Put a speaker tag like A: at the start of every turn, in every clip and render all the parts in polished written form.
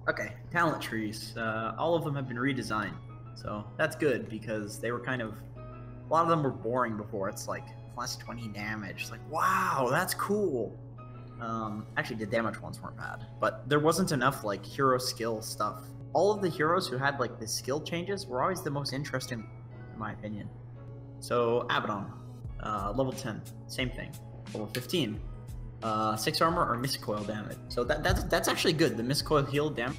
A: Okay, talent trees. All of them have been redesigned, so that's good because they were kind of, a lot of them were boring before. It's like plus 20 damage. It's like, wow, that's cool. Actually, the damage ones weren't bad, but there wasn't enough like hero skill stuff. All of the heroes who had like the skill changes were always the most interesting, in my opinion. So Abaddon, level 10, same thing. Level 15. 6 armor or miscoil damage. So that's actually good. The miscoil heal damage,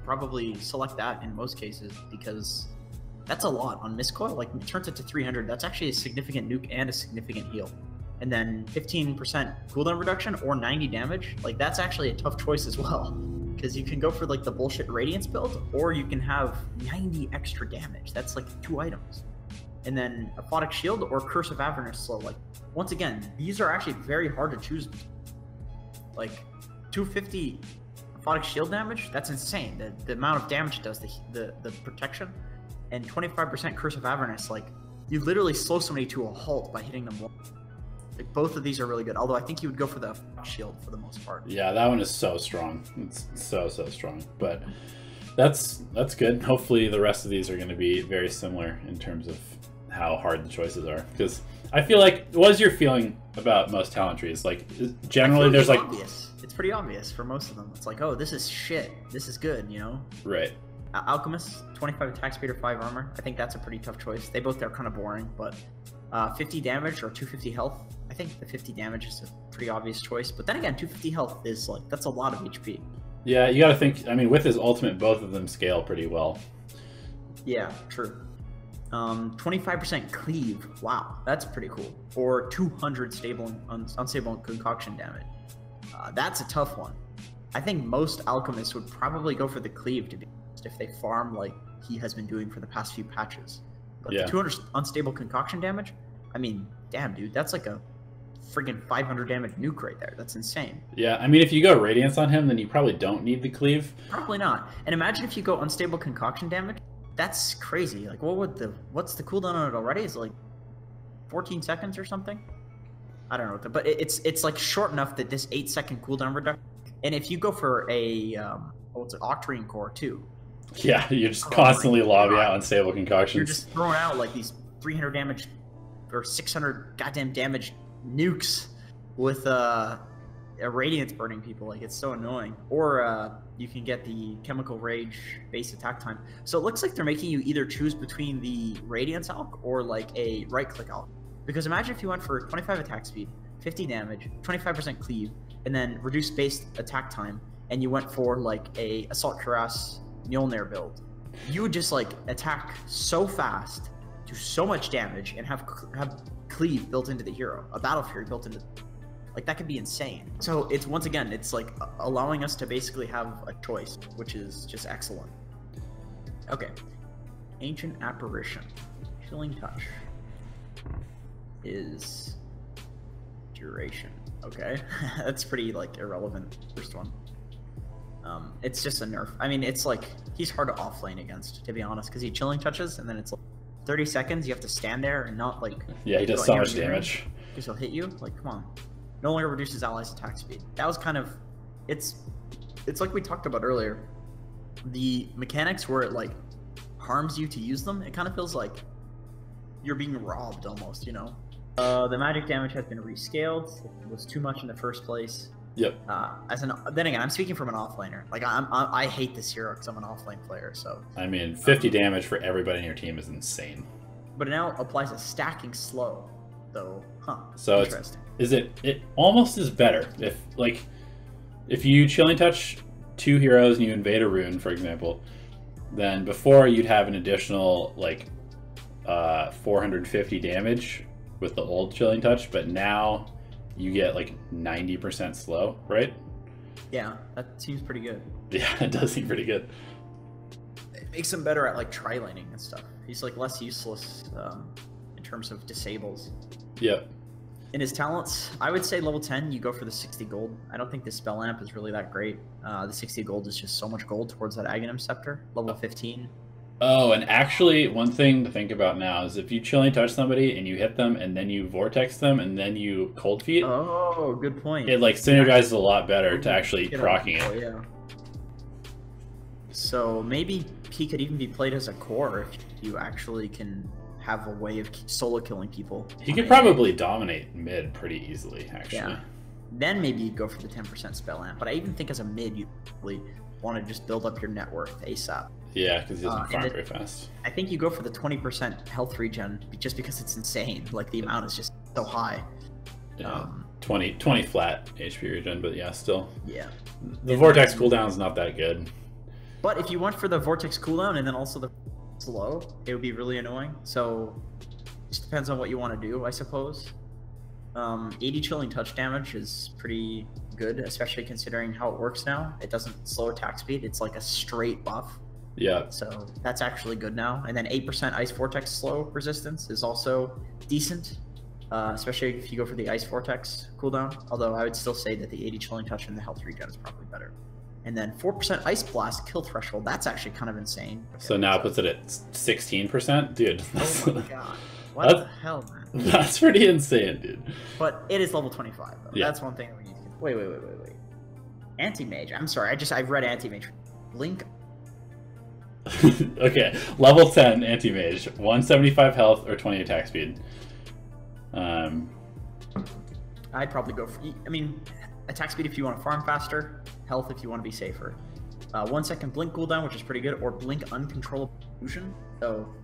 A: probably select that in most cases because that's a lot on miscoil. Like it turns it to 300. That's actually a significant nuke and a significant heal. And then 15% cooldown reduction or 90 damage. Like that's actually a tough choice as well because you can go for like the bullshit Radiance build or you can have 90 extra damage. That's like 2 items. And then Aphotic Shield or Curse of Avernus Slow. Like, once again, these are actually very hard to choose. Like, 250 Aphotic Shield damage, that's insane. The amount of damage it does, the protection. And 25% Curse of Avernus, like, you literally slow somebody to a halt by hitting them. Like, both of these are really good. Although I think you would go for the Aphotic Shield for the most part.
B: Yeah, that one is so strong. It's so strong. But that's good. Hopefully the rest of these are going to be very similar in terms of how hard the choices are, because I feel like, what is your feeling about most talent trees? Like generally there's like
A: obvious. It's pretty obvious for most of them. It's like, oh, this is shit, this is good, you know?
B: Right.
A: Alchemist, 25 attack speed or 5 armor. I think that's a pretty tough choice. They both are kind of boring, but 50 damage or 250 health. I think the 50 damage is a pretty obvious choice, but then again, 250 health is like, that's a lot of HP.
B: Yeah, you got to think, I mean, with his ultimate, both of them scale pretty well.
A: Yeah, true. 25% cleave. Wow, that's pretty cool. Or 200 stable and unstable concoction damage. That's a tough one. I think most alchemists would probably go for the cleave to be honest, if they farm like he has been doing for the past few patches. But
B: yeah.
A: The 200 unstable concoction damage, I mean, damn dude, that's like a friggin' 500 damage nuke right there. That's insane.
B: Yeah, I mean, if you go Radiance on him, then you probably don't need the cleave.
A: Probably not. And imagine if you go unstable concoction damage. That's crazy. Like, what's the cooldown on it already? Is it like 14 seconds or something? I don't know, but it's like short enough that this 8-second cooldown reduction. And if you go for a what's it, Octarine Core too?
B: Yeah, you're just constantly lobby out unstable concoctions.
A: You're just throwing out like these 300 damage or 600 goddamn damage nukes with a Radiance burning people. Like, it's so annoying. Or you can get the Chemical Rage base attack time. So it looks like they're making you either choose between the Radiance Alch or like a right click Alch. Because imagine if you went for 25 attack speed, 50 damage, 25% cleave, and then reduced base attack time, and you went for like a Assault Cuirass Mjolnir build. You would just like attack so fast, do so much damage, and have cleave built into the hero, a Battle Fury built into. Like, that could be insane. So it's, once again, it's like allowing us to basically have a choice, which is just excellent. Okay. Ancient Apparition. Chilling Touch is duration. Okay. That's pretty like irrelevant, first one. It's just a nerf. I mean, it's like, he's hard to offlane against, to be honest, because he chilling touches and then it's like 30 seconds, you have to stand there and not like...
B: Yeah, he does so much damage.
A: Because he'll hit you. Like, come on. No longer reduces allies' attack speed. That was kind of, it's like we talked about earlier. The mechanics where it like harms you to use them, it kind of feels like you're being robbed almost, you know? The magic damage has been rescaled. It was too much in the first place.
B: Yep.
A: Then again, I'm speaking from an offlaner. Like, I hate this hero because I'm an offlane player, so.
B: I mean, 50 damage for everybody in your team is insane.
A: But it now applies a stacking slow, though. Huh.
B: So interesting. It almost is better if you chilling touch 2 heroes and you invade a rune, for example, then before you'd have an additional like 450 damage with the old chilling touch, but now you get like 90% slow, right?
A: Yeah, that seems pretty good.
B: Yeah, it does seem pretty good.
A: It makes him better at like tri-laning and stuff. He's like less useless in terms of disables.
B: Yep.
A: In his talents, I would say level 10, you go for the 60 gold. I don't think the spell amp is really that great. The 60 gold is just so much gold towards that Aghanim Scepter. Level 15.
B: Oh, and actually, one thing to think about now is if you chilling touch somebody and you hit them and then you vortex them and then you cold feet.
A: Oh, good point.
B: It like synergizes a lot better to actually proccing it.
A: Yeah. So maybe he could even be played as a core if you actually can have a way of solo killing people.
B: He could probably dominate mid pretty easily, actually.
A: Yeah. Then maybe you go for the 10% spell amp. But I even think as a mid, you probably want to just build up your net worth ASAP.
B: Yeah, because he doesn't farm very fast.
A: I think you go for the 20% health regen just because it's insane. Like, the amount is just so high.
B: Yeah, 20 flat HP regen, but yeah, still.
A: Yeah.
B: The Vortex cooldown is not that good.
A: But if you went for the Vortex cooldown and then also the slow, it would be really annoying. So it just depends on what you want to do, I suppose. 80 chilling touch damage is pretty good, especially considering how it works now. It doesn't slow attack speed. It's like a straight buff.
B: Yeah.
A: So that's actually good now. And then 8% Ice Vortex slow resistance is also decent, especially if you go for the Ice Vortex cooldown. Although I would still say that the 80 chilling touch and the health regen is probably better. And then 4% Ice Blast kill threshold. That's actually kind of insane.
B: So now it puts it at 16%? Dude.
A: Oh my god. What the hell, man?
B: That's pretty insane, dude.
A: But it is level 25, though.
B: Yeah.
A: That's one thing we need to... Wait. Anti-Mage. I'm sorry, I've read Anti-Mage. Blink.
B: Okay, level 10 Anti-Mage. 175 health or 20 attack speed.
A: I'd probably go for... I mean, attack speed if you want to farm faster. Health if you want to be safer. 1 second blink cooldown, which is pretty good, or blink uncontrollable illusion. So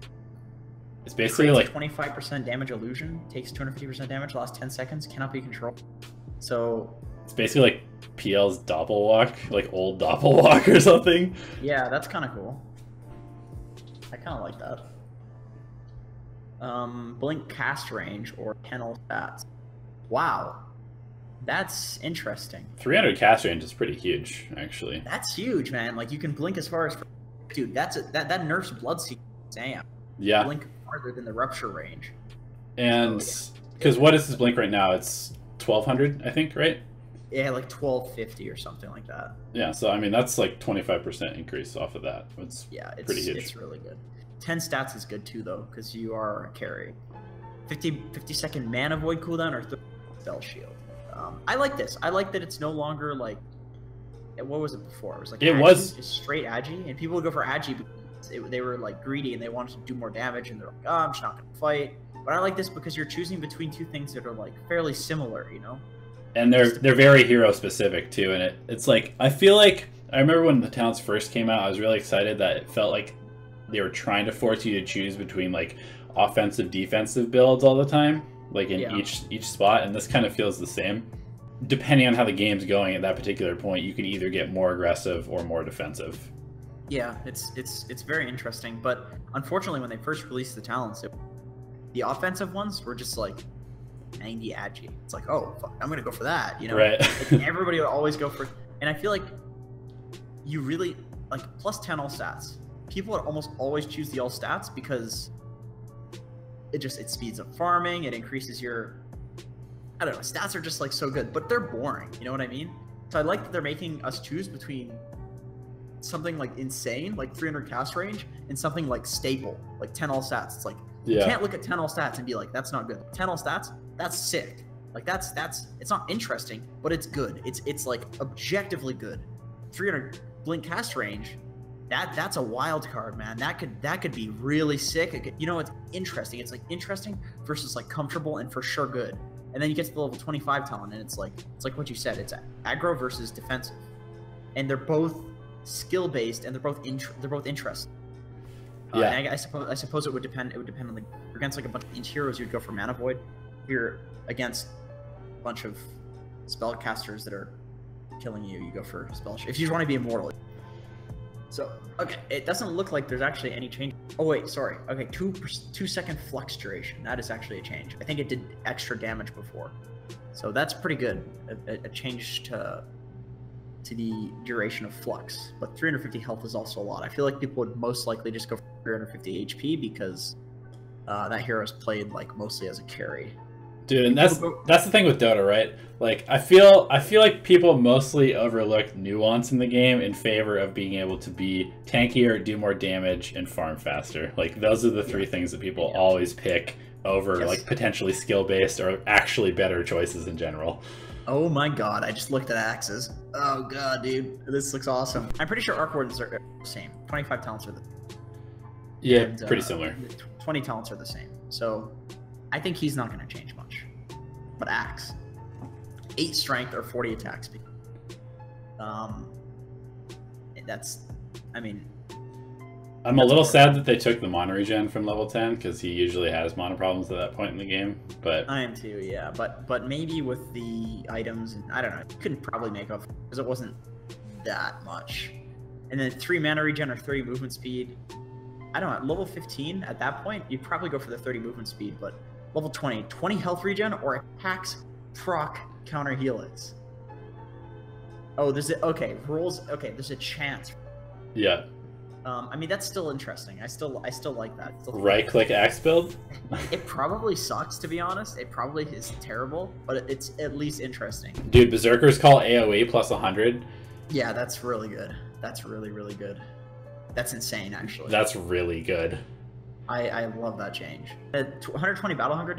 B: it's basically like
A: 25% damage illusion, takes 250% damage, lasts 10 seconds, cannot be controlled. So
B: it's basically like PL's Doppelwalk, like old Doppelwalk or something.
A: Yeah, that's kind of cool. I kind of like that. Blink cast range or kennel stats. Wow. That's interesting.
B: 300 cast range is pretty huge, actually.
A: That's huge, man. Like, you can blink as far as... Dude, that nerfs Bloodseeker. Damn.
B: Yeah.
A: Blink farther than the Rupture range.
B: And... Because what is his blink right now? It's 1200, I think, right?
A: Yeah, like 1250 or something like that.
B: Yeah, so, I mean, that's like 25% increase off of that. It's pretty huge.
A: It's really good. 10 stats is good, too, though, because you are a carry. 50 second mana void cooldown or 30 spell shield. I like this. I like that it's no longer like, what was it before? It was like just straight agi, and people would go for agi because they were like greedy and they wanted to do more damage, and they're like, oh, I'm just not gonna fight. But I like this because you're choosing between two things that are like fairly similar, you know.
B: And they're very hero specific too, and it's like I feel like I remember when the talents first came out, I was really excited that it felt like they were trying to force you to choose between like offensive defensive builds all the time. Like in each spot, and this kind of feels the same. Depending on how the game's going at that particular point, you can either get more aggressive or more defensive.
A: Yeah, it's very interesting, but unfortunately when they first released the talents, the offensive ones were just like 90 agi. It's like, oh, fuck, I'm gonna go for that, you know?
B: Right.
A: Like, everybody would always go for... And I feel like you really... Like, plus 10 all stats. People would almost always choose the all stats because... It speeds up farming, it increases your, I don't know, stats are just like so good, but they're boring, you know what I mean? So I like that they're making us choose between something like insane, like 300 cast range, and something like staple, like 10 all stats. It's like, you can't look at 10 all stats and be like, that's not good. 10 all stats, that's sick. Like that's, it's not interesting, but it's good. It's like objectively good. 300 blink cast range, that's a wild card, man. That could be really sick. You know, it's interesting. It's like interesting versus like comfortable and for sure good. And then you get to the level 25 talent, and it's like what you said. It's aggro versus defensive, and they're both skill based, and they're both interesting.
B: Yeah.
A: And I suppose it would depend. It would depend on against like a bunch of Ench heroes, you'd go for mana void. If you're against a bunch of spellcasters that are killing you, you go for spell. If you just want to be immortal. So, okay, it doesn't look like there's actually any change. Oh, wait, sorry. Okay, 2 second flux duration. That is actually a change. I think it did extra damage before. So that's pretty good. A change to the duration of flux. But 350 health is also a lot. I feel like people would most likely just go for 350 HP because that hero is played like mostly as a carry.
B: Dude, and that's the thing with Dota, right? Like I feel like people mostly overlook nuance in the game in favor of being able to be tankier, do more damage, and farm faster. Like those are the three things that people always pick over like potentially skill based or actually better choices in general.
A: Oh my god, I just looked at axes. Oh god, dude. This looks awesome. I'm pretty sure Arc Wardens are the same. 25 talents are the
B: Yeah,
A: and,
B: pretty similar.
A: 20 talents are the same. So I think he's not going to change much. But Axe. 8 strength or 40 attack speed. That's, I mean...
B: I'm a little sad that they took the mana regen from level 10, because he usually has mana problems at that point in the game, but...
A: I am too, yeah. But maybe with the items, and I don't know, you couldn't probably make up, because it wasn't that much. And then 3 mana regen or 30 movement speed. I don't know, at level 15, at that point, you'd probably go for the 30 movement speed, but level 20, 20 health regen or attacks proc counter healers. Oh, there's a, okay, rolls, okay, there's a chance.
B: Yeah.
A: I mean, that's still interesting. I still like that.
B: Right-click axe build?
A: It probably sucks, to be honest. It probably is terrible, but it's at least interesting.
B: Dude, Berserkers call AoE plus 100.
A: Yeah, that's really good. That's really, really good. That's insane, actually.
B: That's really good.
A: I love that change. 120 Battle Hunger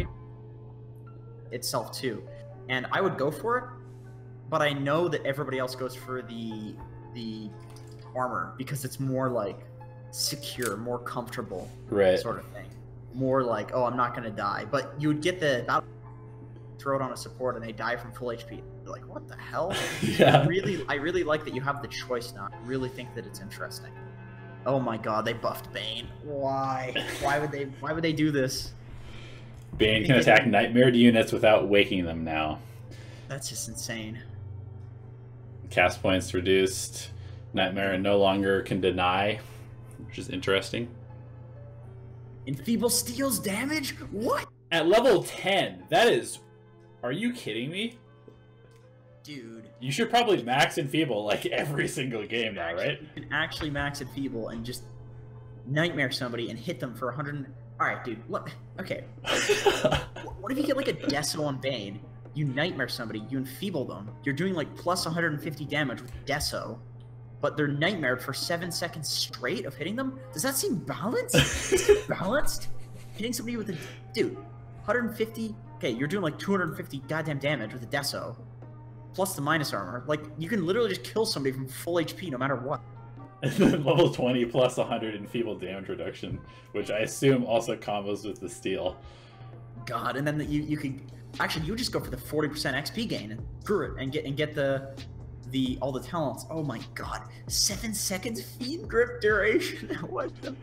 A: itself, too. And I would go for it, but I know that everybody else goes for the armor because it's more like secure, more comfortable,
B: right?
A: Sort of thing. More like, oh, I'm not gonna die. But you would get the battle, throw it on a support, and they die from full HP. You're like, what the hell?
B: Yeah.
A: I really like that you have the choice now. I really think that it's interesting. Oh my god, they buffed Bane. Why? Why would they do this?
B: Bane can attack nightmared units without waking them now.
A: That's just insane.
B: Cast points reduced. Nightmare no longer can deny, which is interesting.
A: Enfeeble steals damage? What?
B: At level 10, that is... Are you kidding me?
A: Dude.
B: You should probably max Enfeeble like every single game now, right?
A: You can actually max Enfeeble and just nightmare somebody and hit them for 100... Alright, dude, look. Okay. What if you get like a Deso on Bane? You nightmare somebody, you enfeeble them. You're doing like plus 150 damage with Deso. But they're nightmared for 7 seconds straight of hitting them? Does that seem balanced? Is it balanced? Hitting somebody with a... Dude, 150... Okay, you're doing like 250 goddamn damage with a Deso. Plus the minus armor. Like, you can literally just kill somebody from full HP no matter what.
B: And then level 20 plus 100 enfeeble damage reduction, which I assume also combos with the steel.
A: God, and then you could... Actually, you just go for the 40% XP gain and brew it and get all the talents. Oh my god. 7 seconds Fiend Grip duration. What the...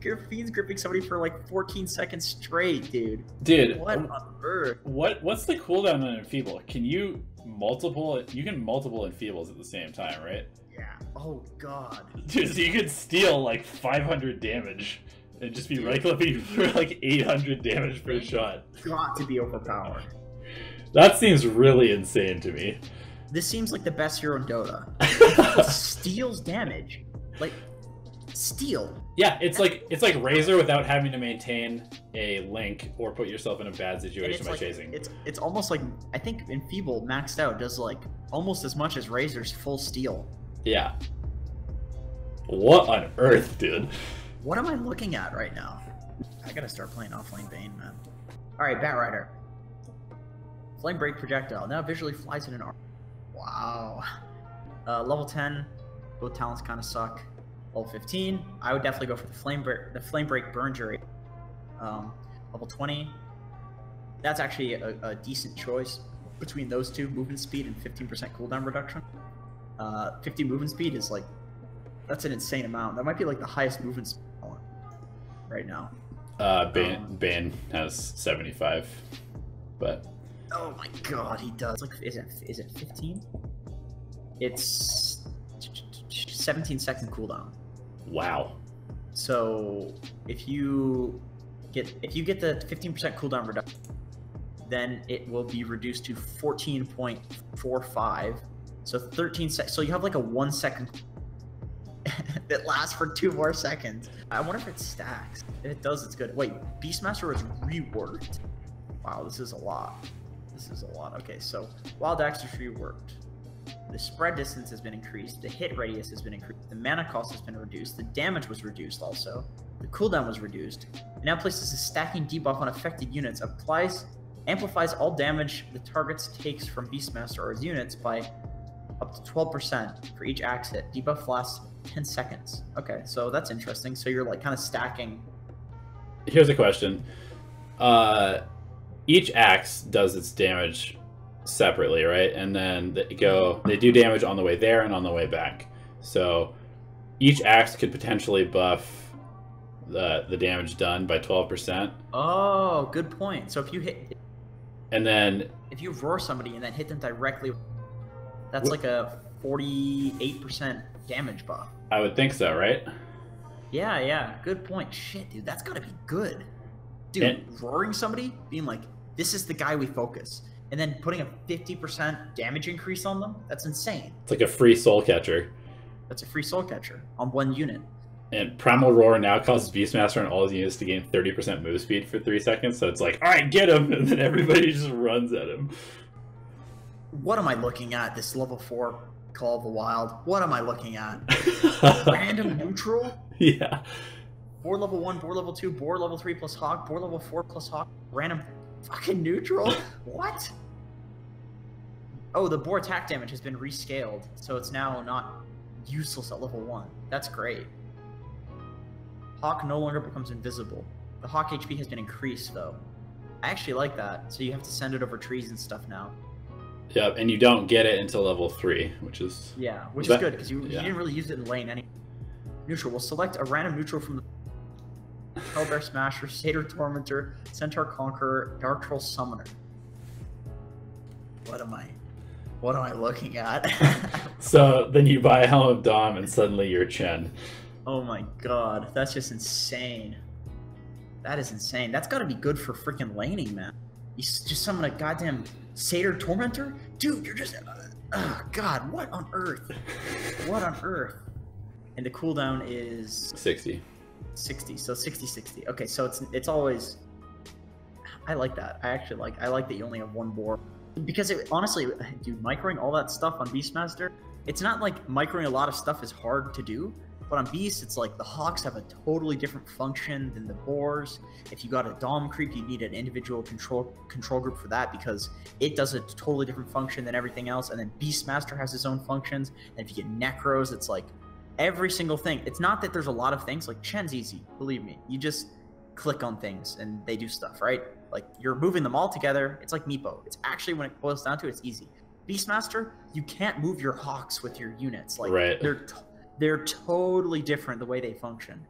A: You're Fiend Gripping somebody for like 14 seconds straight, dude.
B: Dude.
A: What on earth? What's
B: the cooldown on Enfeeble? Can you multiple... You can multiple Enfeebles at the same time, right?
A: Yeah. Oh god.
B: Dude, so you could steal like 500 damage and just be right-clicking for like 800 damage per shot.
A: Got to be overpowered.
B: That seems really insane to me.
A: This seems like the best hero in Dota. Steals damage. Like, steal.
B: Yeah, it's like Razor without having to maintain a link or put yourself in a bad situation by chasing.
A: It's almost like, I think Enfeeble maxed out does like almost as much as Razor's full steal.
B: Yeah. What on earth, dude?
A: What am I looking at right now? I gotta start playing offlane Bane, man. Alright, Batrider. Flame Break projectile. Now visually flies in an arm. Wow. Level 10, both talents kind of suck. Level 15, I would definitely go for the Flame Break Burn Jury. Level 20, that's actually a decent choice between those two, movement speed and 15% cooldown reduction. 50 movement speed is like, that's an insane amount. That might be like the highest movement speed right now.
B: Bane has 75, but...
A: Oh my god, he does. Like, is it 15? It's 17-second cooldown.
B: Wow.
A: So if you get the 15% cooldown reduction, then it will be reduced to 14.45. So 13 seconds. So you have like a 1 second that lasts for 2 more seconds. I wonder if it stacks. If it does, it's good. Wait, Beastmaster was reworked? Wow, this is a lot. This is a lot. Okay, so Wild Axe is reworked. The spread distance has been increased. The hit radius has been increased. The mana cost has been reduced. The damage was reduced also. The cooldown was reduced. It now places a stacking debuff on affected units. Applies Amplifies all damage the target takes from Beastmaster or his units by up to 12% for each axe hit. Debuff lasts 10 seconds. Okay, so that's interesting. So you're like kind of stacking.
B: Here's a question. Each axe does its damage separately, right? And then they do damage on the way there and on the way back. So each axe could potentially buff the damage done by 12%.
A: Oh, good point. So if you hit,
B: and then
A: if you roar somebody and then hit them directly, that's like a 48% damage buff.
B: I would think so, right?
A: Yeah, good point. Shit, dude, that's gotta be good. Dude, roaring somebody, being like, this is the guy we focus, and then putting a 50% damage increase on them, that's insane.
B: It's like a free soul catcher.
A: That's a free soul catcher on one unit.
B: And Primal Roar now causes Beastmaster and all his units to gain 30% move speed for 3 seconds, so it's like, alright, get him! And then everybody just runs at him.
A: What am I looking at? This level 4 Call of the Wild. What am I looking at? Random neutral?
B: Yeah.
A: Boar level 1, boar level 2, boar level 3 plus hawk, boar level 4 plus hawk, random fucking neutral? What? Oh, the boar attack damage has been rescaled, so it's now not useless at level 1. That's great. Hawk no longer becomes invisible. The hawk HP has been increased, though. I actually like that, so you have to send it over trees and stuff now.
B: Yep, and you don't get it until level 3, which is...
A: Yeah, which is good, because you didn't really use it in lane anyway. Neutral. We'll select a random neutral from the Hellbear Smasher, Satyr Tormentor, Centaur Conqueror, Dark Troll Summoner. What am I looking at?
B: So then you buy a Helm of Dom and suddenly you're Chen.
A: Oh my god, that's just insane. That is insane. That's gotta be good for freaking laning, man. You just summon a goddamn Satyr Tormentor? Dude, you're just... oh god, what on earth? What on earth? And the cooldown is... 60, so 60. Okay, so it's always... I like that. I like that you only have one boar. Because honestly, dude, microing all that stuff on Beastmaster, it's not like microing a lot of stuff is hard to do, but on Beast, it's like the Hawks have a totally different function than the Boars. If you got a Dom creep, you need an individual control group for that because it does a totally different function than everything else. And then Beastmaster has his own functions. And if you get Necros, it's like every single thing. It's not that there's a lot of things. Like Chen's easy, believe me. You just click on things and they do stuff, right? Like you're moving them all together. It's like Meepo. It's actually, when it boils down to it, it's easy. Beastmaster, you can't move your Hawks with your units. Like
B: right.
A: They're totally different the way they function.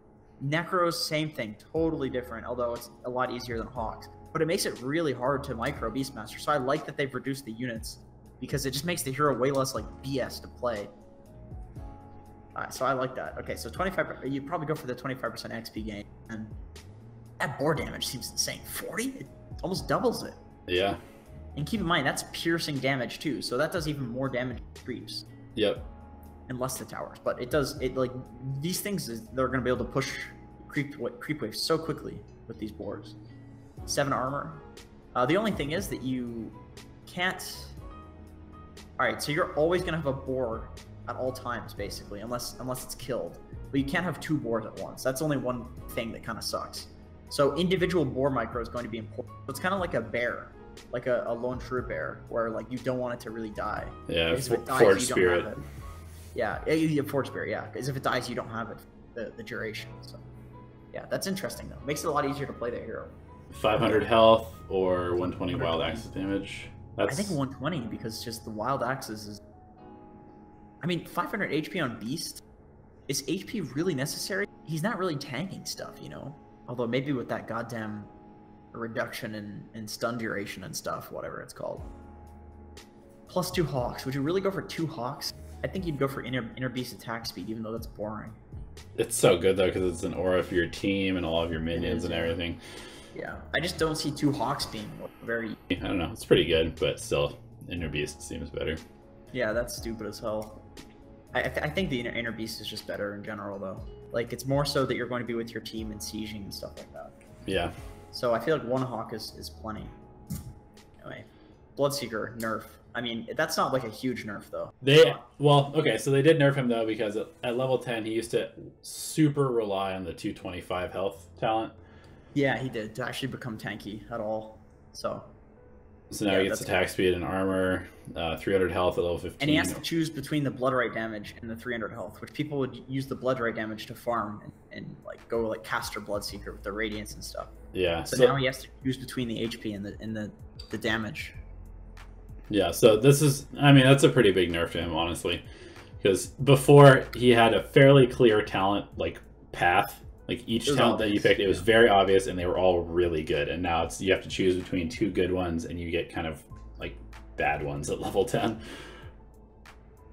A: Necros, same thing, totally different, although it's a lot easier than Hawks. But it makes it really hard to micro Beastmaster, so I like that they've reduced the units, because it just makes the hero way less like BS to play. Alright, so I like that. Okay, so 25, you probably go for the 25% XP gain, and that boar damage seems insane. 40? It almost doubles it.
B: Yeah.
A: And keep in mind, that's piercing damage too, so that does even more damage to creeps.
B: Yep.
A: And less the towers, but like these things they're going to be able to push creep waves so quickly with these boars. 7 armor. The only thing is that you can't. All right, so you're always going to have a boar at all times basically, unless it's killed. But you can't have 2 boars at once. That's only one thing that kind of sucks. So individual boar micro is going to be important. So it's kind of like a bear, like a lone true bear, where like you don't want it to really die.
B: Yeah, Forge Spirit.
A: Yeah, you have Forge Spirit, yeah. Because if it dies, you don't have it, the duration. So, yeah, that's interesting, though. Makes it a lot easier to play that hero.
B: 500 health or 120 wild axis damage?
A: I think 120, because just the wild axis is... I mean, 500 HP on Beast? Is HP really necessary? He's not really tanking stuff, you know? Although maybe with that goddamn reduction in stun duration and stuff, whatever it's called. Plus 2 Hawks. Would you really go for 2 Hawks? I think you'd go for inner beast attack speed, even though that's boring.
B: It's so good though, because it's an aura for your team and all of your minions and everything.
A: Yeah, I just don't see 2 Hawks being very...
B: I don't know, it's pretty good, but still, inner beast seems better.
A: Yeah, that's stupid as hell. I think the inner beast is just better in general, though. Like, it's more so that you're going to be with your team and sieging and stuff like that.
B: Yeah.
A: So I feel like 1 Hawk is plenty. Anyway, Bloodseeker, nerf. I mean, that's not like a huge nerf, though.
B: Okay, so they did nerf him, though, because at level 10, he used to super rely on the 225 health talent.
A: Yeah, he did, to actually become tanky at all. So,
B: So now he gets attack speed and armor, 300 health at level 15.
A: And he has to choose between the blood right damage and the 300 health, which people would use the blood right damage to farm and like go like caster Bloodseeker with the radiance and stuff.
B: Yeah.
A: So now he has to choose between the HP and the damage.
B: Yeah. So this is, I mean, that's a pretty big nerf to him, honestly, because before he had a fairly clear talent like path. Like each talent that you picked, it was very obvious, and they were all really good. And now it's you have to choose between 2 good ones, and you get kind of like bad ones at level 10.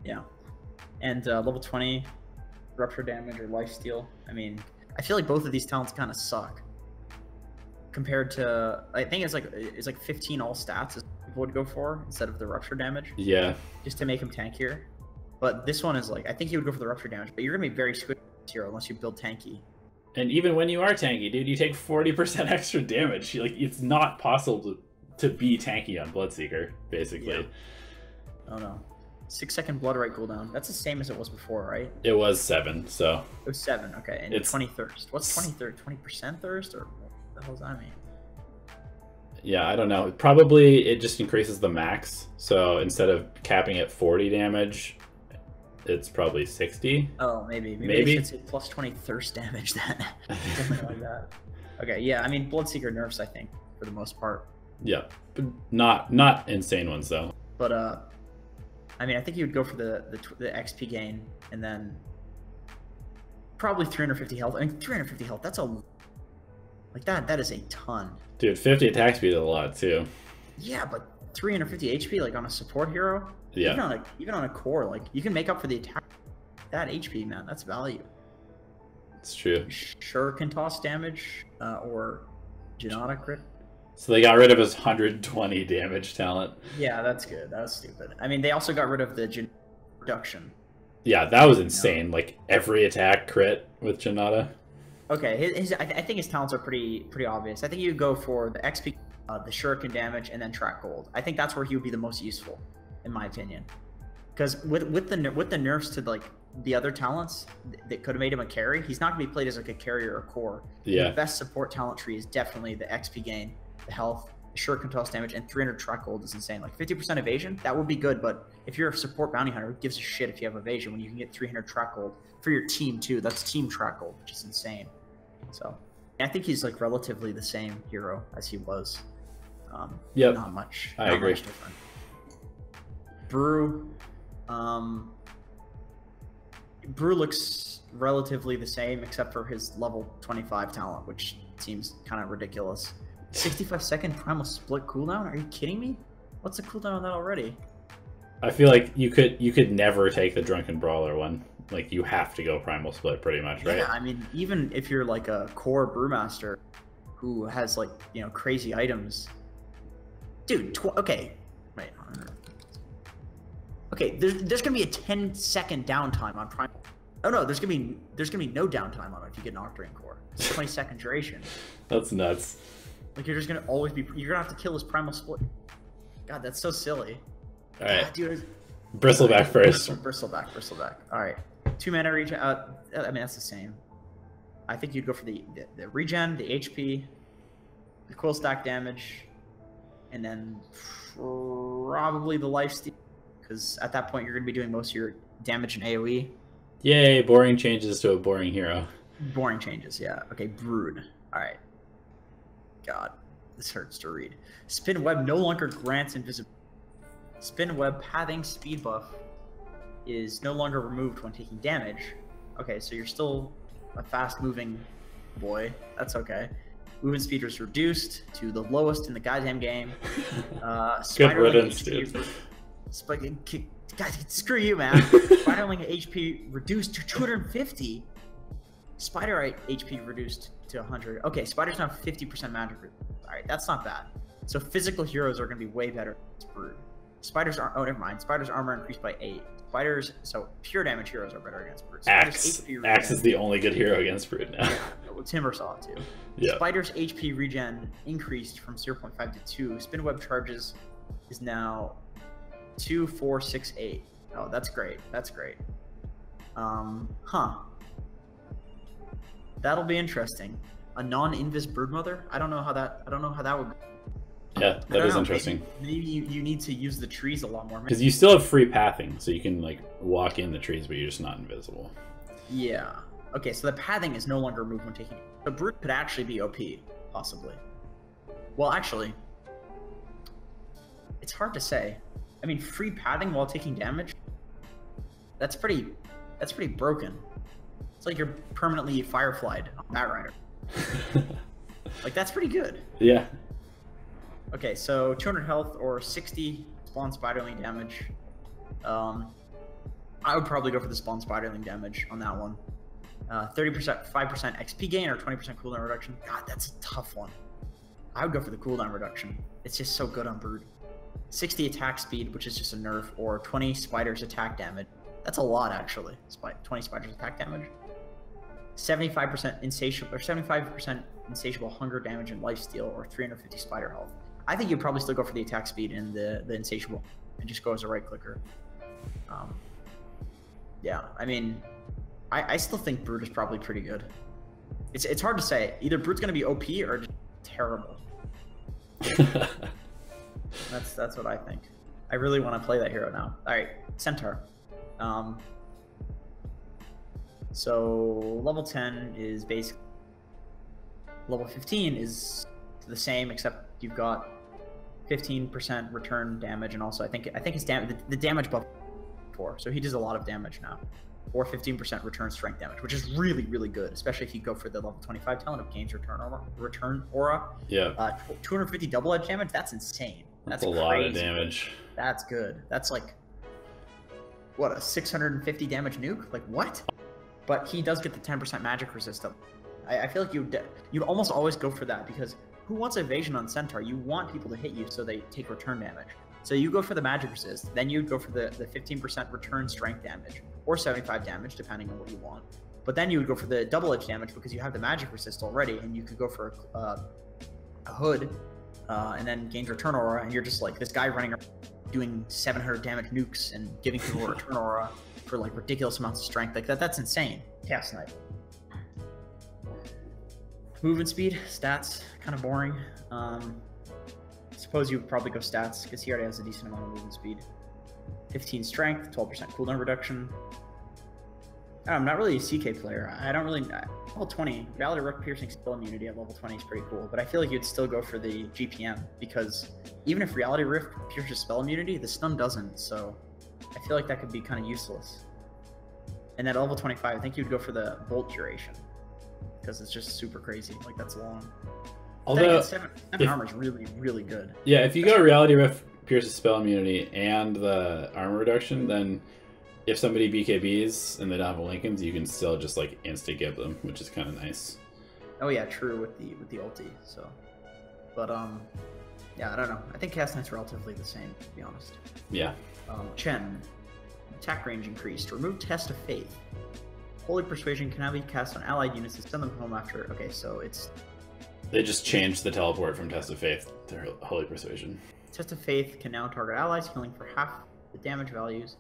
A: Yeah, and level 20, rupture damage or lifesteal. I mean, I feel like both of these talents kind of suck compared to. I think it's like 15 all stats is what people would go for instead of the rupture damage.
B: Yeah, just
A: to make him tankier. But this one is like I think you would go for the rupture damage, but you're gonna be very squishy here unless you build tanky.
B: And even when you are tanky, dude, you take 40% extra damage. Like, it's not possible to be tanky on Bloodseeker, basically.
A: Yeah. Oh no. 6-second blood right cooldown. That's the same as it was before, right?
B: It was 7, so.
A: It was 7, okay. And it's 20 thirst. What's 20 thirst? 20% thirst? Or what the hell does that mean?
B: Yeah, I don't know. Probably it just increases the max. So instead of capping at 40 damage, it's probably 60.
A: Oh, maybe. Maybe. It should say plus 20 thirst damage then. Something like that. Okay, yeah, I mean, Bloodseeker nerfs, I think, for the most part.
B: Yeah, but not insane ones, though.
A: But, I mean, I think you would go for the XP gain, and then probably 350 health. I mean, 350 health, that's a... Like, that is a ton.
B: Dude, 50 attack speed is a lot, too.
A: Yeah, but 350 HP, like, on a support hero?
B: Yeah.
A: Even on a core, like you can make up for the attack. That HP, man, that's value.
B: It's true.
A: Sure can toss damage or Janata crit.
B: So they got rid of his 120 damage talent.
A: Yeah, that's good. That was stupid. I mean, they also got rid of the reduction.
B: Yeah, that was insane. Like every attack crit with Janata.
A: Okay, I think his talents are pretty obvious. I think you go for the XP, the shuriken damage, and then track gold. I think that's where he would be the most useful, in my opinion. Because with the nerfs to like the other talents that could have made him a carry, he's not going to be played as like a carrier or core.
B: Yeah.
A: The best support talent tree is definitely the XP gain, the health, the shuriken toss damage, and 300 track gold is insane. Like 50% evasion, that would be good, but if you're a support bounty hunter, who gives a shit if you have evasion when you can get 300 track gold for your team too? That's team track gold, which is insane. So I think he's like relatively the same hero as he was.
B: Yep.
A: Not much.
B: I agree.
A: Much different. Brew. Brew looks relatively the same except for his level 25 talent, which seems kind of ridiculous. 65-second primal split cooldown? Are you kidding me? What's the cooldown on that already?
B: I feel like you could never take the Drunken Brawler one. Like you have to go primal split pretty much, right?
A: Yeah, I mean, even if you're like a core brewmaster who has like, you know, crazy items. Dude, okay. Wait. Okay, there's gonna be a 10-second downtime on primal. Oh no, there's gonna be no downtime on it if you get an Octarine core. It's 20-second duration.
B: That's nuts.
A: Like you're just gonna always be. You're gonna have to kill this primal split. God, that's so silly.
B: All right,
A: God, dude.
B: Bristleback first.
A: Bristleback. All right, 2 mana regen. I mean that's the same. I think you'd go for the regen, the HP, the coil stack damage, and then probably the lifesteal. Because at that point, you're going to be doing most of your damage in AoE.
B: Yay, boring changes to a boring hero.
A: Boring changes, yeah. Okay, Brood. All right. God, this hurts to read. Spin Web no longer grants invisibility. Spin Web pathing speed buff is no longer removed when taking damage. Okay, so you're still a fast-moving boy. That's okay. Movement speed was reduced to the lowest in the goddamn game.
B: Good riddance, dude.
A: Guys, screw you, man. Spiderling HP reduced to 250. Spiderite HP reduced to 100. Okay, Spider's now 50% magic. Alright, that's not bad. So physical heroes are going to be way better against Brood. Spiders are... Oh, never mind. Spider's armor increased by 8. Spiders... So pure damage heroes are better against Brood.
B: Axe is the only good hero against Brood now.
A: Yeah, well, Timber saw it too.
B: Yeah.
A: Spider's HP regen increased from 0.5 to 2. Spin Web charges is now... 2, 4, 6, 8. Oh, that's great. That's great. That'll be interesting. A non-invis broodmother? I don't know how that would.
B: Yeah, that is interesting.
A: Maybe you need to use the trees a lot more.
B: Because you still have free pathing, so you can like walk in the trees, but you're just not invisible.
A: Yeah. Okay, so the pathing is no longer removed when taking. The Brew could actually be OP, possibly. Well, actually, it's hard to say. I mean, free pathing while taking damage. That's pretty broken. It's like you're permanently fireflied on Batrider. Like, that's pretty good.
B: Yeah.
A: Okay, so 200 health or 60 spawn spiderling damage. I would probably go for the spawn spiderling damage on that one. 30%, 5% XP gain or 20% cooldown reduction. God, that's a tough one. I would go for the cooldown reduction. It's just so good on Brood. 60 attack speed, which is just a nerf, or 20 spiders attack damage. That's a lot, actually. 20 spiders attack damage. 75% insatiable, or 75% insatiable hunger damage and lifesteal, or 350 spider health. I think you'd probably still go for the attack speed and the insatiable, and just go as a right clicker. Yeah, I mean, I still think Brood is probably pretty good. It's hard to say. Either Brood's gonna be OP or just terrible. That's what I think. I really want to play that hero now. All right, Centaur. So level 10 is basically level 15 is the same, except you've got 15% return damage, and also I think his the damage buff for, so he does a lot of damage now, or 15% return strength damage, which is really good, especially if you go for the level 25 talent of gains return aura.
B: Yeah.
A: 250 double edge damage. That's insane. That's
B: a lot of damage.
A: That's good. That's like what, a 650 damage nuke? Like what? But he does get the 10% magic resist. I feel like you'd almost always go for that, because who wants evasion on Centaur? You want people to hit you so they take return damage. So you go for the magic resist, then you'd go for the 15% return strength damage, or 75 damage, depending on what you want. But then you would go for the double edge damage because you have the magic resist already, and you could go for a hood, and then gains return aura, and you're just like this guy running around doing 700 damage nukes and giving people a return aura for like ridiculous amounts of strength. Like that's insane. Chaos Knight. Movement speed, stats, kind of boring. Suppose you would probably go stats, because he already has a decent amount of movement speed. 15 strength, 12% cooldown reduction. I'm not really a CK player. I don't really... Level 20, Reality Rift piercing spell immunity at level 20 is pretty cool, but I feel like you'd still go for the GPM, because even if Reality Rift pierces spell immunity, the stun doesn't, so I feel like that could be kind of useless. And at level 25, I think you'd go for the bolt duration, because it's just super crazy. Like, that's long.
B: Although,
A: seven armor is really good.
B: Yeah, if you go Reality Rift pierces spell immunity and the armor reduction, then if somebody BKBs and they don't have a Lycans, you can still just like insta give them, which is kind of nice.
A: Oh yeah, true, with the ulti. So, but yeah, I don't know. I think cast knight's relatively the same, to be honest.
B: Yeah.
A: Chen, attack range increased. Remove Test of Faith. Holy Persuasion can now be cast on allied units and send them home after. Okay, so it's.
B: They just changed the teleport from Test of Faith to Holy Persuasion.
A: Test of Faith can now target allies, healing for half the damage values.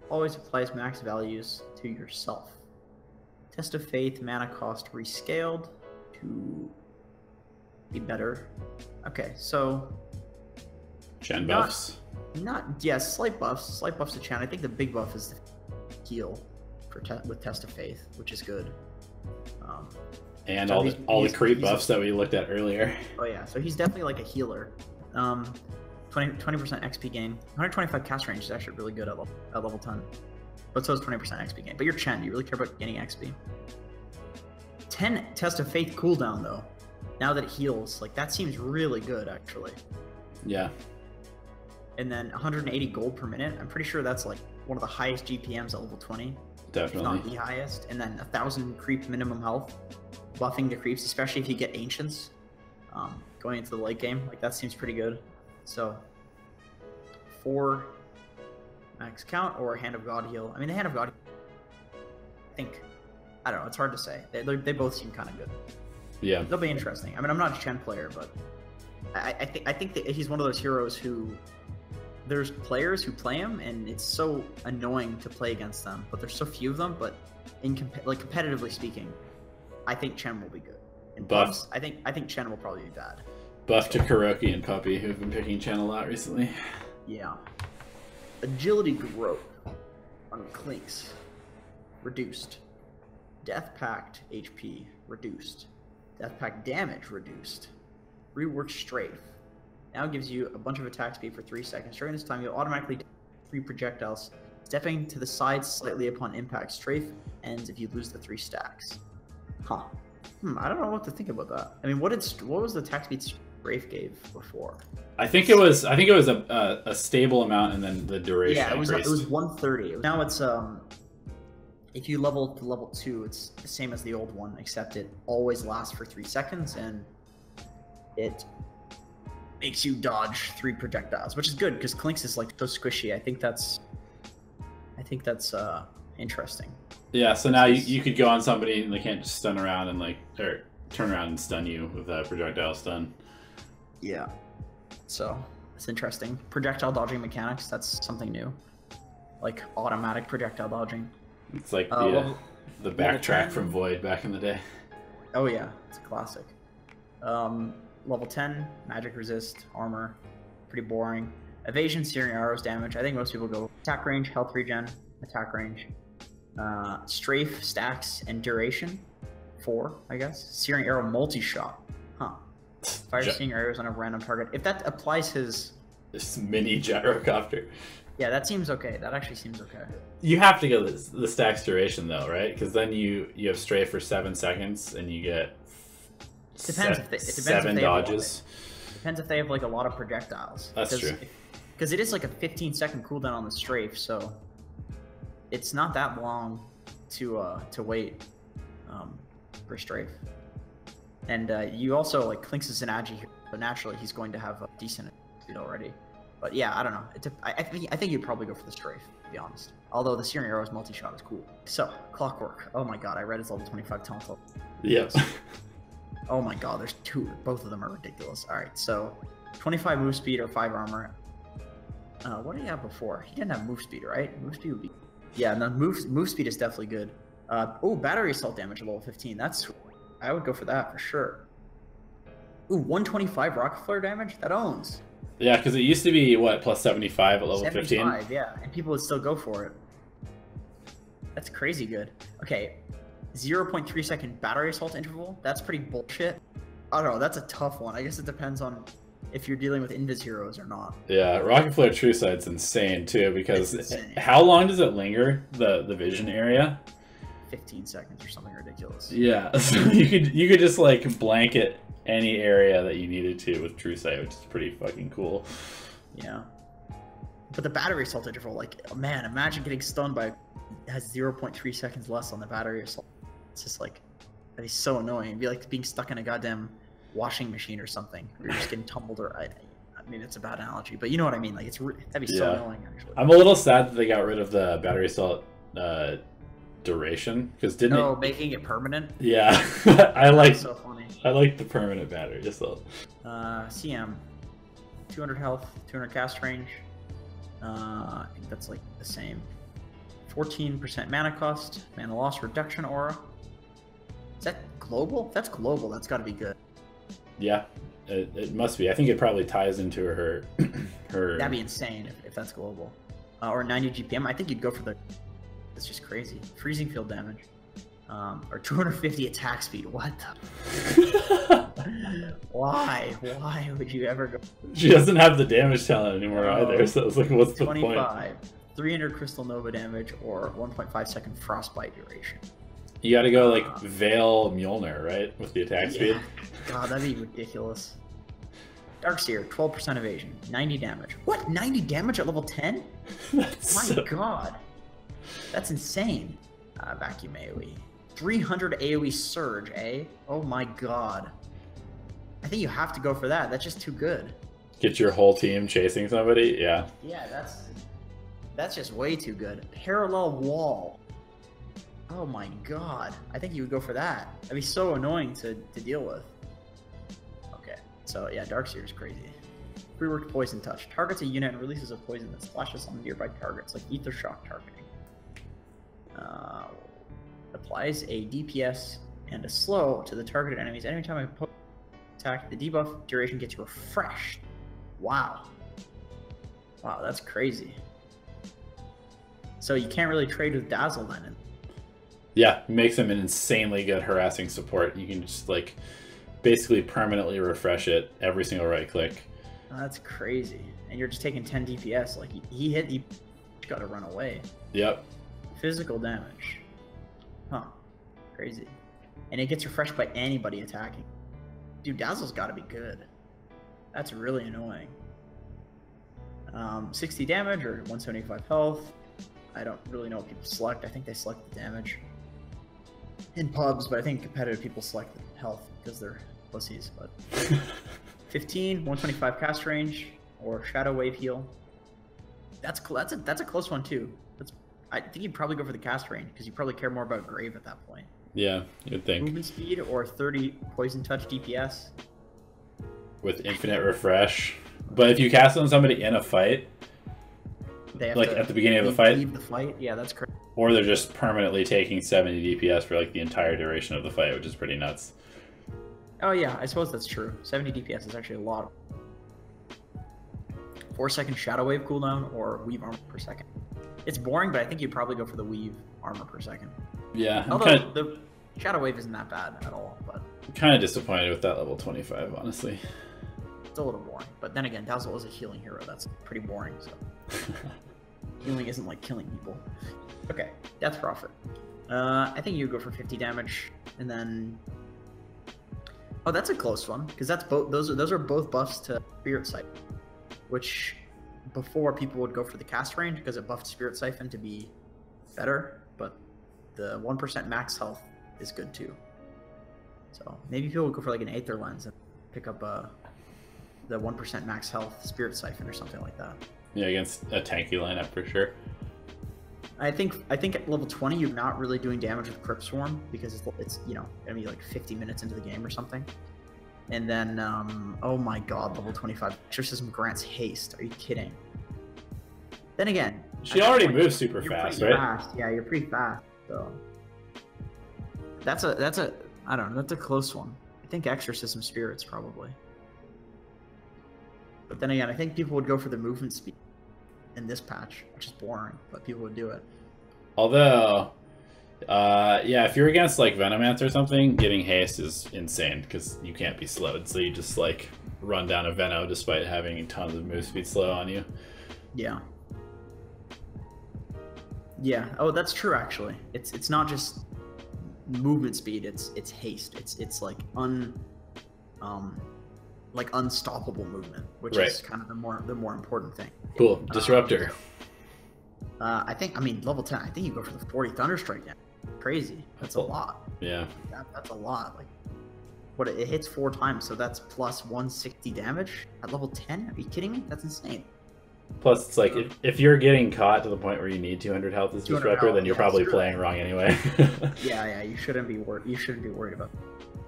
A: Always applies max values to yourself. Test of Faith mana cost rescaled to be better. Okay, so
B: Chen buffs.
A: Yes, slight buffs to Chen. I think the big buff is the heal for with Test of Faith, which is good.
B: And so all the creep buffs that we looked at earlier.
A: Oh yeah, so he's definitely like a healer. 20% XP gain. 125 cast range is actually really good at level 10. But so is 20% XP gain. But you're Chen, do you really care about gaining XP? 10 Test of Faith cooldown though. Now that it heals, like that seems really good actually.
B: Yeah.
A: And then 180 gold per minute. I'm pretty sure that's like one of the highest GPMs at level 20.
B: Definitely.
A: If not the highest. And then 1,000 creep minimum health. Buffing the creeps, especially if you get Ancients going into the late game. Like that seems pretty good. So 4 max count or Hand of God heal. I mean, the Hand of God, I think, I don't know, it's hard to say. They both seem kind of good.
B: Yeah.
A: They'll be interesting. I mean, I'm not a Chen player, but I think that he's one of those heroes who, there's players who play him, and it's so annoying to play against them, but there's so few of them, but competitively speaking, I think Chen will be good. In buffs, I think Chen will probably be bad.
B: Buff to Kuroki and Puppy, who've been picking Chen a lot recently.
A: Yeah. Agility growth on Clinkz. Reduced. Death Pact HP reduced. Death Pact damage reduced. Rework Strafe. Now gives you a bunch of attack speed for 3 seconds. During this time, you'll automatically 3 projectiles. Stepping to the side slightly upon impact. Strafe ends if you lose the 3 stacks. Huh. I don't know what to think about that. I mean, what was the attack speed Strafe gave before?
B: I think it was a stable amount and then the duration.
A: Yeah, it was 130. Now it's if you level to level 2, it's the same as the old one, except it always lasts for 3 seconds and it makes you dodge 3 projectiles, which is good because Clinkz is like so squishy. I think that's interesting.
B: Yeah, so now you could go on somebody and they can't just stun around and or turn around and stun you with that projectile stun.
A: Yeah, so it's interesting. Projectile dodging mechanics, that's something new. Like automatic projectile dodging.
B: It's like the backtrack from Void back in the day.
A: Oh yeah, it's a classic. Level 10, magic resist, armor, pretty boring. Evasion, searing arrows, damage. I think most people go attack range, health regen, attack range. Strafe, stacks, and duration. 4, I guess. Searing arrow, multi-shot. Huh. Fire searing arrows on a random target. If that applies his...
B: This mini gyrocopter.
A: Yeah, that seems okay. That actually seems okay.
B: You have to go the stacks duration though, right? Because then you have strafe for 7 seconds and you get seven dodges.
A: Depends if they have like a lot of projectiles.
B: That's true.
A: Because it is like a 15-second cooldown on the strafe, so it's not that long to wait for strafe. And you also like Clinkz is an agi here, but naturally he's going to have a decent speed already. But yeah, I don't know. I think you'd probably go for the strafe, to be honest. Although the searing arrows multi-shot is cool. So clockwork. Oh my god, I read it's level 25 talent.
B: Yes.
A: Oh my god, there's 2. Both of them are ridiculous. All right, so 25 move speed or 5 armor. What did he have before? He didn't have move speed, right? Move speed would be... Yeah, no, move speed is definitely good. Oh, battery assault damage at level 15. I would go for that for sure. Ooh, 125 rocket flare damage? That owns.
B: Yeah, because it used to be, what, plus 75 at level
A: 75,
B: 15?
A: Yeah, and people would still go for it. That's crazy good. Okay, 0.3 second battery assault interval? That's pretty bullshit. I don't know, that's a tough one. I guess it depends on if you're dealing with invis heroes or not.
B: Yeah, Rocket Flare True Sight's insane too, because how long does it linger, the vision area?
A: 15 seconds or something ridiculous.
B: Yeah, so you could just like blanket any area that you needed to with True Sight, which is pretty fucking cool.
A: Yeah. But the battery assault interval, like, man, imagine getting stunned by... It has 0.3 seconds less on the battery assault. It's just like, that'd be so annoying. It'd be like being stuck in a goddamn washing machine or something. You're just getting tumbled or... I mean, it's a bad analogy, but you know what I mean. Like, that'd be so annoying, actually.
B: I'm a little sad that they got rid of the battery assault duration, because
A: making it permanent?
B: Yeah. I like...
A: So funny.
B: I like the permanent battery assault.
A: CM. 200 health, 200 cast range. I think that's like the same. 14% mana cost, mana loss reduction aura. Is that global? If that's global, that's got to be good.
B: Yeah, it must be. I think it probably ties into her.
A: That'd be insane if that's global. Or 90 GPM. I think you'd go for the... It's just crazy. Freezing field damage. Or 250 attack speed. What the... Why? Why would you ever go...
B: She doesn't have the damage talent anymore either, so it's like, what's the point?
A: 25. 300 Crystal Nova damage or 1.5 second Frostbite duration.
B: You gotta go like Veil Mjolnir, right? With the attack speed.
A: God, that'd be ridiculous. Dark Seer, 12% evasion, 90 damage. What? 90 damage at level 10? My god. That's insane. Vacuum AoE. 300 AoE surge, eh? Oh my god. I think you have to go for that. That's just too good.
B: Get your whole team chasing somebody? Yeah.
A: Yeah, that's just way too good. Parallel wall. Oh my god. I think you would go for that. That'd be so annoying to deal with. Okay. So yeah, Dark Seer is crazy. Reworked Poison Touch. Targets a unit and releases a poison that splashes on nearby targets, like Ether Shock targeting. Applies a DPS and a slow to the targeted enemies anytime a attack. The debuff duration gets refreshed. Wow. Wow, that's crazy. So you can't really trade with Dazzle then.
B: Yeah, makes him an insanely good harassing support. You can just like basically permanently refresh it every single right click.
A: Oh, that's crazy. And you're just taking 10 DPS. Like he got to run away.
B: Yep.
A: Physical damage. Huh. Crazy. And it gets refreshed by anybody attacking. Dude, Dazzle's got to be good. That's really annoying. 60 damage or 175 health. I don't really know what people select. I think they select the damage in pubs, but I think competitive people select the health because they're pussies. But 15, 125 cast range or Shadow Wave heal. That's a close one too. I think you'd probably go for the cast range because you probably care more about Grave at that point.
B: Yeah, you'd think.
A: Movement speed or 30 poison touch DPS
B: with infinite refresh. But if you cast on somebody in a fight,
A: they have
B: like
A: to
B: at the beginning of the fight,
A: leave the fight. Yeah, that's correct.
B: Or they're just permanently taking 70 DPS for like the entire duration of the fight, which is pretty nuts.
A: Oh yeah, I suppose that's true. 70 DPS is actually a lot. 4-second Shadow Wave cooldown or Weave armor per second. It's boring, but I think you'd probably go for the Weave armor per second.
B: Yeah,
A: although the Shadow Wave isn't that bad at all, but
B: I'm kind of disappointed with that level 25, honestly.
A: It's a little boring, but then again, Dazzle is a healing hero. That's pretty boring. So healing isn't like killing people. Okay, Death Prophet. I think you go for 50 damage, and then oh, that's a close one because that's both. Those are both buffs to Spirit Siphon, which before people would go for the cast range because it buffed Spirit Siphon to be better, but the 1% max health is good too. So maybe people would go for like an Aether Lens and pick up the 1% max health Spirit Siphon or something like that.
B: Yeah, against a tanky lineup for sure.
A: I think at level 20 you're not really doing damage with Crypt Swarm because it's you know gonna be like 50 minutes into the game or something. And then oh my god, level 25 Exorcism grants haste. Are you kidding? Then again,
B: she already moves super fast, right?
A: Fast. Yeah, you're pretty fast. So that's a I don't know, that's a close one. I think Exorcism Spirits probably. But then again, I think people would go for the movement speed in this patch, which is boring, but people would do it.
B: Although, yeah, if you're against like Venomancer or something, getting haste is insane because you can't be slowed. So you just like run down a Veno despite having tons of move speed slow on you.
A: Yeah. Yeah. Oh, that's true. Actually, it's not just movement speed. It's haste. It's like unstoppable movement, which is kind of the more important thing.
B: Cool. Disruptor.
A: I mean level 10. I think you go for the 40 Thunderstrike. Yeah. Crazy. That's a lot.
B: Yeah.
A: That's a lot. Like, what it hits 4 times, so that's plus 160 damage at level 10. Are you kidding me? That's insane.
B: Plus, it's like if you're getting caught to the point where you need 200 health as Disruptor, then you're probably playing wrong anyway.
A: Yeah. You shouldn't be worried. You shouldn't be worried about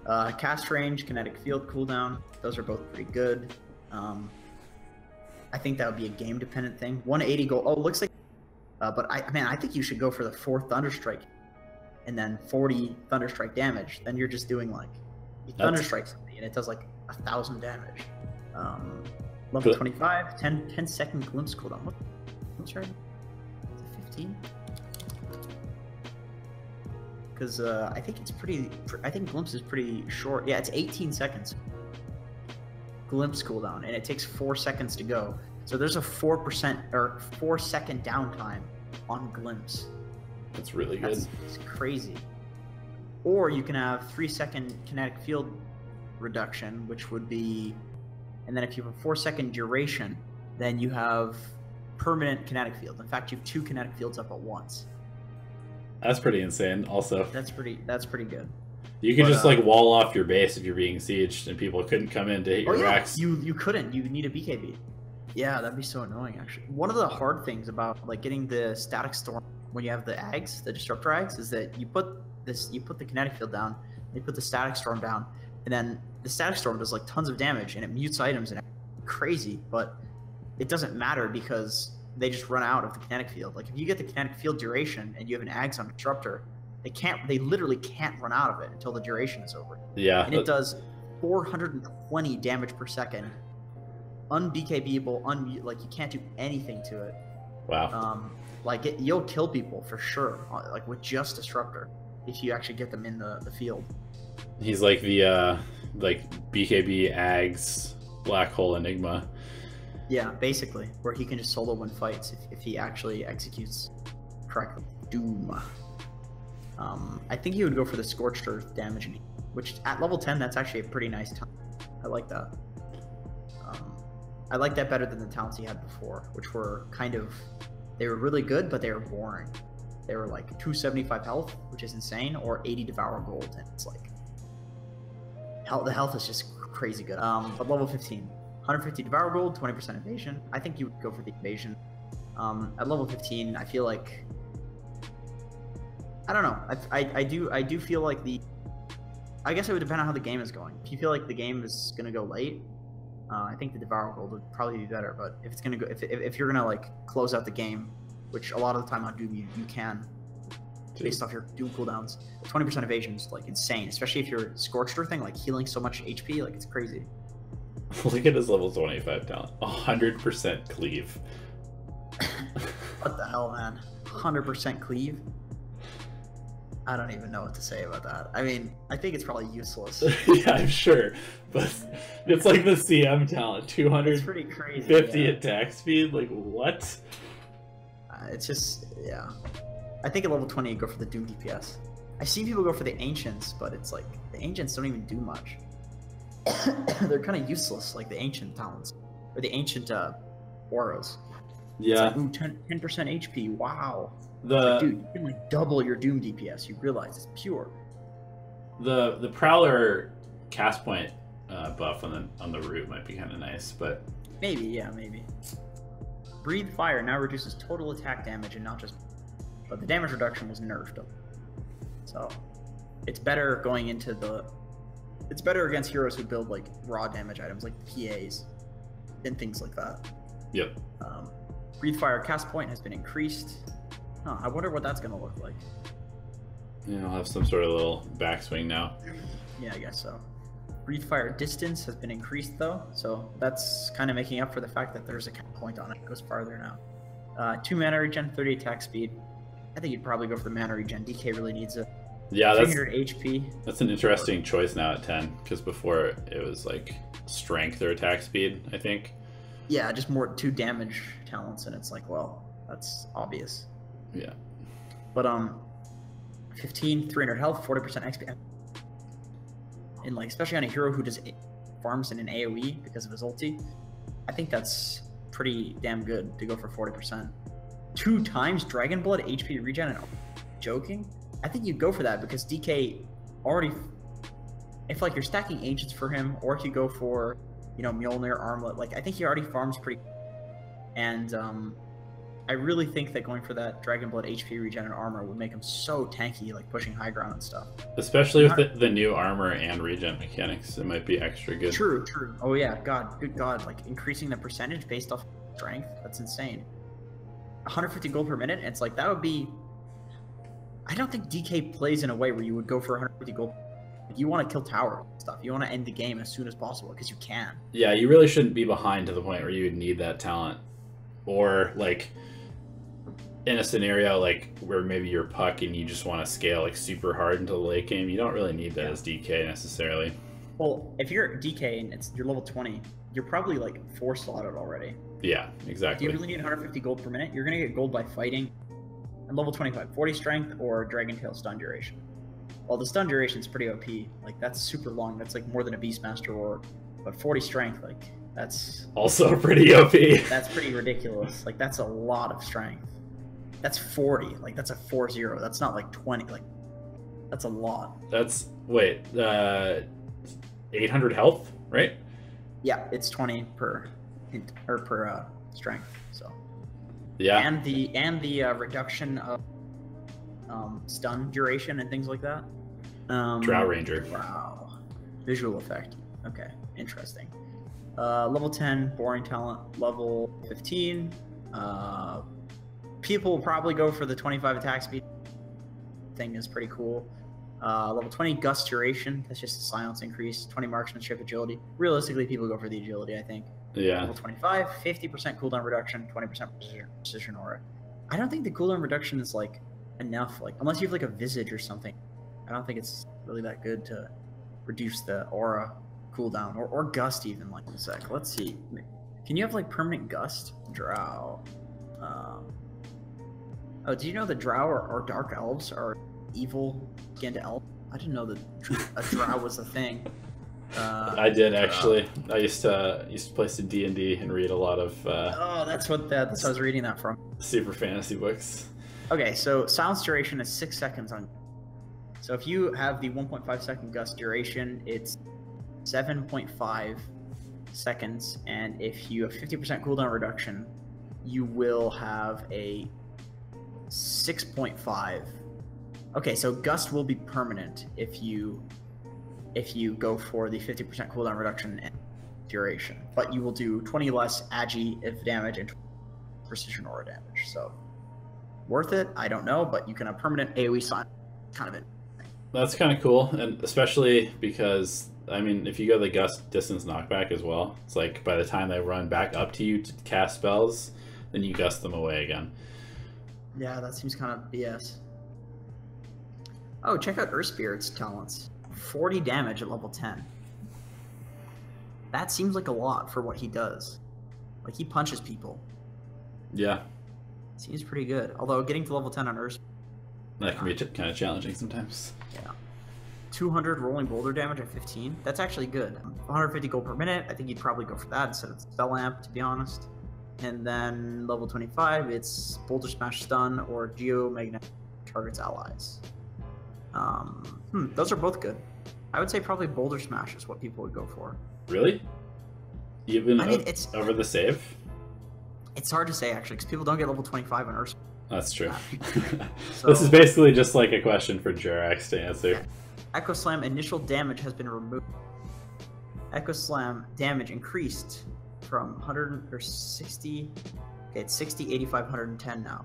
A: it. Cast range, kinetic field cooldown. Those are both pretty good. I think that would be a game dependent thing. 180 gold. Oh, it looks like. But I think you should go for the 4th Thunderstrike, and then 40 Thunderstrike damage. Then you're just doing like you Thunderstrike somebody, and it does like 1,000 damage. Level 25, 10 second glimpse cooldown. What's right? Is it 15? Because I think it's pretty. I think glimpse is pretty short. Yeah, it's 18 seconds. Glimpse cooldown, and it takes 4 seconds to go. So there's a 4% or 4 second downtime on glimpse.
B: That's really good.
A: It's crazy. Or you can have 3 second kinetic field reduction, which would be, and then if you have a 4 second duration, then you have permanent kinetic field. In fact, you have 2 kinetic fields up at once.
B: That's pretty insane. Also,
A: that's pretty good.
B: You could just like wall off your base if you're being sieged, and people couldn't come in to hit your racks.
A: You couldn't. You need a BKB. Yeah, that'd be so annoying. Actually, one of the hard things about like getting the static storm when you have the Ags, the Disruptor Ags, is that you put the kinetic field down, you put the static storm down, and then the static storm does like tons of damage and it mutes items and crazy, but it doesn't matter because they just run out of the kinetic field. Like if you get the kinetic field duration and you have an Ags on Disruptor, they literally can't run out of it until the duration is over.
B: Yeah.
A: And it does 420 damage per second. Un-BKBable, like you can't do anything to it.
B: Wow.
A: Like you'll kill people for sure, like with just Disruptor, if you actually get them in the field.
B: He's like the like BKB Ags Black Hole Enigma.
A: Yeah, basically, where he can just solo win fights if he actually executes correctly. Doom. I think he would go for the Scorched Earth damage, which at level 10, that's actually a pretty nice talent. I like that. I like that better than the talents he had before, which were kind of, they were really good, but they were boring. They were like 275 health, which is insane, or 80 Devour Gold, and it's like, the health is just crazy good. But level 15, 150 Devour Gold, 20% evasion. I think you would go for the evasion. At level 15, I feel like, I don't know. I do feel like I guess it would depend on how the game is going. If you feel like the game is gonna go late, I think the Devour Gold would probably be better. But if it's gonna go, if you're gonna like close out the game, which a lot of the time on Doom you can, based off your Doom cooldowns, 20% evasion is like insane. Especially if you're Scorched Earth thing, like healing so much HP, like it's crazy.
B: Look at his level 25 talent, 100% cleave.
A: What the hell, man? 100% cleave. I don't even know what to say about that. I mean, I think it's probably useless.
B: Yeah, I'm sure, but it's like the CM talent, 250
A: it's pretty crazy, yeah.
B: attack speed. Like what?
A: It's just, yeah. I think at level 20 you go for the Doom DPS. I've seen people go for the Ancients, but it's like the Ancients don't even do much. They're kind of useless, like the Ancient talents or the Ancient auras.
B: Yeah.
A: It's like, ooh, 10% HP. Wow.
B: The
A: dude, you can like double your Doom DPS. You realize it's pure.
B: The Prowler cast point buff on the root might be kind of nice, but
A: maybe, yeah, maybe. Breathe Fire now reduces total attack damage and not just, but the damage reduction was nerfed. So it's better going into the. It's better against heroes who build like raw damage items like PAs and things like that.
B: Yep.
A: Breathe Fire cast point has been increased. Huh, I wonder what that's gonna look like.
B: Yeah, I'll have some sort of little backswing now.
A: Yeah, I guess so. Breathe Fire distance has been increased though, so that's kind of making up for the fact that there's a cast point on it. It goes farther now. 2 mana regen, 30 attack speed. I think you'd probably go for the mana regen. DK really needs it.
B: Yeah,
A: 300 HP.
B: That's an interesting choice now at 10, because before it was like strength or attack speed, I think.
A: Yeah, just more 2 damage talents, and it's like, well, that's obvious.
B: Yeah.
A: But 15, 300 health, 40% XP. And like, especially on a hero who does farms in an AoE because of his ulti, I think that's pretty damn good to go for 40%. 2 times Dragon Blood HP regen, and joking? I think you'd go for that because DK already, if like you're stacking Ancients for him, or if you go for, you know, Mjolnir, Armlet, like I think he already farms pretty, and I really think that going for that Dragon Blood HP regen and armor would make him so tanky, like pushing high ground and stuff.
B: Especially with the new armor and regen mechanics, it might be extra good.
A: True, true. Oh yeah, good God, like increasing the percentage based off strength, that's insane. 150 gold per minute, it's like that would be. I don't think DK plays in a way where you would go for 150 gold. Like, you want to kill tower stuff. You want to end the game as soon as possible because you can.
B: Yeah, you really shouldn't be behind to the point where you would need that talent, or like in a scenario like where maybe you're puck and you just want to scale like super hard into the late game. You don't really need that as DK necessarily. Well,
A: if you're DK and you're level 20, you're probably like 4 slotted already.
B: Yeah, exactly.
A: Do you really need 150 gold per minute? You're gonna get gold by fighting. And level 25, 40 strength or Dragon Tail stun duration. Well, the stun duration is pretty OP. Like that's super long. That's like more than a Beastmaster orb. But 40 strength, like that's
B: also pretty OP.
A: That's pretty ridiculous. Like that's a lot of strength. That's 40. Like that's a 4-0. That's not like 20. Like that's a lot.
B: That's 800 health, right?
A: Yeah, it's 20 per hint or per strength. So.
B: Yeah.
A: And the reduction of stun duration and things like that.
B: Drow Ranger.
A: Wow. Visual effect. Okay, interesting. Level 10, boring talent. Level 15. People will probably go for the 25 attack speed. Thing is pretty cool. Level 20 Gust Duration. That's just a silence increase. 20 Marksmanship Agility. Realistically, people go for the agility, I think.
B: Yeah.
A: Level 25, 50% cooldown reduction, 20% precision aura. I don't think the cooldown reduction is like enough. Like unless you have like a visage or something, I don't think it's really that good to reduce the aura cooldown or gust even. Like in a sec. Let's see. Can you have like permanent gust? Drow. Oh, do you know the Drow or dark elves are evil skinned elves? I didn't know that a Drow was a thing.
B: I did actually. I used to play some D&D and read a lot of.
A: Oh, that's what I was reading that from.
B: Super fantasy books.
A: Okay, so silence duration is 6 seconds on. So if you have the 1.5 second gust duration, it's 7.5 seconds, and if you have 50% cooldown reduction, you will have a 6.5. Okay, so gust will be permanent if you go for the 50% cooldown reduction and duration, but you will do 20 less agi if damage and precision aura damage. So worth it? I don't know, but you can have permanent AoE sign. Kind of it.
B: That's kind of cool, and especially because I mean, if you go the gust distance knockback as well, it's like by the time they run back up to you to cast spells, then you gust them away again.
A: Yeah, that seems kind of BS. Oh, check out Earth Spirit's talents. 40 damage at level 10. That seems like a lot for what he does. Like, he punches people.
B: Yeah.
A: Seems pretty good. Although, getting to level 10 on Earth...
B: That can be kind of challenging sometimes.
A: Yeah. 200 rolling boulder damage at 15. That's actually good. 150 gold per minute. I think you'd probably go for that instead of Spell Amp, to be honest. And then level 25, it's Boulder Smash Stun or Geomagnetic targets allies. Those are both good. I would say probably Boulder Smash is what people would go for.
B: Really? Even
A: it's
B: over the save?
A: It's hard to say, actually, because people don't get level 25 on Earth.
B: That's true.
A: So,
B: this is basically just like a question for Jerax to answer.
A: Yeah. Echo Slam initial damage has been removed. Echo Slam damage increased from 160. Okay, it's 60, 85, 110 now.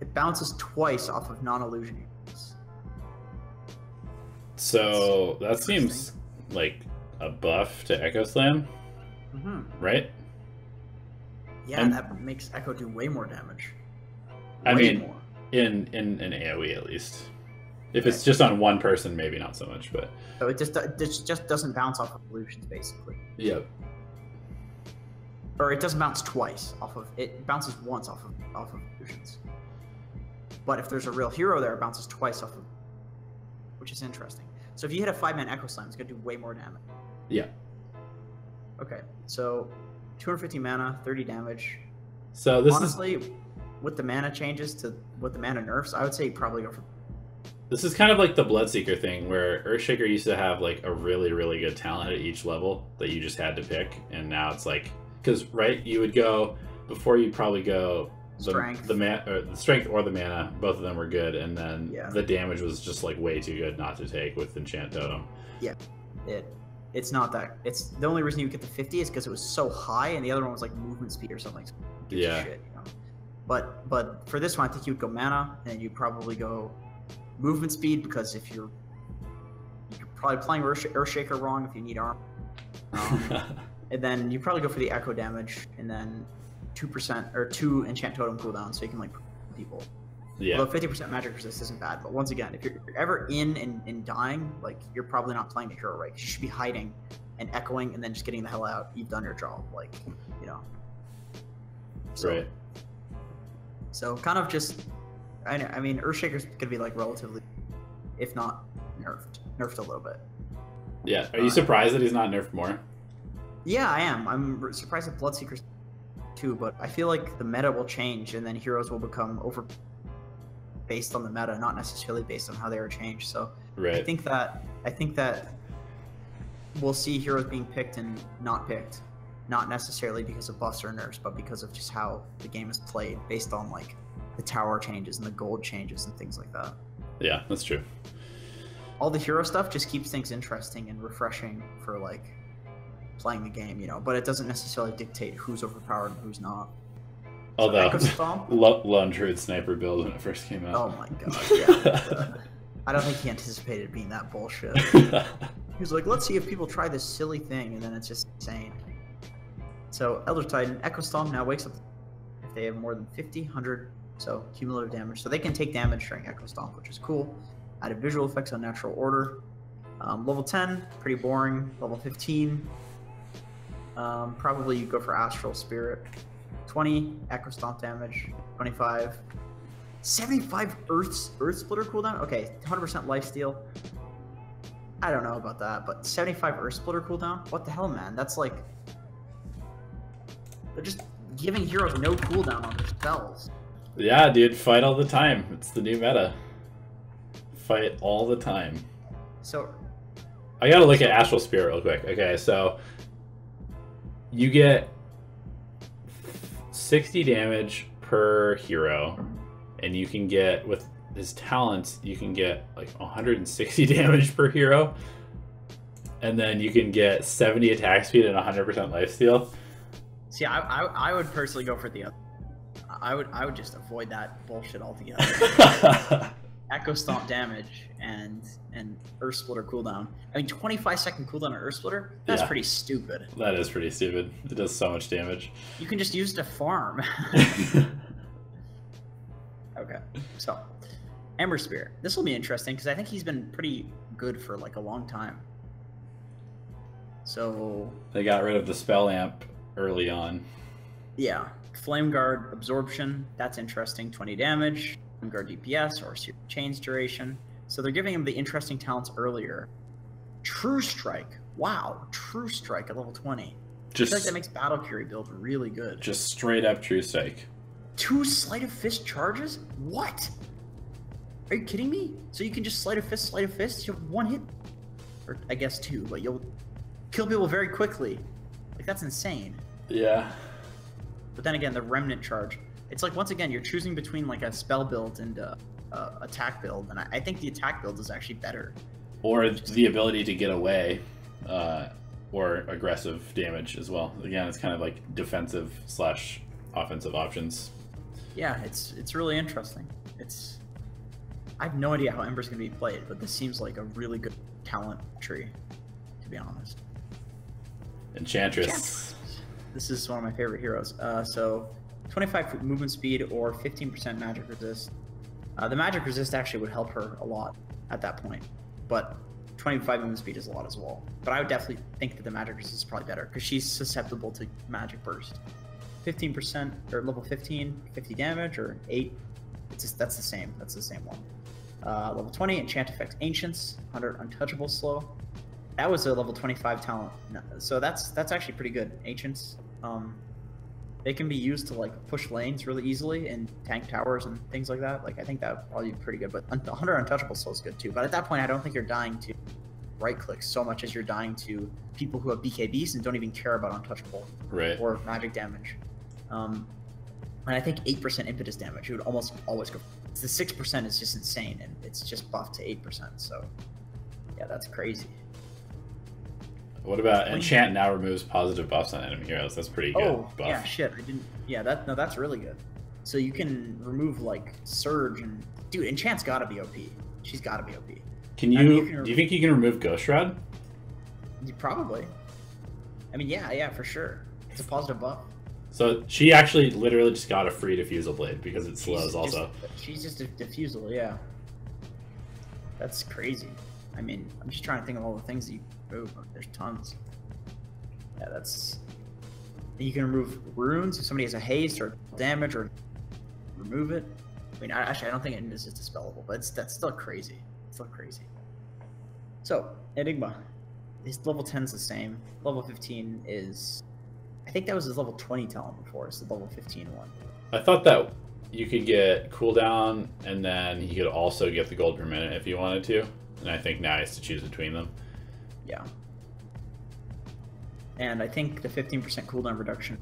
A: It bounces twice off of non-illusion units.
B: So that seems like a buff to Echo Slam, right?
A: Yeah, that makes Echo do way more damage.
B: I mean, in an AoE at least. If it's just on one person, maybe not so much, but
A: so it just doesn't bounce off of illusions, basically.
B: Yep.
A: Or it doesn't bounce twice off of it. Bounces once off of illusions. But if there's a real hero there, it bounces twice off of, which is interesting. So if you hit a 5-man Echo Slam, it's gonna do way more damage.
B: Yeah.
A: Okay, so 250 mana, 30 damage.
B: So this
A: honestly, with the mana changes to with the mana nerfs, I would say probably go for.
B: This is kind of like the Bloodseeker thing, where Earthshaker used to have like a really, really good talent at each level that you just had to pick, and now it's like, because right, you would go before you probably go
A: strength,
B: the strength or the mana, both of them were good, and then the damage was just like way too good not to take with Enchant Totem.
A: Yeah, it's not that. It's the only reason you get the 50 is because it was so high, and the other one was like movement speed or something. So
B: yeah.
A: Shit, you know? But for this one, I think you would go mana, and you'd probably go movement speed, because if you're probably playing Earthshaker wrong if you need arm. And then you probably go for the echo damage, and then 2% or 2 enchant totem cooldown, so you can like people.
B: Yeah.
A: Although 50% magic resist isn't bad, but once again, if you're ever in and dying, like you're probably not playing the hero right. 'Cause you should be hiding and echoing, and then just getting the hell out. You've done your job, like, you know. So,
B: right.
A: So kind of just. I mean, Earthshaker's gonna be like relatively, if not nerfed a little bit.
B: Yeah. Are you surprised that he's not nerfed more?
A: Yeah, I am. I'm surprised at Bloodseekers too, but I feel like the meta will change, and then heroes will become over based on the meta, not necessarily based on how they are changed. So
B: right.
A: I think that we'll see heroes being picked and not picked, not necessarily because of buffs or nerfs, but because of just how the game is played, based on like the tower changes and the gold changes and things like that.
B: Yeah, that's true.
A: All the hero stuff just keeps things interesting and refreshing for like playing the game, you know, but it doesn't necessarily dictate who's overpowered and who's not.
B: Although
A: so
B: Lone Druid Sniper build when it first came out.
A: Oh my god, yeah. I don't think he anticipated it being that bullshit. He was like, let's see if people try this silly thing, and then it's just insane. So, Elder Titan, Echo Stomp now wakes up if they have more than 50, 100, so cumulative damage. So they can take damage during Echo Stomp, which is cool. Added visual effects on natural order. Level 10, pretty boring. Level 15, probably you go for Astral Spirit. 20, Echo Stomp damage. 25, 75 Earth Splitter cooldown? Okay, 100% lifesteal. I don't know about that, but 75 Earth Splitter cooldown? What the hell, man? That's like... They're just giving heroes no cooldown on their spells.
B: Yeah, dude, fight all the time. It's the new meta. Fight all the time.
A: So...
B: I gotta look at Astral Spirit real quick. Okay, so... You get 60 damage per hero, and you can get, with his talents, you can get like 160 damage per hero, and then you can get 70 attack speed and 100% lifesteal.
A: See, I would personally go for the other. I would just avoid that bullshit altogether. Echo Stomp damage and Earth Splitter cooldown. I mean, 25-second cooldown on Earth Splitter? That's pretty stupid.
B: That is pretty stupid. It does so much damage.
A: You can just use it to farm. Okay, so Ember Spear. This will be interesting because I think he's been pretty good for like a long time. So
B: they got rid of the spell amp early on.
A: Yeah, Flame Guard Absorption. That's interesting. 20 damage. Flame Guard DPS or Chains duration. So they're giving him the interesting talents earlier. True Strike. Wow, True Strike at level 20.
B: Just
A: I feel like that makes Battle Fury build really good.
B: Just straight up True Strike.
A: 2 Sleight of Fist charges? What? Are you kidding me? So you can just Sleight of Fist, you have 1 hit. Or I guess 2, but you'll kill people very quickly. Like, that's insane.
B: Yeah.
A: But then again, the Remnant charge. It's like, once again, you're choosing between like a spell build and attack build. And I think the attack build is actually better.
B: Or the ability to get away. Or aggressive damage as well. Again, it's kind of like defensive / offensive options.
A: Yeah, it's really interesting. I have no idea how Ember's going to be played, but this seems like a really good talent tree, to be honest.
B: Enchantress.
A: This is one of my favorite heroes. So 25 movement speed or 15% magic resist. The magic resist actually would help her a lot at that point, but 25 movement speed is a lot as well. But I would definitely think that the magic resist is probably better because she's susceptible to magic burst. 15% or level 15, 50 damage or 8. That's the same. That's the same one. Level 20, enchant effects ancients, 100 untouchable slow. That was a level 25 talent. So that's actually pretty good. Ancients, they can be used to like push lanes really easily and tank towers and things like that. Like I think that would probably be pretty good. But 100 untouchable slow is good too. But at that point, I don't think you're dying to right click so much as you're dying to people who have BKBs and don't even care about untouchable or magic damage. And I think 8% impetus damage, you would almost always go. The 6% is just insane, and it's just buffed to 8%. So, yeah, that's crazy.
B: What about enchant now removes positive buffs on enemy heroes? That's pretty good.
A: Oh,
B: buff.
A: Yeah, shit. I didn't. Yeah, that's really good. So you can remove like surge and dude, enchant's gotta be OP. She's gotta be OP.
B: Can you? Do you think you can remove Ghost Rod?
A: Probably. I mean, yeah, for sure. It's a positive buff.
B: So she actually literally just got a free diffusal blade because it slows also.
A: She's just a diffusal, yeah. That's crazy. I mean, I'm just trying to think of all the things that you remove. There's tons. Yeah, that's... You can remove runes if somebody has a haste or damage or remove it. I mean, actually, I don't think it is just dispellable, but that's still crazy. It's still crazy. So, Enigma. His level 10 is the same. Level 15 is... I think that was his level 20 talent before. It's the level 15 one.
B: I thought that you could get cooldown, and then you could also get the gold per minute if you wanted to. And I think now he has to choose between them.
A: Yeah. And I think the 15% cooldown reduction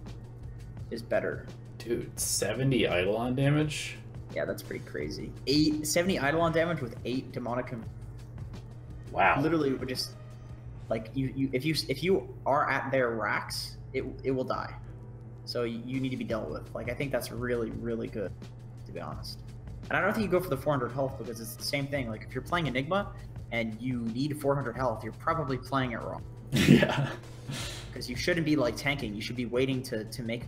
A: is better.
B: Dude, 70 Eidolon damage?
A: Yeah, that's pretty crazy. 70 Eidolon damage with 8 demonic.
B: Wow.
A: Literally, would just like if you are at their racks, it will die. So you need to be dealt with. Like I think that's really, really good, to be honest. And I don't think you go for the 400 health because it's the same thing. Like if you're playing Enigma and you need 400 health, you're probably playing it wrong.
B: Yeah.
A: Because you shouldn't be like tanking. You should be waiting to make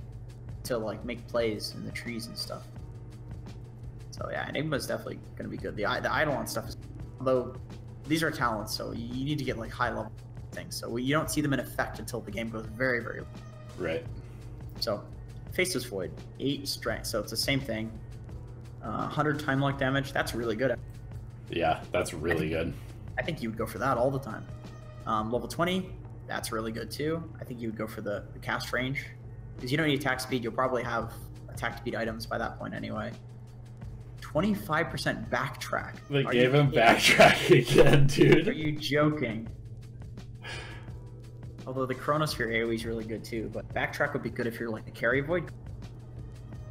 A: plays in the trees and stuff. So yeah, Enigma is definitely going to be good. The Eidolon stuff is, although these are talents, so you need to get like high level things. So you don't see them in effect until the game goes very, very low.
B: Right.
A: So Faceless Void, 8 strength. So it's the same thing. 100 time lock damage. That's really good.
B: Yeah, that's really good.
A: I think you would go for that all the time. Level 20, that's really good too. I think you would go for the cast range. Because you don't need attack speed. You'll probably have attack speed items by that point anyway. 25% backtrack.
B: They gave him backtrack again, dude.
A: Are you joking? Although the Chronosphere AoE is really good too, but backtrack would be good if you're like the carry void.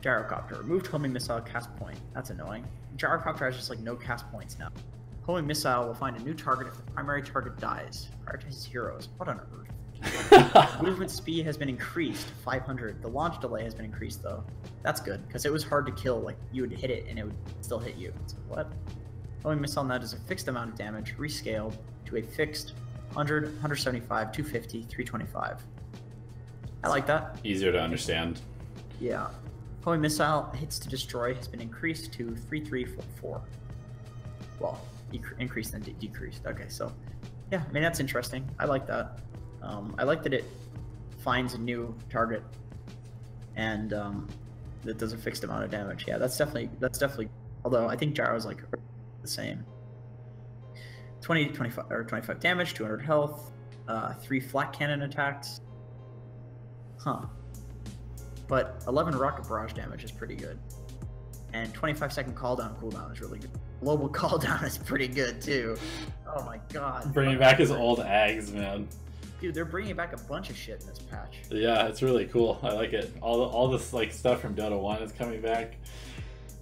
A: Gyrocopter. Removed homing missile cast point. That's annoying. Gyrocopter has just like no cast points now. Homing missile will find a new target if the primary target dies. Prioritizes heroes. What on earth? Movement speed has been increased to 500. The launch delay has been increased though. That's good because it was hard to kill. Like you would hit it and it would still hit you. So what? Homing missile now does a fixed amount of damage, rescaled to a fixed 100, 175, 250, 325. I like that.
B: Easier to understand.
A: Yeah. Homing missile hits to destroy has been increased to 3344. Well, increased then decreased. Okay, so yeah, I mean that's interesting. I like that. I like that it finds a new target and that does a fixed amount of damage. Yeah, that's definitely. Although I think Gyro's like the same. 25 damage, 200 health, 3 flat cannon attacks. Huh. But 11 rocket barrage damage is pretty good. And 25-second cooldown is really good. Global cooldown is pretty good too. Oh my god.
B: Bringing back his old Ags, man.
A: Dude, they're bringing back a bunch of shit in this patch.
B: Yeah, it's really cool. I like it. All this like stuff from Dota 1 is coming back.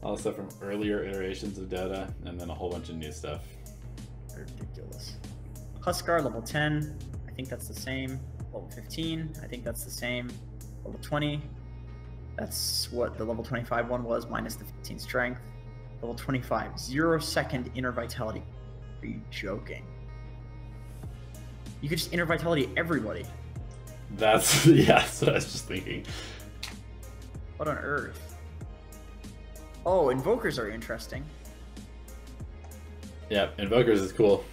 B: All the stuff from earlier iterations of Dota, and then a whole bunch of new stuff.
A: Ridiculous. Huskar, level 10. I think that's the same. Level 15. I think that's the same. Level 20. That's what the level 25 one was, minus the 15 strength. Level 25. 0-second inner vitality. Are you joking? You could just inner vitality everybody.
B: That's, yeah, that's what I was just thinking.
A: What on earth? Oh, Invokers are interesting.
B: Yeah, Invokers is cool.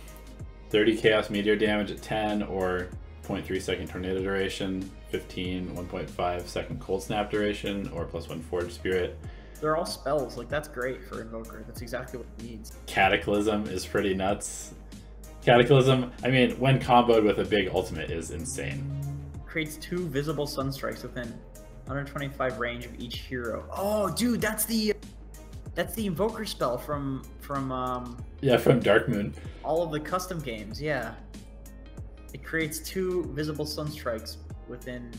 B: 30 Chaos Meteor damage at 10 or 0.3 second Tornado duration, 15, 1.5 second Cold Snap duration, or +1 Forge Spirit.
A: They're all spells, like that's great for Invoker. That's exactly what it needs.
B: Cataclysm is pretty nuts. Cataclysm, I mean, when comboed with a big ultimate is insane.
A: Creates 2 visible Sunstrikes within 125 range of each hero. Oh, dude, that's the Invoker spell from
B: yeah, from Dark Moon.
A: All of the custom games, yeah. It creates 2 visible Sunstrikes within.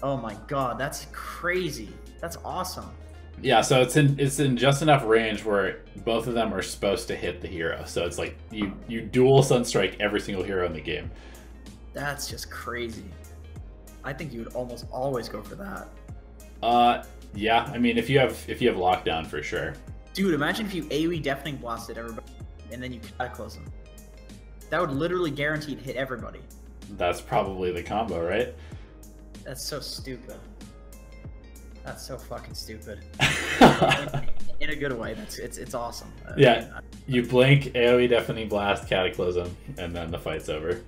A: Oh my god, that's crazy. That's awesome.
B: Yeah, so it's in just enough range where both of them are supposed to hit the hero. So it's like you dual Sunstrike every single hero in the game.
A: That's just crazy. I think you would almost always go for that.
B: Yeah, I mean if you have lockdown for sure.
A: Dude, imagine if you AoE Deafening Blasted everybody and then you Cataclysm. That would literally guarantee to hit everybody.
B: That's probably the combo, right?
A: That's so stupid. That's so fucking stupid. In a good way. It's awesome.
B: Yeah, you blink, AoE Deafening Blast, Cataclysm, and then the fight's over.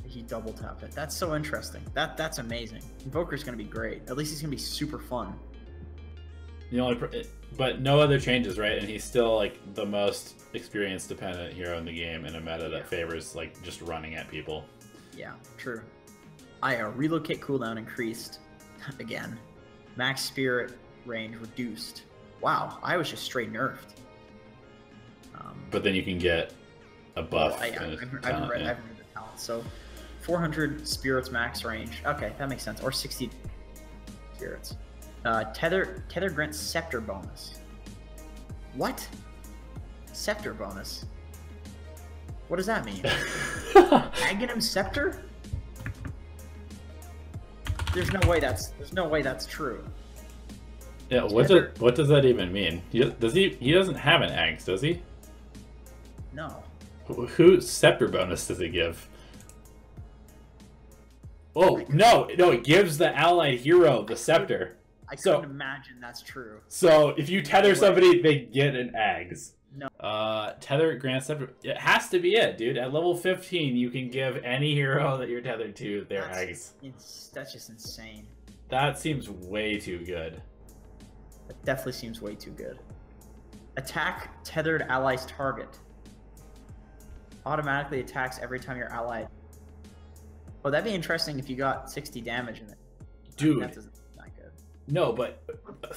A: He double tap it. That's so interesting. That's amazing. Invoker's gonna be great. At least he's gonna be super fun.
B: But no other changes, right? And he's still like the most experience dependent hero in the game in a meta that favors like just running at people.
A: Yeah, true. Relocate cooldown increased again. Max spirit range reduced. Wow, I was just straight nerfed.
B: But then you can get a buff.
A: I've read the talent. So 400 spirits max range. Okay, that makes sense. Or 60 spirits. Tether grants scepter bonus. What? Scepter bonus? What does that mean? Aghanim scepter? There's no way that's true.
B: Yeah, what does that even mean? He doesn't have an axe, does he?
A: No.
B: Who scepter bonus does it give? Oh no, it gives the allied hero the scepter.
A: I couldn't imagine that's true.
B: So if you tether somebody, they get an axe.
A: No.
B: Tether grants scepter. It has to be it, dude. At level 15, you can give any hero that you're tethered to their axe.
A: That's just insane.
B: That seems way too good.
A: That definitely seems way too good. Attack tethered ally's target. Automatically attacks every time your ally. Oh, that'd be interesting if you got 60 damage in it.
B: Dude.
A: That doesn't sound good.
B: No, but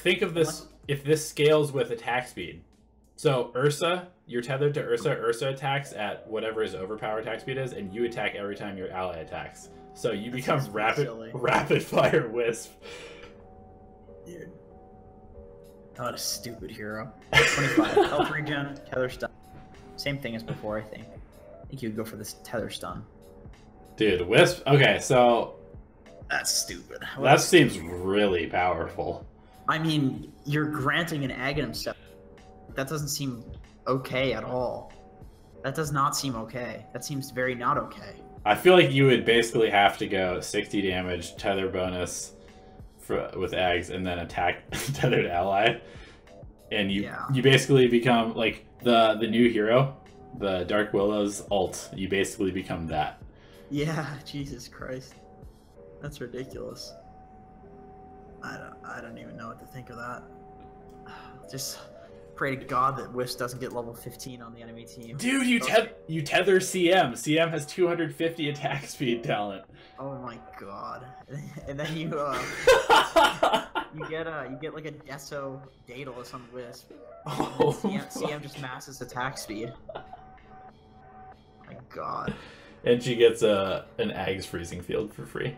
B: think of this, if this scales with attack speed. So Ursa, you're tethered to Ursa. Ursa attacks at whatever his overpower attack speed is, and you attack every time your ally attacks. So you become rapid fire wisp.
A: Dude. What a stupid hero. 25. Health regen, tether stun. Same thing as before, I think. I think you'd go for this tether stun.
B: Dude, wisp. Okay, so
A: that's stupid.
B: That seems really powerful.
A: I mean, you're granting an Aghanim step. That doesn't seem okay at all. That does not seem okay. That seems very not okay.
B: I feel like you would basically have to go 60 damage, tether bonus with Ags, and then attack tethered ally. And you basically become like the new hero, the Dark Willow's ult. You basically become that.
A: Yeah, Jesus Christ. That's ridiculous. I don't even know what to think of that. Just pray to God that Wisp doesn't get level 15 on the enemy team.
B: Dude, you tether CM. CM has 250 attack speed talent.
A: Oh my God. And then you get like a Deso Daedalus on Wisp.
B: Oh,
A: CM just masses attack speed. My God.
B: And she gets an Ag's freezing field for free.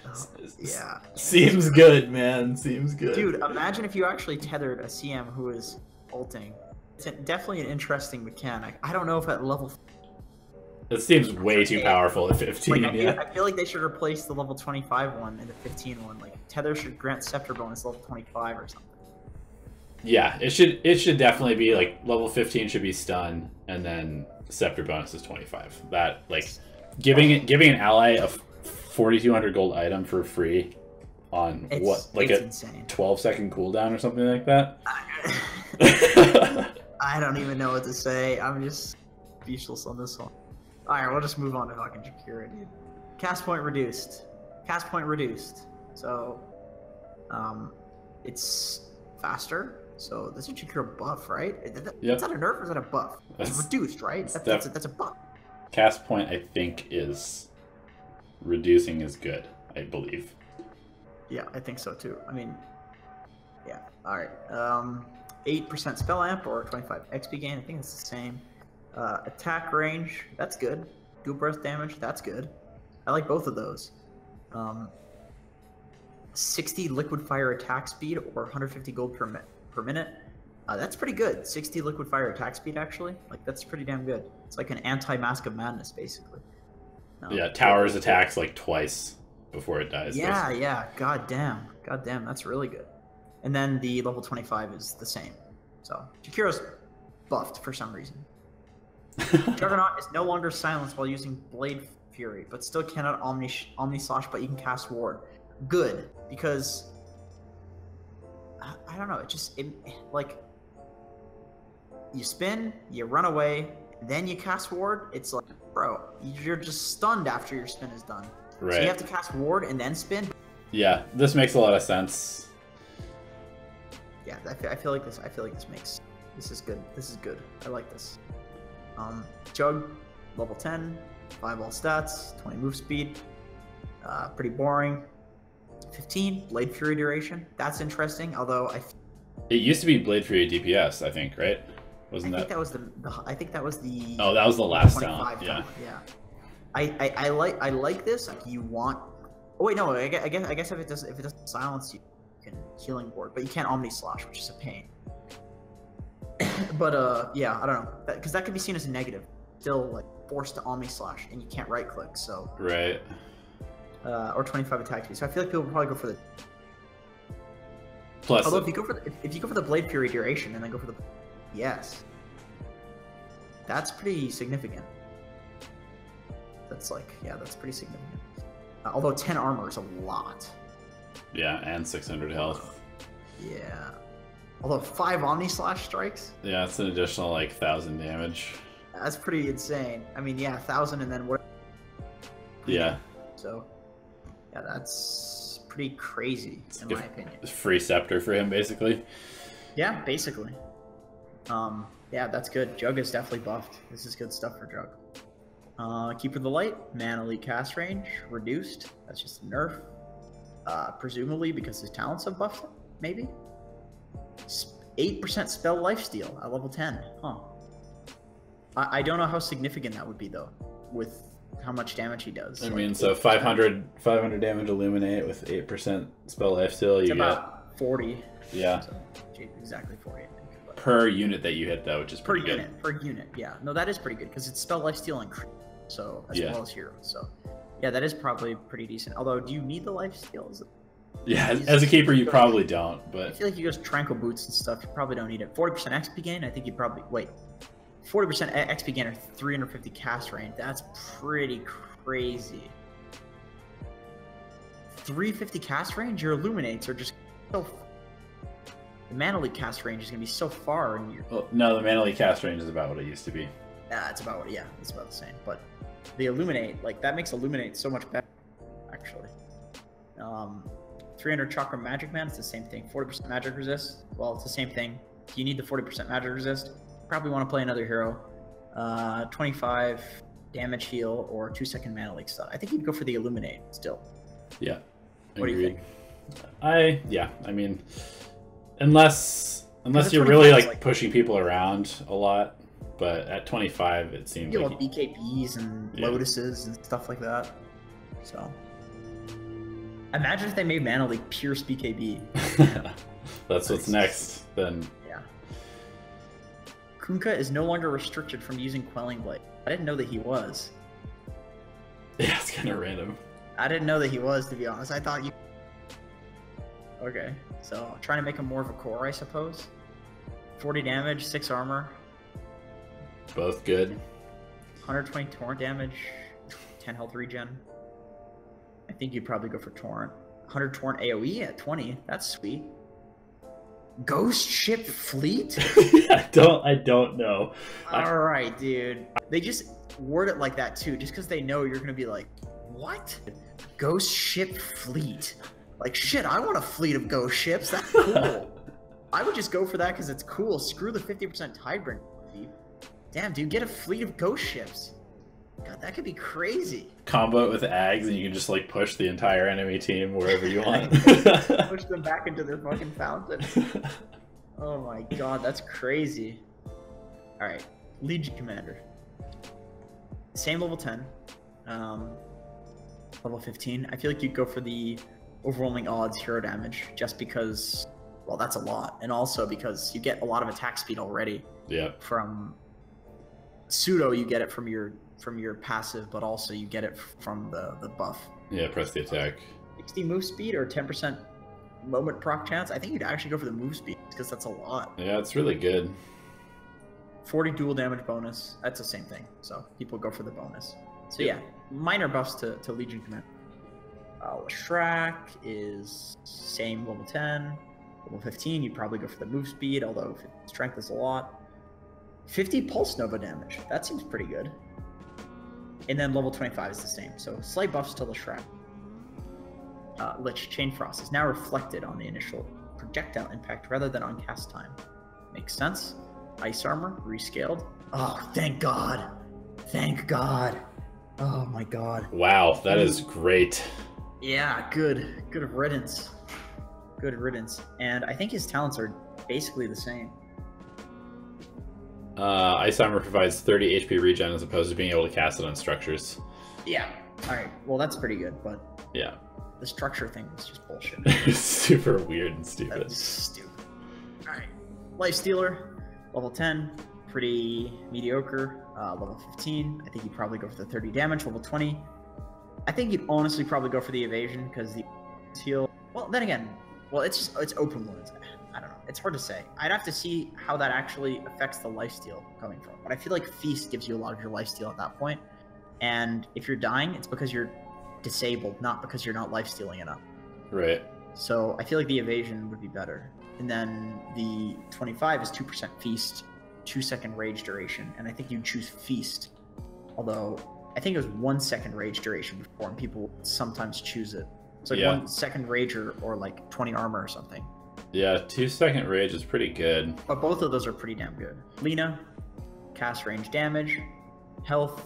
A: Oh, yeah.
B: Seems good, man. Seems good.
A: Dude, imagine if you actually tethered a CM who is ulting. It's definitely an interesting mechanic. I don't know if at level...
B: It seems way too powerful at 15,
A: I feel like they should replace the level 25 one and the 15 one. Like, tether should grant scepter bonus level 25 or something.
B: Yeah, it should definitely be like level 15 should be stun, and then scepter bonus is 25. That like giving an ally a 4,200 gold item for free on a
A: insane.
B: 12-second cooldown or something like that.
A: I don't even know what to say. I'm just speechless on this one. Alright, we'll just move on to fucking Jakiro, dude. Cast point reduced. Cast point reduced. So, it's faster. So, this is a Jakiro buff, right? Is that a nerf or is that a buff? It's reduced, right? That's a buff.
B: Cast point, I think, is reducing is good, I believe.
A: Yeah, I think so too. I mean, yeah. Alright. 8% spell amp or 25 XP gain. I think it's the same. Attack range, that's good. Dual breath damage, that's good. I like both of those. 60 liquid fire attack speed or 150 gold per minute. That's pretty good. 60 liquid fire attack speed, actually. Like, that's pretty damn good. It's like an anti-Mask of Madness, basically.
B: Yeah, towers attacks like twice before it dies.
A: Yeah, yeah. God damn, that's really good. And then the level 25 is the same. So Jakiro's buffed for some reason. Juggernaut is no longer silenced while using Blade Fury, but still cannot Omni Slash, but you can cast Ward. Good, because I don't know. Like you spin, you run away, then you cast Ward. It's like, bro, you're just stunned after your spin is done.
B: Right.
A: So you have to cast Ward and then spin.
B: Yeah, this makes a lot of sense.
A: Yeah, I feel like this. This is good. This is good. I like this. Jug, level 10, 5 all stats, 20 move speed. Pretty boring. 15 Blade Fury duration. That's interesting. Although
B: it used to be Blade Fury DPS, I think, right? Wasn't that?
A: I think that was the.
B: Oh, that was the last talent. Yeah.
A: Yeah. I like this. Like you want. Oh wait, no. I guess if it doesn't silence you, you can healing ward, but you can't Omni Slash, which is a pain. But yeah, I don't know, because that could be seen as a negative. Still like forced to Omni Slash, and you can't right click. So.
B: Right.
A: Or 25 attack speed. So I feel like people will probably go for the.
B: Plus,
A: although if you go for the Blade Fury duration and then go for the yes, that's pretty significant. That's like, yeah, that's pretty significant. Although 10 armor is a lot.
B: Yeah, and 600 health.
A: Yeah. Although 5 Omni Slash strikes.
B: Yeah, it's an additional like 1,000 damage.
A: That's pretty insane. I mean, yeah, 1,000 and then what?
B: Yeah.
A: So, yeah, that's pretty crazy in my opinion.
B: Free scepter for him, basically.
A: Yeah, basically. Yeah, that's good. Jug is definitely buffed. This is good stuff for Jug. Keeper of the Light, Mana Elite cast range, reduced. That's just a nerf. Presumably because his talents have buffed him, maybe? 8% spell lifesteal at level 10. Huh. I don't know how significant that would be, though, with how much damage he does.
B: I mean, so 500 damage Illuminate with 8% spell lifesteal, you get...
A: about 40.
B: Yeah.
A: So, exactly 40, I think. But
B: per unit that you hit, though, which is pretty good.
A: Per unit, yeah. No, that is pretty good, because it's spell lifesteal and crit, so as well as hero. So, yeah, that is probably pretty decent. Although, do you need the lifesteal?
B: Yeah, as a keeper, you probably don't, but...
A: I feel like you go Tranquil Boots and stuff, you probably don't need it. 40% XP gain, I think you probably... Wait. 40% XP gain or 350 cast range. That's pretty crazy. 350 cast range? Your Illuminates are just so... The Mana Elite cast range is going to be so far in your...
B: Well, no, the Mana Elite cast range is about what it used to be.
A: Yeah, it's about what... Yeah, it's about the same. But the Illuminate, like, that makes Illuminate so much better, actually. 300 Chakra Magic Man, it's the same thing. 40% magic resist. Well, it's the same thing. You need the 40% magic resist. Probably want to play another hero. 25 damage heal or 2-second mana leak stuff. I think you'd go for the Illuminate still.
B: Yeah.
A: What do you think?
B: I mean, unless you're really like pushing people around a lot, but at 25 it seems
A: you
B: like
A: BKBs and Lotuses and stuff like that. So imagine if they made Mana Leak Pierce BKB.
B: That's what's next then.
A: Kunkka is no longer restricted from using Quelling Blade. I didn't know that he was.
B: Yeah, it's kind of random.
A: I didn't know that he was, to be honest. I thought you... Okay, so trying to make him more of a core, I suppose. 40 damage, 6 armor.
B: Both good.
A: 120 torrent damage, 10 health regen. I think you'd probably go for torrent. 100 torrent AoE at 20. That's sweet. Ghost ship fleet?
B: I don't know.
A: All right, dude. They just word it like that too, just because they know you're gonna be like, what? Ghost ship fleet? Like, shit, I want a fleet of ghost ships. That's cool. I would just go for that because it's cool. Screw the 50% Tidebringer fleet. Damn, dude, get a fleet of ghost ships. God, that could be crazy.
B: Combo it with Ags and you can just like push the entire enemy team wherever you want.
A: Push them back into their fucking fountain. Oh my god, that's crazy. Alright, Legion Commander. Same level 10. Level 15. I feel like you'd go for the overwhelming odds hero damage just because, well, that's a lot. And also because you get a lot of attack speed already.
B: Yeah.
A: From pseudo, you get it from your passive, but also you get it from the buff.
B: Yeah, press the attack.
A: 60 move speed or 10% moment proc chance. I think you'd actually go for the move speed because that's a lot.
B: Yeah, it's really good.
A: 40 dual damage bonus. That's the same thing. So people go for the bonus. So yeah, minor buffs to Legion Commander. Leshrac is same level 10. Level 15, you'd probably go for the move speed, although strength is a lot. 50 Pulse Nova damage. That seems pretty good. And then level 25 is the same. So slight buffs to Leshrac. Lich Chain Frost is now reflected on the initial projectile impact rather than on cast time. Makes sense. Ice Armor, rescaled. Oh, thank God. Thank God. Oh my God.
B: Wow, that is great.
A: Yeah, good. Good riddance. Good riddance. And I think his talents are basically the same.
B: Ice Armor provides 30 HP regen as opposed to being able to cast it on structures.
A: Yeah. Alright, well that's pretty good, but...
B: Yeah.
A: The structure thing was just bullshit.
B: It's super weird and stupid.
A: That's stupid. Alright. Lifestealer, level 10, pretty mediocre. Level 15, I think you'd probably go for the 30 damage. Level 20, I think you'd honestly probably go for the evasion, because the heal... Well, then again, Well, it's open wounds. I don't know. It's hard to say. I'd have to see how that actually affects the lifesteal coming from. But I feel like Feast gives you a lot of your lifesteal at that point. And if you're dying, it's because you're disabled, not because you're not lifestealing enough.
B: Right.
A: So I feel like the evasion would be better. And then the 25 is 2% Feast, 2-second rage duration. And I think you'd choose Feast. Although I think it was 1 second rage duration before, and people sometimes choose it. It's like 1 second rage or like 20 armor or something.
B: Yeah, 2-second rage is pretty good.
A: But both of those are pretty damn good. Lina, cast range damage, health,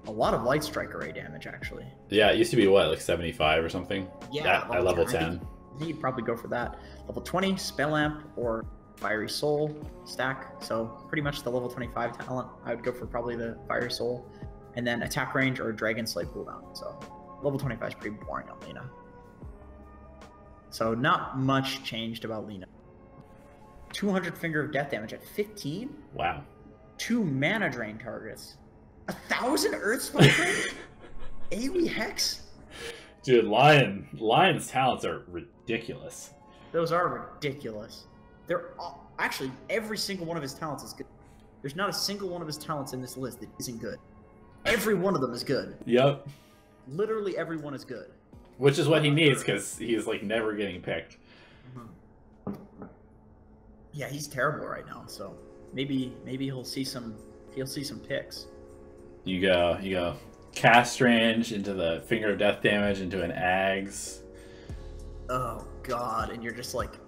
A: a lot of light strike array damage actually.
B: Yeah, it used to be what, like 75 or something?
A: Yeah,
B: at level 10.
A: I think you'd probably go for that. Level 20, Spell Amp or Fiery Soul stack. So pretty much the level 25 talent. I would go for probably the Fiery Soul. And then attack range or Dragon Slay cooldown. So level 25 is pretty boring on Lina. So not much changed about Lina. 200 Finger of Death damage at 15?
B: Wow.
A: 2 mana drain targets. 1,000 Earthspike range? AoE Hex?
B: Dude, Lion's talents are ridiculous.
A: Those are ridiculous. They're all, actually, every single one of his talents is good. There's not a single one of his talents in this list that isn't good. Every one of them is good.
B: Yep.
A: Literally every one is good.
B: Which is what he needs, because he's like never getting picked.
A: Yeah, he's terrible right now. So maybe he'll see some picks.
B: You go cast range into the Finger of Death damage into an Ags.
A: Oh god, and you're just like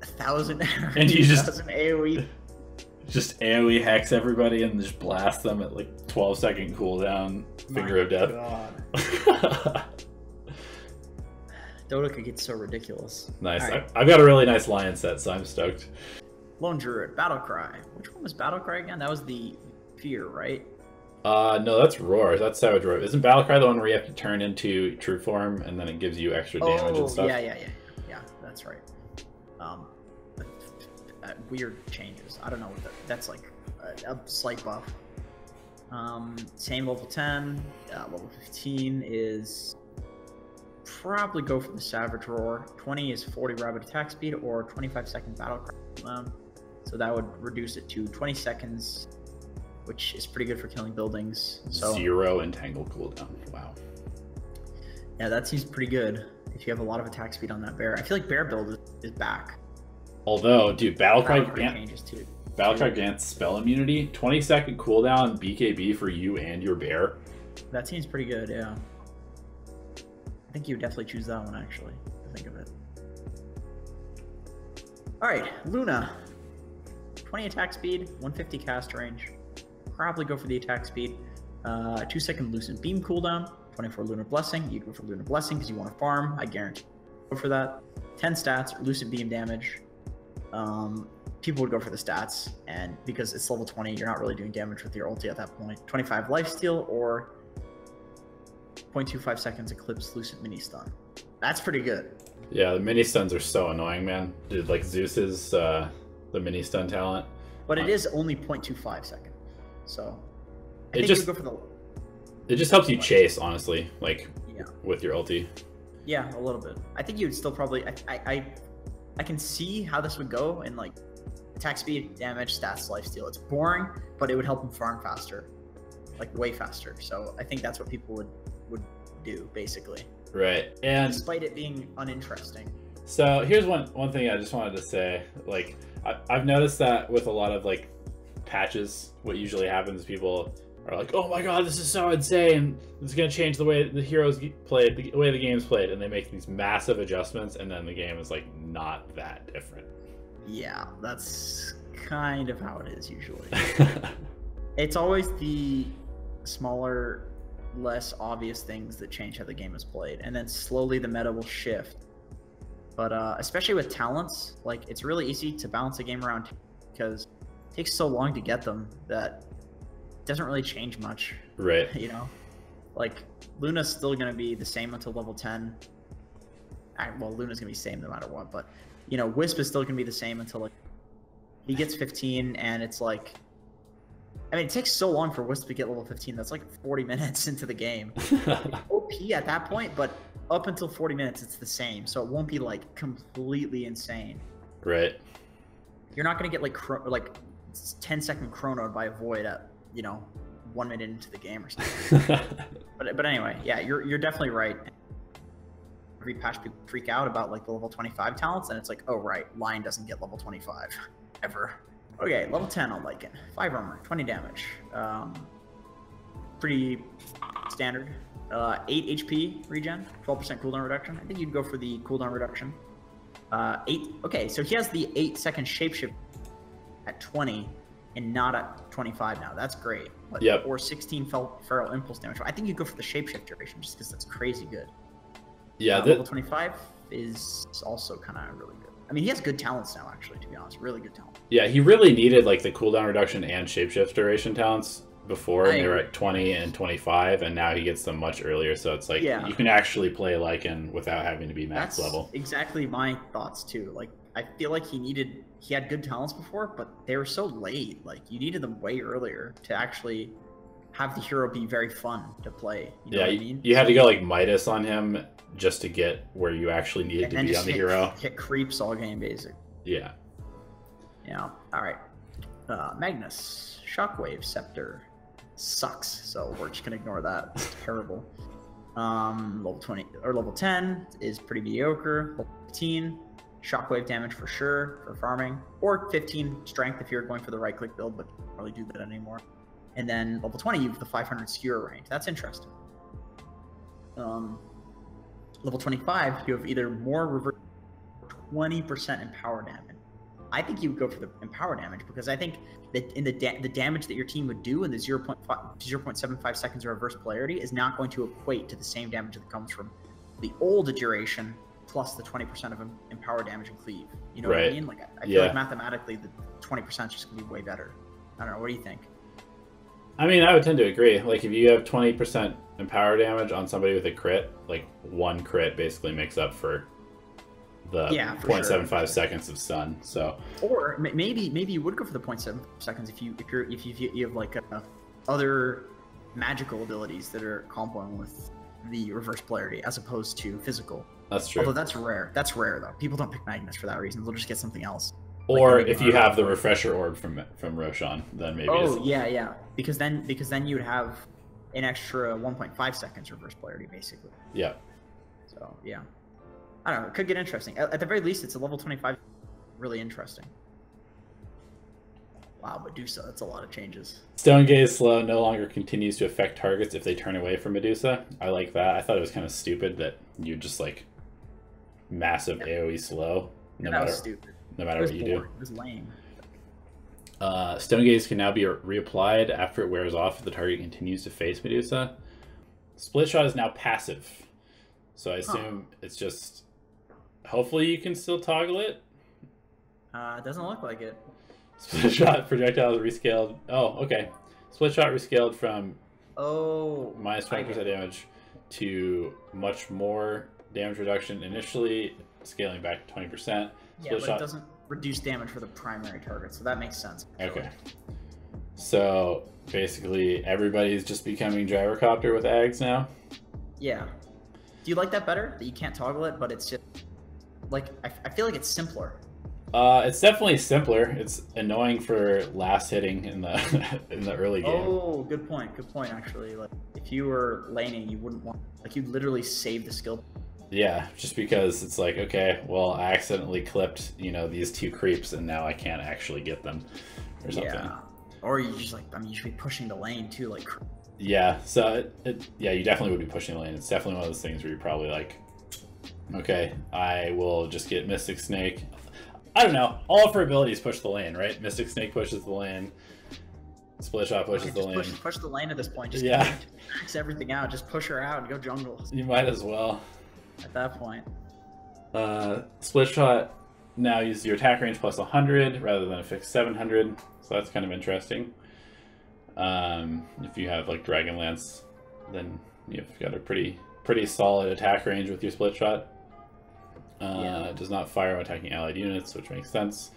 A: 1,000
B: and you just
A: 1,000 AoE.
B: Just AoE hex everybody and just blast them at like 12-second cooldown. Finger of Death.
A: God. Dota could get so ridiculous.
B: Nice.
A: Right.
B: I've got a really nice Lion set, so I'm stoked.
A: Lone Druid, Battlecry. Which one was Battlecry again? That was the Fear, right?
B: No, that's Roar. That's Savage Roar. Isn't Battlecry the one where you have to turn into true form and then it gives you extra damage and stuff?
A: Yeah, that's right. Weird changes. I don't know what that's like a slight buff. Same level 10. Level 15 is probably go for the Savage Roar. 20 is 40 rapid attack speed or 25-second battle cry. So that would reduce it to 20 seconds, which is pretty good for killing buildings. So
B: 0 entangle cooldown. Wow.
A: Yeah, that seems pretty good if you have a lot of attack speed on that bear. I feel like bear build is back.
B: Although, dude, Battlecry
A: changes too.
B: Battlecry grants spell immunity, 20-second cooldown BKB for you and your bear.
A: That seems pretty good, yeah. I think you would definitely choose that one, actually, to think of it. Alright, Luna. 20 attack speed, 150 cast range. Probably go for the attack speed. 2-second Lucent Beam cooldown, 24 Lunar Blessing. You'd go for Lunar Blessing because you want to farm, I guarantee. Go for that. 10 stats, Lucent Beam damage. People would go for the stats, and because it's level 20, you're not really doing damage with your ulti at that point. 25 lifesteal or 0.25 seconds Eclipse Lucent Mini Stun. That's pretty good.
B: Yeah, the mini stuns are so annoying, man. Dude, like Zeus's the mini stun talent.
A: But it is only 0.25 seconds, so I
B: think
A: you go for the.
B: It just helps you chase, honestly, like with your ulti.
A: Yeah, a little bit. I think you'd still probably. I can see how this would go in like attack speed, damage, stats, lifesteal. It's boring, but it would help him farm faster, like way faster. So I think that's what people would do basically.
B: Right, and
A: despite it being uninteresting.
B: So here's one thing I just wanted to say. Like I've noticed that with a lot of like patches, what usually happens, people are like, "Oh my god, this is so insane! This is gonna change the way the heroes played, the way the game's played," and they make these massive adjustments, and then the game is like not that different.
A: Yeah, that's kind of how it is usually. It's always the smaller, less obvious things that change how the game is played, and then slowly the meta will shift. But especially with talents, like it's really easy to balance a game around because it takes so long to get them that it doesn't really change much.
B: Right.
A: You know, like Luna's still gonna be the same until level 10. Well, Luna's gonna be the same no matter what, but you know, Wisp is still gonna be the same until like he gets 15, and it's like, I mean, it takes so long for Wisp to get level 15. That's like 40 minutes into the game. It's OP at that point, but up until 40 minutes, it's the same. So it won't be like completely insane.
B: Right.
A: You're not gonna get like 10-second chronoed by a void at 1 minute into the game or something. but anyway, yeah, you're definitely right. Every patch people freak out about like the level 25 talents, and it's like, oh right, Lion doesn't get level 25 ever. Okay, level 10 on Lycan. 5 armor, 20 damage. Pretty standard. 8 HP regen, 12% cooldown reduction. I think you'd go for the cooldown reduction. 8. Okay, so he has the 8-second shapeshift at 20 and not at 25 now. That's great. But,
B: yep.
A: Or 16 feral impulse damage. I think you'd go for the shapeshift duration just because that's crazy good.
B: Yeah,
A: level 25 is also kind of really good. I mean, he has good talents now, actually, to be honest. Really good talent.
B: Yeah, he really needed like the cooldown reduction and shapeshift duration talents before, and they were at 20 and 25, and now he gets them much earlier. So it's like you can actually play Lycan without having to be max level.
A: Exactly my thoughts too. Like I feel like he had good talents before, but they were so late. Like you needed them way earlier to actually have the hero be very fun to play. You know what I mean?
B: You had to go like Midas on him just to get where you actually needed to be on the hero.
A: Hit creeps all game basic.
B: Yeah.
A: Yeah. All right. Magnus, Shockwave, Scepter. Sucks, so we're just gonna ignore that. It's terrible. Level 20 or level 10 is pretty mediocre. Level 15, shockwave damage for sure for farming, or 15 strength if you're going for the right click build, but you don't really do that anymore. And then level 20, you have the 500 skewer range. That's interesting. Level 25, you have either more reverse 20% empower damage. I think you would go for the empower damage because I think that in the damage that your team would do in the 0.75 seconds of reverse polarity is not going to equate to the same damage that comes from the old duration plus the 20% of empower damage and cleave. You know what I mean? Like I feel like mathematically the 20% is just gonna be way better. I don't know. What do you think?
B: I mean, I would tend to agree. Like if you have 20% empower damage on somebody with a crit, like one crit basically makes up for the 0.75 seconds of stun. So, or
A: maybe you would go for the 0.7 seconds if you have like other magical abilities that are comboing with the reverse polarity as opposed to physical.
B: That's true.
A: Although that's rare. That's rare though. People don't pick Magnus for that reason. They'll just get something else.
B: Or like if you have the refresher orb from Roshan, then maybe.
A: Oh yeah. Because then you would have an extra 1.5 seconds reverse polarity basically.
B: Yeah.
A: So yeah. I don't know. It could get interesting. At the very least, it's a level 25. Really interesting. Wow, Medusa. That's a lot of changes.
B: Stone Gaze Slow no longer continues to affect targets if they turn away from Medusa. I like that. I thought it was kind of stupid that you just like massive AoE slow. No matter what you do.
A: It was lame.
B: Stone Gaze can now be reapplied after it wears off if the target continues to face Medusa. Split Shot is now passive. So I assume it's just... Hopefully you can still toggle it.
A: It doesn't look like it.
B: Split Shot projectiles rescaled. Oh, okay. Split Shot rescaled from minus 20% damage to much more damage reduction initially, scaling back to 20%.
A: Yeah, but it doesn't reduce damage for the primary target, so that makes sense.
B: Okay. So basically everybody's just becoming Gyrocopter with Ags now?
A: Yeah. Do you like that better? That you can't toggle it, but it's just like I feel like it's simpler.
B: It's definitely simpler. It's annoying for last hitting in the in the early game.
A: Oh, good point. Good point. Actually, like if you were laning, you wouldn't want you'd literally save the skill.
B: Yeah, just because it's like, okay, well, I accidentally clipped these two creeps, and now I can't actually get them, or something.
A: Yeah. Or you just you should be pushing the lane too, like.
B: Yeah, so yeah, you definitely would be pushing the lane. It's definitely one of those things where you're probably like, okay, I will just get Mystic Snake. I don't know. All of her abilities push the lane, right? Mystic Snake pushes the lane. Split Shot pushes the lane.
A: Push the lane at this point. Just max everything out. Just push her out and go jungle.
B: You might as well.
A: At that point.
B: Split Shot now uses your attack range plus 100 rather than a fixed 700. So that's kind of interesting. If you have like Dragonlance, then you've got a pretty solid attack range with your Split Shot. It does not fire when attacking allied units, which makes sense.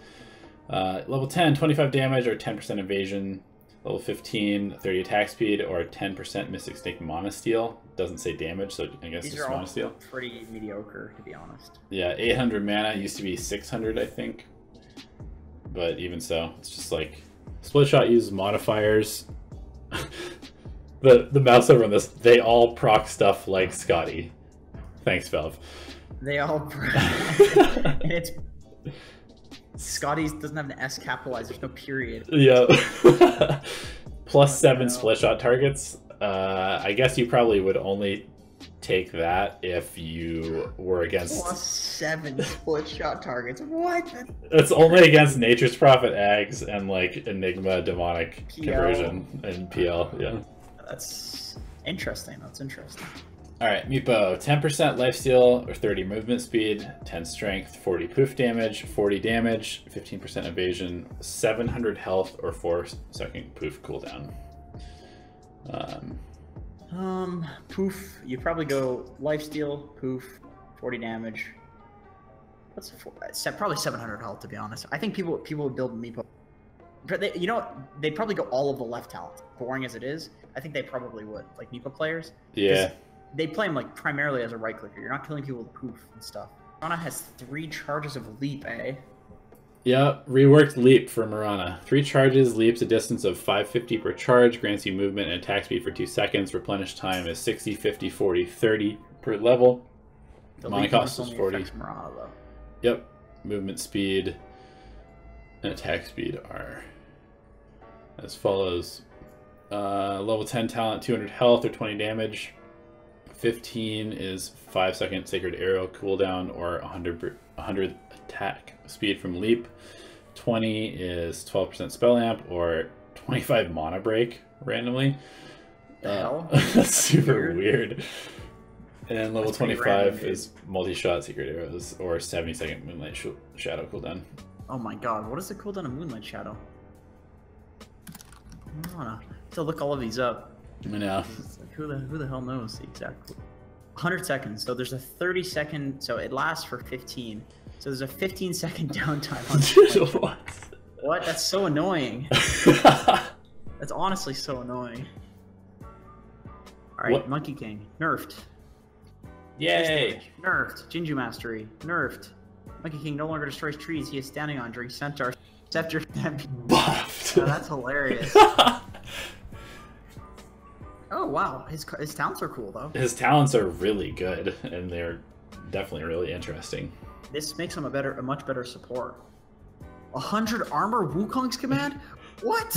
B: Level 10, 25 damage or 10% evasion. Level 15, 30 attack speed, or 10% Mystic Snake Mana Steal. Doesn't say damage, so I guess
A: These
B: it's
A: are all
B: Mana Steal.
A: pretty mediocre, to be honest.
B: Yeah, 800 mana. It used to be 600, I think. But even so, it's just like... Split Shot uses modifiers. the mouse over on this, they all proc stuff like Scotty. Thanks, Valve.
A: They all... and it's... Scotty's doesn't have an S capitalized, there's no period.
B: Yeah. Plus 7 split shot targets. I guess you probably would only take that if you were against...
A: Plus 7 split shot targets. What?
B: It's only against Nature's Prophet Ags and like Enigma Demonic
A: PL.
B: Conversion and PL, yeah.
A: That's interesting, that's interesting.
B: Alright, Meepo, 10% lifesteal or 30 movement speed, 10 strength, 40 poof damage, 40 damage, 15% evasion, 700 health, or 4-second poof cooldown.
A: Poof, you probably go lifesteal, poof, 40 damage. What's probably 700 health, to be honest. I think people would build Meepo. But you know what? They'd probably go all of the left talent. Boring as it is, I think they probably would. Like Meepo players.
B: Yeah.
A: They play him like primarily as a right clicker. You're not killing people with poof and stuff. Marana has 3 charges of leap, eh?
B: Yeah, reworked leap for Marana. 3 charges, leaps a distance of 550 per charge, grants you movement and attack speed for 2 seconds. Replenish time is 60, 50, 40, 30 per level.
A: The
B: Mana cost is 40.
A: Marana, though.
B: Yep. Movement speed and attack speed are as follows. Level 10 talent, 200 health or 20 damage. 15 is 5-second Sacred Arrow cooldown or 100 attack speed from leap. 20 is 12% spell amp or 25 mana break randomly. That's super weird. And level 25 is multi-shot Secret Arrows or 70-second Moonlight Shadow cooldown.
A: Oh my god, what is the cooldown of Moonlight Shadow? I wanna have to look all of these up.
B: I know.
A: Like, who the hell knows exactly? 100 seconds. So there's a 30-second. So it lasts for 15. So there's a 15-second downtime on.
B: What?
A: What? That's so annoying. That's honestly so annoying. All right,
B: What?
A: Monkey King nerfed.
B: Yay!
A: Nerfed. Jinju Mastery nerfed. Monkey King no longer destroys trees he is standing on during Centaur. Scepter.
B: Buffed.
A: Oh, that's hilarious. Oh wow, his talents are cool though.
B: His talents are really good, and they're definitely really interesting.
A: This makes him a much better support. 100 armor Wukong's command? What?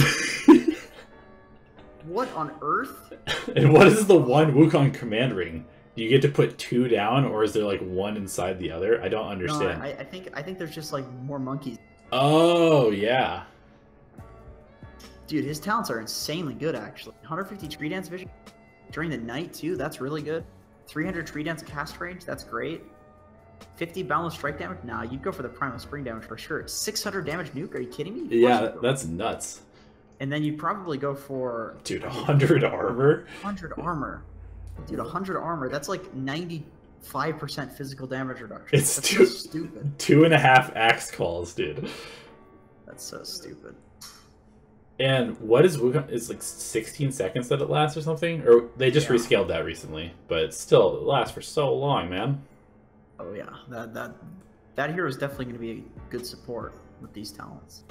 A: What on earth?
B: And what is the one Wukong command ring? Do you get to put 2 down, or is there like one inside the other? I don't understand.
A: No, I think there's just like more monkeys.
B: Oh yeah.
A: Dude, his talents are insanely good, actually. 150 tree dance vision during the night, too. That's really good. 300 tree dance cast range. That's great. 50 boundless strike damage. Nah, you'd go for the primal spring damage for sure. 600 damage nuke. Are you kidding me?
B: Yeah, that's nuts.
A: And then you'd probably go for...
B: Dude, 100 armor?
A: 100 armor. Dude, 100 armor. That's like 95% physical damage reduction.
B: It's
A: that's so stupid.
B: 2.5 axe calls, dude.
A: That's so stupid.
B: And what is Wukong? It's like 16 seconds that it lasts or something? Or they just rescaled that recently, but it still lasts for so long, man.
A: Oh yeah, that hero is definitely going to be a good support with these talents.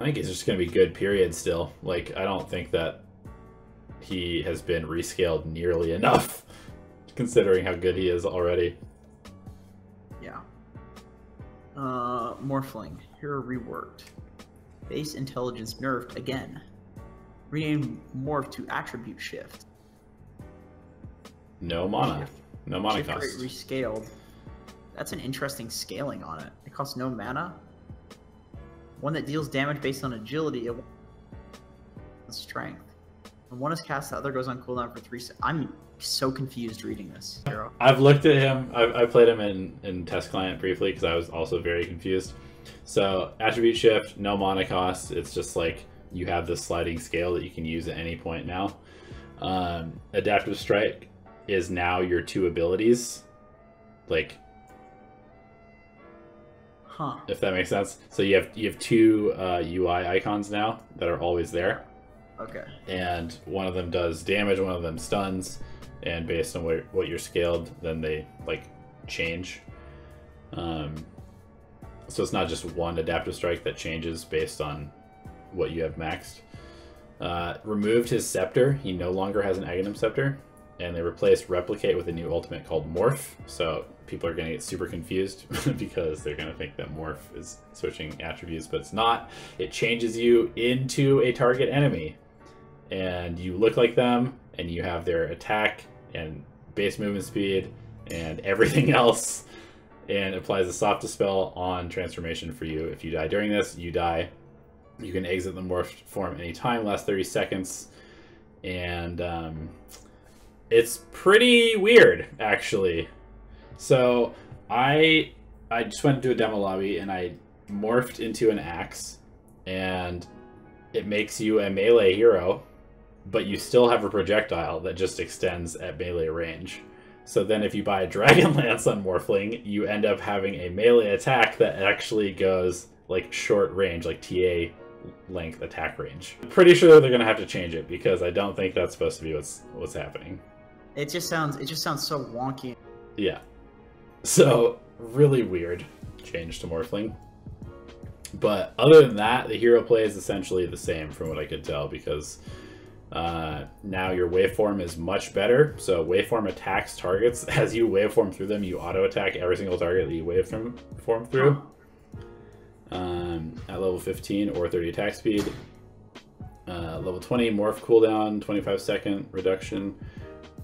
B: I think he's just going to be good, period, still. Like, I don't think that he has been rescaled nearly enough, considering how good he is already.
A: Yeah. Morphling. Hero reworked. Base intelligence nerfed again. Rename morph to attribute shift.
B: No mana. No mana
A: Shift
B: cost.
A: rate rescaled. That's an interesting scaling on it. It costs no mana. One that deals damage based on agility. Strength. When one is cast, the other goes on cooldown for 3 seconds. I'm so confused reading this hero.
B: I've looked at him. I played him in test client briefly because I was also very confused. So attribute shift, no mana cost. It's just like you have this sliding scale that you can use at any point now. Adaptive strike is now your 2 abilities. Like,
A: huh?
B: If that makes sense. So you have 2 UI icons now that are always there.
A: Okay.
B: And one of them does damage, one of them stuns, and based on what you're scaled, then they like change. So it's not just one adaptive strike that changes based on what you have maxed. Removed his scepter. He no longer has an Aghanim scepter, and they replaced replicate with a new ultimate called morph. So people are going to get super confused because they're going to think that morph is switching attributes, but it's not. It changes you into a target enemy, and you look like them, and you have their attack and base movement speed and everything else, and applies a soft dispel on transformation for you. If you die during this, you die. You can exit the morphed form anytime, lasts 30 seconds, and it's pretty weird, actually. So I just went into a demo lobby and I morphed into an axe, and it makes you a melee hero, but you still have a projectile that just extends at melee range. So then if you buy a Dragon Lance on Morphling, you end up having a melee attack that actually goes like short range, like TA length attack range. I'm pretty sure they're gonna have to change it because I don't think that's supposed to be what's happening.
A: It just sounds so wonky.
B: Yeah. So really weird change to Morphling. But other than that, the hero play is essentially the same from what I could tell, because now your waveform is much better. So waveform attacks targets. As you waveform through them, you auto attack every single target that you waveform through. At level 15 or 30 attack speed. Level 20 morph cooldown, 25-second reduction,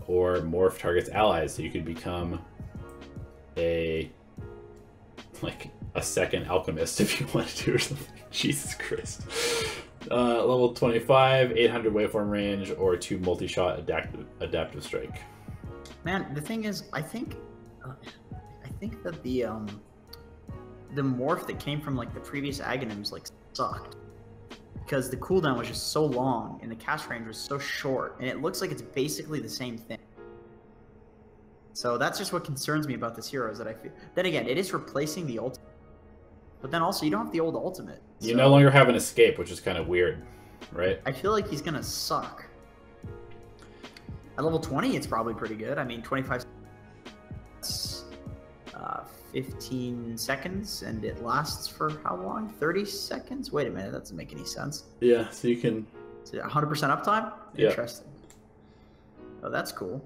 B: or morph targets allies. So you could become a second alchemist if you wanted to, or something. Jesus Christ. Level 25, 800 waveform range, or 2 multi-shot adaptive strike.
A: Man, the thing is, I think that the morph that came from like the previous Aghanims like sucked, because the cooldown was just so long and the cast range was so short, and it looks like it's basically the same thing. So that's just what concerns me about this hero, is that I feel. Then again, it is replacing the ultimate, but then also you don't have the old ultimate.
B: You no longer have an escape, which is kind of weird, right?
A: I feel like he's gonna suck. At level 20, it's probably pretty good. I mean, 25, 15 seconds, and it lasts for how long? 30 seconds? Wait a minute, that doesn't make any sense.
B: Yeah, so you can...
A: Is it 100% uptime?
B: Yeah.
A: Interesting. Oh, that's cool.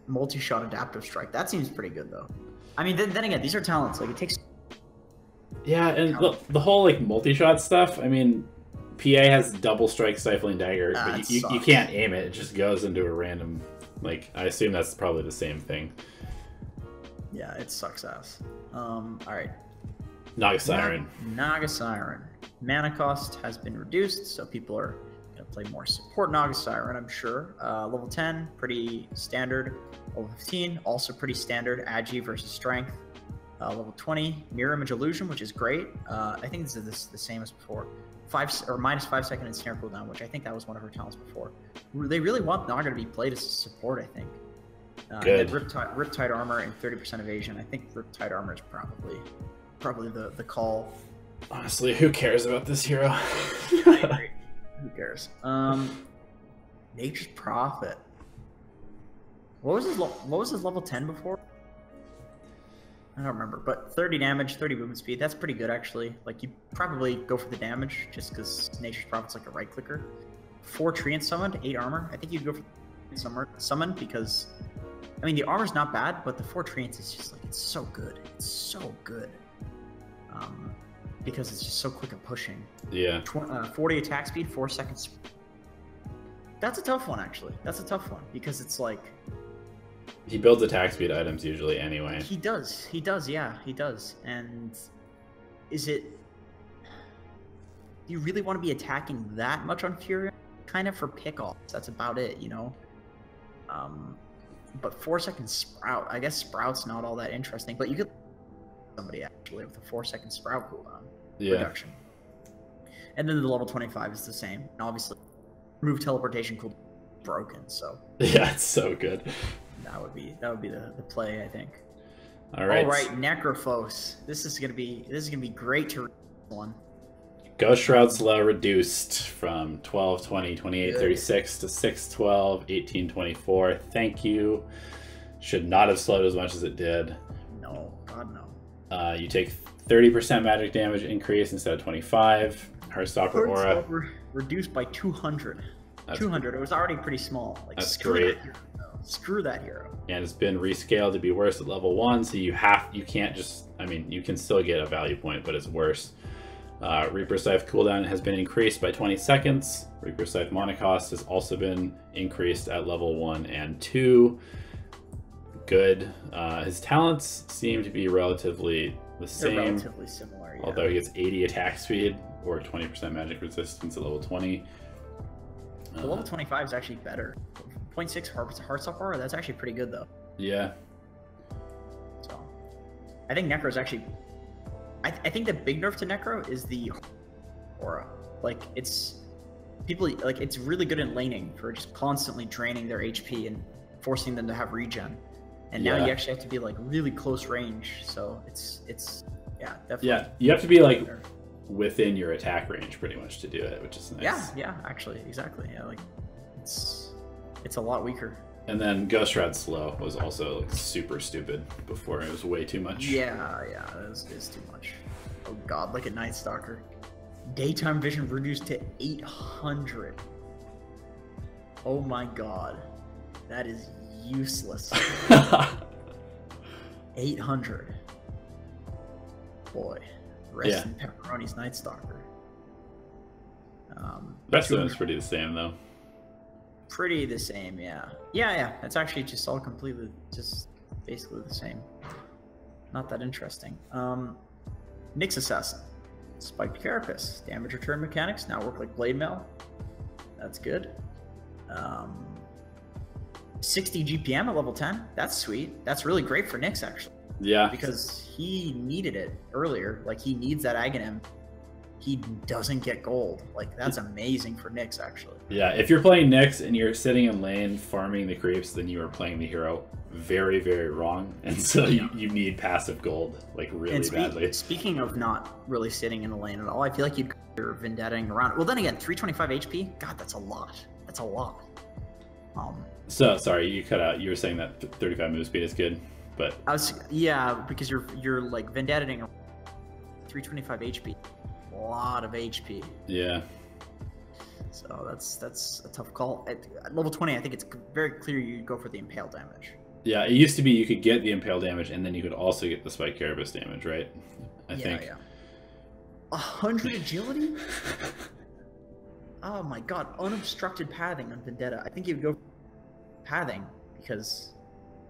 A: Multi-shot adaptive strike. That seems pretty good, though. I mean, then again, these are talents. Like, it takes...
B: Yeah, and the whole, like, multi-shot stuff, I mean, PA has double strike stifling dagger, but you can't aim it. It just goes into a random... Like, I assume that's probably the same thing.
A: Yeah, it sucks ass. Alright.
B: Naga Siren.
A: Naga Siren. Mana cost has been reduced, so people are going to play more support Naga Siren, I'm sure. Level 10, pretty standard. Level 15, also pretty standard. Agi versus Strength. Level 20, Mirror Image Illusion, which is great. I think this is the same as before. -5 second and snare cooldown, which I think that was one of her talents before. They really want Naga to be played as support, I think.
B: Good.
A: Riptide Armor and 30% evasion. I think Riptide Armor is probably the call.
B: Honestly, who cares about this hero?
A: I agree. Who cares? Nature's Prophet. What was his level 10 before? I don't remember, but 30 damage, 30 movement speed. That's pretty good, actually. Like, you probably go for the damage just because Nature's Prophet's like a right clicker. 4 Treant summoned, 8 armor. I think you'd go for summon because, I mean, the armor's not bad, but the 4 Treants is just like, it's so good. It's so good. Because it's just so quick at pushing.
B: Yeah.
A: 40 attack speed, 4 seconds. That's a tough one, actually. That's a tough one because it's like...
B: He builds attack speed items usually anyway.
A: He does, yeah, he does. And is it... Do you really want to be attacking that much on Fury? Kind of for pick-offs, that's about it, you know? But 4 second Sprout, I guess Sprout's not all that interesting, but you could somebody actually with a 4 second Sprout cooldown reduction. And then the level 25 is the same. And obviously, remove teleportation cooldown broken, so...
B: Yeah, it's so good.
A: That would be the play, I think.
B: All right.
A: Necrophos. This is gonna be great to read one.
B: Ghost Shroud Slow reduced from 12, 20, 28, 36 to 6, 12, 18, 24. Thank you. Should not have slowed as much as it did.
A: No, God no.
B: You take 30% magic damage increase instead of 25. Heartstopper Aura.
A: Reduced by 200. 200. It was already pretty small. Like,
B: that's
A: screw
B: great.
A: That hero. Screw that hero.
B: And it's been rescaled to be worse at level 1, so you can't just, I mean, you can still get a value point, but it's worse. Reaper Scythe cooldown has been increased by 20 seconds. Reaper Scythe mana cost has also been increased at level 1 and 2. Good. His talents seem to be relatively the same.
A: They're relatively similar, yeah.
B: Although he gets 80 attack speed or 20% magic resistance at level 20.
A: The level 25 is actually better. 0.6 Heartstopper Aura, that's actually pretty good though.
B: Yeah.
A: So, I think Necro's actually... I think the big nerf to Necro is the aura. Like, it's really good in laning for just constantly draining their HP and forcing them to have regen. And now you actually have to be like really close range, so it's yeah, definitely.
B: Yeah, you have to be like within your attack range pretty much to do it, which is nice.
A: Yeah, actually, exactly. Yeah, like it's a lot weaker.
B: And then Ghost Shroud Slow was also like super stupid before. It was way too much.
A: Yeah, it is too much. Oh god, look at Night Stalker. Daytime vision reduced to 800. Oh my god. That is useless. 800. Boy. Rest in Pepperoni's Night Stalker.
B: Rest of them is pretty the same though.
A: Pretty the same, yeah. Yeah. It's actually just all completely, just basically the same. Not that interesting. Nyx Assassin. Spiked Carapace. Damage return mechanics now work like Blade Mail. That's good. 60 GPM at level 10. That's sweet. That's really great for Nyx, actually.
B: Yeah.
A: Because he needed it earlier. Like, he needs that Aghanim. He doesn't get gold. Like, that's amazing for Nyx, actually.
B: Yeah, if you're playing Nyx and you're sitting in lane farming the creeps, then you are playing the hero very, very wrong. And so you need passive gold, like, really badly. Speaking
A: of not really sitting in the lane at all, I feel like you'd consider Vendettaing around. Well, then again, 325 HP? God, that's a lot. That's a lot.
B: So, sorry, you cut out. You were saying that 35 move speed is good, but...
A: because you're like, Vendettaing 325 HP. A lot of HP.
B: Yeah.
A: So that's a tough call. At level 20, I think it's very clear you go for the impale damage.
B: Yeah, it used to be you could get the impale damage and then you could also get the Spike Carapace damage, right? I think. Yeah.
A: 100 agility? Oh my god, unobstructed pathing on Vendetta. I think you'd go pathing because,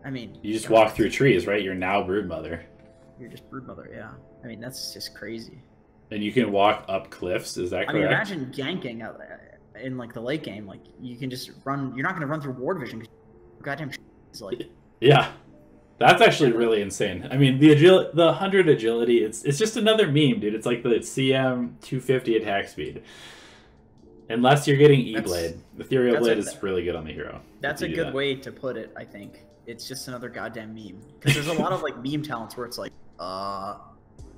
A: I mean...
B: You just walk through trees, right? You're now Broodmother.
A: You're just Broodmother, yeah. I mean, that's just crazy.
B: And you can walk up cliffs, is that correct?
A: I mean, imagine ganking out in like the late game. Like, you can just run. You're not going to run through ward vision because goddamn is like.
B: Yeah, that's actually really insane. I mean, the 100 agility, it's just another meme, dude. It's like the CM 250 attack speed. Unless you're getting E-Blade. Ethereal Blade is really good on the hero.
A: That's a good way to put it, I think. It's just another goddamn meme. Because there's a lot of like meme talents where it's like,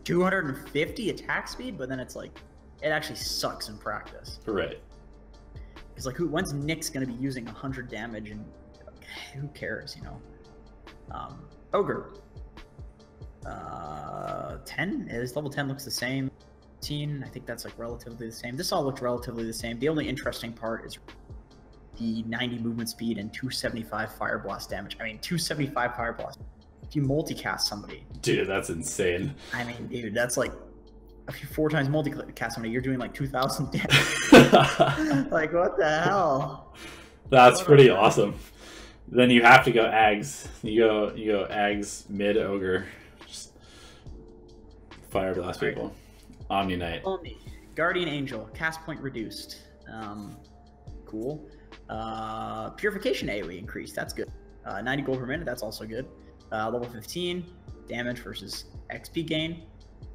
A: 250 attack speed, but then it's like, it actually sucks in practice.
B: Right.
A: It's like, when's Nyx going to be using 100 damage and who cares, you know? Ogre. 10? His level 10 looks the same. 15, I think that's like relatively the same. This all looks relatively the same. The only interesting part is the 90 movement speed and 275 fire blast damage. I mean, 275 fire blast. If you multicast somebody,
B: dude, that's insane.
A: I mean, dude, that's like if you 4 times multicast somebody, you're doing like 2,000 damage. Like, what the hell?
B: That's pretty awesome. Then you have to go Ags. You go Ags mid ogre. Just fire blast people. Omni Knight.
A: Omni. Guardian Angel. Cast point reduced. Cool. Purification AoE increased. That's good. 90 gold per minute. That's also good. Level 15. Damage versus XP gain.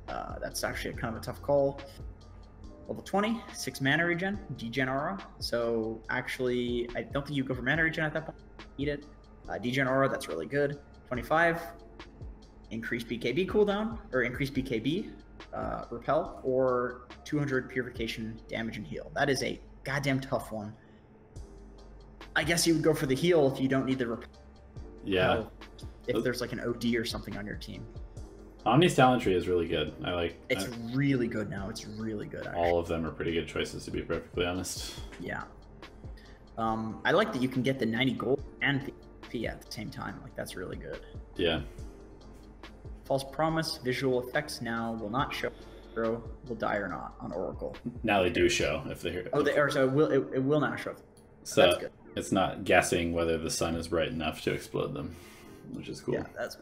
A: That's actually kind of a tough call. Level 20. 6 mana regen. Degen aura. So actually, I don't think you go for mana regen at that point. Eat it. Degen aura. That's really good. 25. Increased BKB cooldown. Or increased BKB. repel or 200 purification damage and heal. That is a goddamn tough one. I guess you would go for the heal if you don't need the repel.
B: Yeah.
A: If there's like an OD or something on your team.
B: Omni's Talent Tree is really good.
A: It's really good now. It's really good, actually.
B: All of them are pretty good choices, to be perfectly honest.
A: Yeah. I like that you can get the 90 gold and P at the same time. Like, that's really good.
B: Yeah.
A: False Promise, visual effects now will not show Gyro will die or not on Oracle.
B: Now they do show if they hear.
A: Oh, so it will not show.
B: So
A: that's good.
B: It's not guessing whether the sun is bright enough to explode them, which is cool.
A: Yeah, that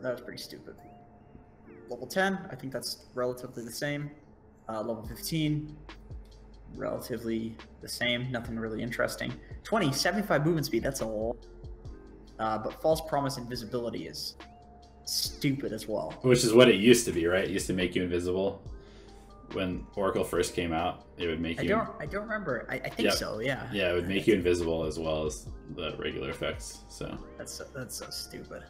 A: was pretty stupid. Level 10, I think that's relatively the same. Level 15, relatively the same. Nothing really interesting. 20, 75 movement speed. That's a lot. But False Promise invisibility is stupid as well.
B: Which is what it used to be, right? It used to make you invisible. When Oracle first came out, it would make you...
A: I don't remember. I think so, yeah.
B: Yeah, it would make you invisible as well as the regular effects, so...
A: That's so stupid.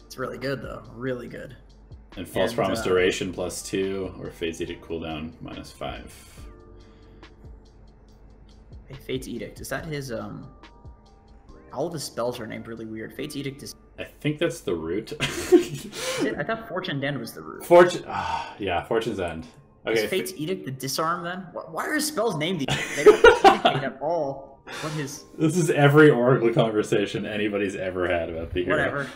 A: It's really good, though. Really good.
B: And False Promise duration +2, or Fate's Edict cooldown -5.
A: Fate's Edict. Is that his, All of his spells are named really weird. Fate's Edict is...
B: I think that's the root.
A: I thought Fortune's End was the root.
B: Yeah, Fortune's End. Okay.
A: Is Fate's Edict the disarm then? Why are his spells named these? They don't indicate at all what his...
B: This is every Oracle conversation anybody's ever had about the hero.
A: Whatever.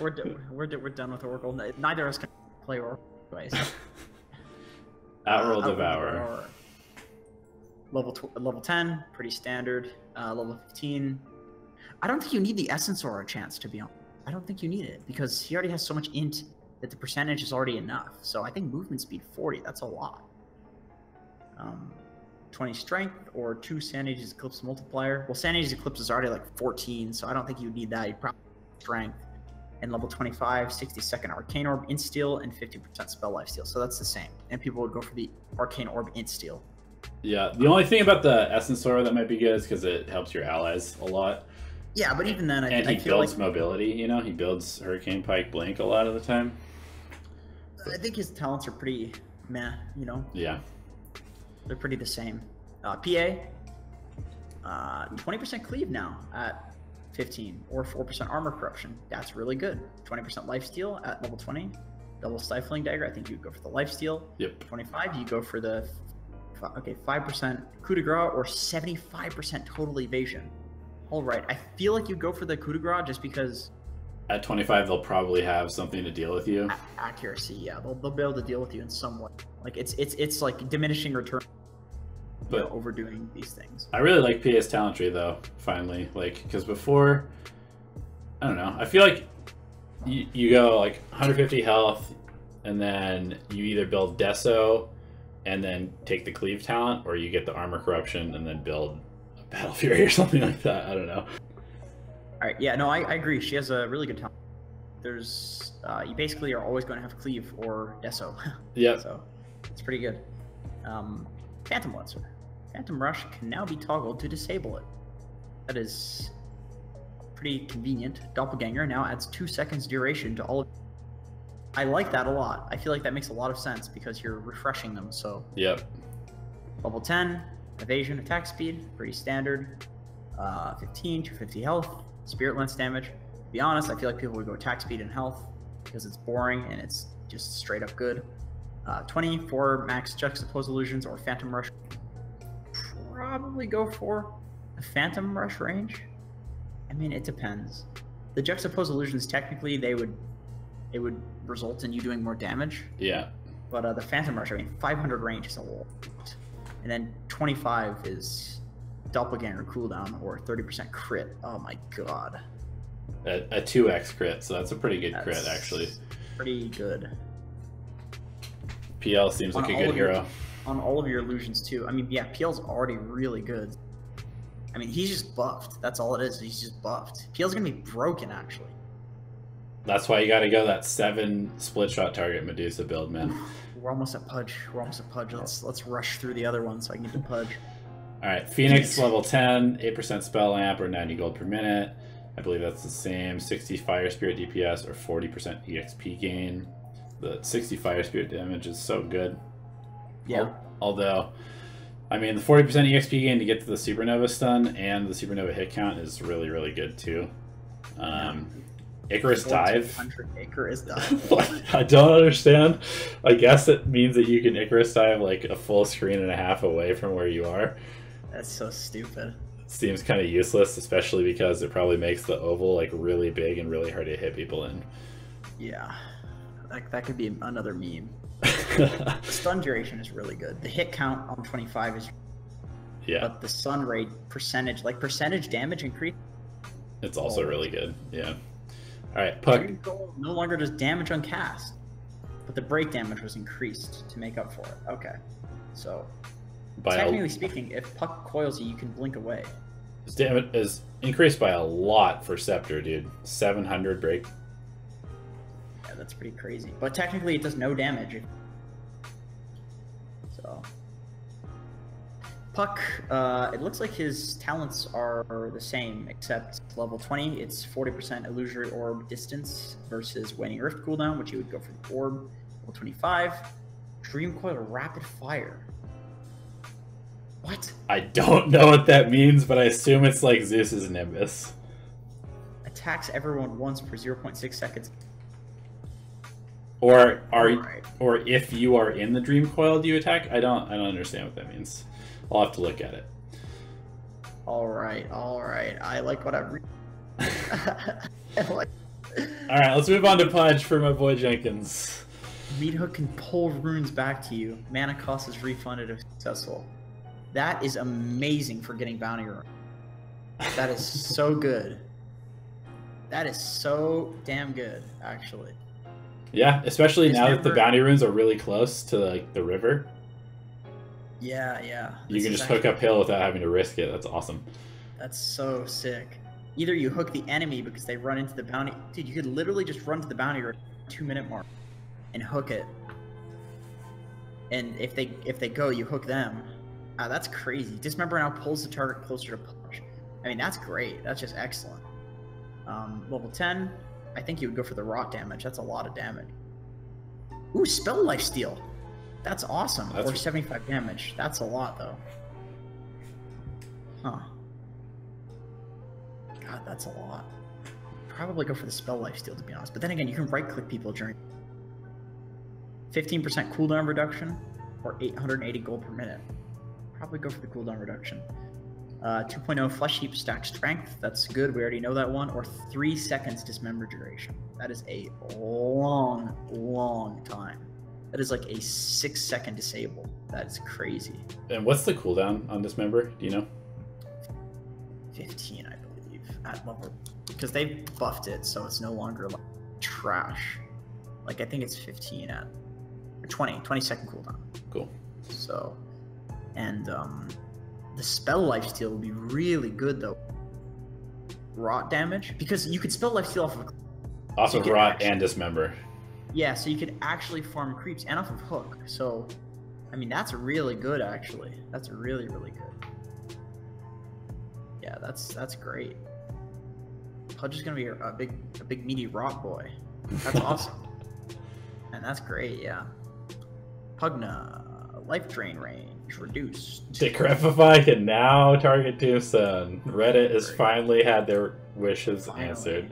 A: We're done with Oracle. Neither of us can play Oracle twice.
B: Outworld Devour.
A: Level 10, pretty standard. Level 15. I don't think you need the Essence Aura chance, to be honest. I don't think you need it, because he already has so much int that the percentage is already enough. So I think movement speed 40, that's a lot. 20 strength or 2 Sanity's Eclipse multiplier. Well, Sanity's Eclipse is already like 14, so I don't think you need that. You probably need strength. And level 25, 60-second Arcane Orb Insteal and 50% Spell Lifesteal. So that's the same. And people would go for the Arcane Orb Insteal.
B: Yeah, the only thing about the Essence Aura that might be good is because it helps your allies a lot.
A: Yeah, but even then,
B: and he builds mobility, you know? He builds Hurricane Pike Blink a lot of the time.
A: I think his talents are pretty meh, you know?
B: Yeah.
A: They're pretty the same. PA, 20% cleave now at 15, or 4% armor corruption. That's really good. 20% lifesteal at level 20. Double stifling dagger. I think you'd go for the lifesteal.
B: Yep.
A: 25, you go for the 5% coup de grace or 75% total evasion. All right, I feel like you'd go for the coup de grace just because.
B: At 25, they'll probably have something to deal with you.
A: Accuracy, yeah, they'll be able to deal with you in some way. Like it's like diminishing return. But overdoing these things.
B: I really like PA's talent tree though, finally. Like, because before, I don't know, I feel like you go like 150 health, and then you either build Deso and then take the cleave talent, or you get the armor corruption and then build a Battle Fury or something like that. I don't know.
A: Alright, yeah, no, I agree. She has a really good talent. There's, you basically are always going to have cleave or Deso.
B: Yeah.
A: So, it's pretty good. Phantom Lancer. Phantom Rush can now be toggled to disable it. That is pretty convenient. Doppelganger now adds 2 seconds duration to all of... I like that a lot. I feel like that makes a lot of sense because you're refreshing them, so...
B: Yep.
A: Level 10, evasion, attack speed, pretty standard. 15, 250 health, Spirit Lance damage. To be honest, I feel like people would go attack speed and health because it's boring and it's just straight up good. 20 for max Juxtapose Illusions or Phantom Rush. Probably go for the Phantom Rush range. I mean, it depends. The Juxtapose Illusions, technically, it would result in you doing more damage.
B: Yeah.
A: But the Phantom Rush, I mean, 500 range is a lot. And then 25 is Doppelganger cooldown or 30% crit. Oh my god.
B: A 2x crit, so that's a pretty good crit, actually.
A: Pretty good.
B: PL seems like a good hero.
A: On all of your illusions too. I mean, yeah, PL's already really good. I mean, he's just buffed. That's all it is. He's just buffed. PL's gonna be broken, actually.
B: That's why you gotta go that 7 split shot target Medusa build, man.
A: We're almost at Pudge. Let's rush through the other one so I can get to Pudge.
B: Alright, Phoenix level 10, 8% spell amp or 90 gold per minute. I believe that's the same. 60 Fire Spirit DPS or 40% EXP gain. The 60 Fire Spirit damage is so good.
A: Yeah.
B: Although, I mean, the 40% EXP gain to get to the Supernova stun and the Supernova hit count is really, really good too. Icarus Dive.
A: Icarus Dive.
B: I don't understand. I guess it means that you can Icarus Dive like a full screen and a half away from where you are.
A: That's so stupid.
B: Seems kind of useless, especially because it probably makes the oval like really big and really hard to hit people in.
A: Yeah, that could be another meme. Stun duration is really good. The hit count on 25 is, but the stun rate percentage, like percentage damage increase,
B: it's also really good. Yeah. All right, Puck.
A: No longer does damage on cast, but the break damage was increased to make up for it. Okay, so technically speaking, if Puck coils you, you can blink away.
B: His damage is increased by a lot for Scepter, dude. 700 break.
A: Yeah, that's pretty crazy. But technically, it does no damage. So Puck, it looks like his talents are the same, except level 20, it's 40% illusory orb distance versus waning rift cooldown, which you would go for the orb. Level 25, Dream Coil rapid fire. What?
B: I don't know what that means, but I assume it's like Zeus's Nimbus.
A: Attacks everyone once per 0.6 seconds.
B: Or if you are in the Dream Coil, do you attack? I don't understand what that means. I'll have to look at it.
A: All right. I like what I've read.
B: All right, let's move on to Pudge for my boy Jenkins.
A: Meat Hook can pull runes back to you. Mana cost is refunded if successful. That is amazing for getting bounty runes. That is so good. That is so damn good, actually.
B: Yeah, especially now that the bounty runes are really close to like the river.
A: Yeah.
B: You can just hook uphill without having to risk it. That's awesome.
A: That's so sick. Either you hook the enemy because they run into the bounty. Dude, you could literally just run to the bounty run 2-minute mark and hook it. And if they go, you hook them. That's crazy. Dismember now pulls the target closer to Pudge. I mean, that's great. That's just excellent. Level 10, I think you would go for the rot damage. That's a lot of damage. Ooh, Spell Lifesteal. That's awesome. Or 75 damage. That's a lot, though. Huh. God, that's a lot. Probably go for the Spell Lifesteal, to be honest. But then again, you can right-click people during 15% cooldown reduction or 880 gold per minute. Probably go for the cooldown reduction. 2.0 Flesh Heap Stack Strength. That's good. We already know that one. Or 3 seconds Dismember duration. That is a long time. That is like a 6-second disable. That is crazy.
B: And what's the cooldown on Dismember? Do you know?
A: 15, I believe, at level. Because they've buffed it, so it's no longer like trash. Like, I think it's 15 at... Or 20-second cooldown.
B: Cool.
A: So... And, the Spell Lifesteal would be really good, though. Rot damage? Because you could Spell Lifesteal
B: off of Rot and Dismember. Yeah,
A: so you could actually farm creeps and off of Hook. So, I mean, that's really good, actually. That's really, really good. Yeah, that's great. Pudge is gonna be a big meaty rot boy. That's awesome. And that's great, yeah. Pugna, life drain range reduced.
B: Decrepify can now target Tombstone. Reddit has finally had their wishes answered.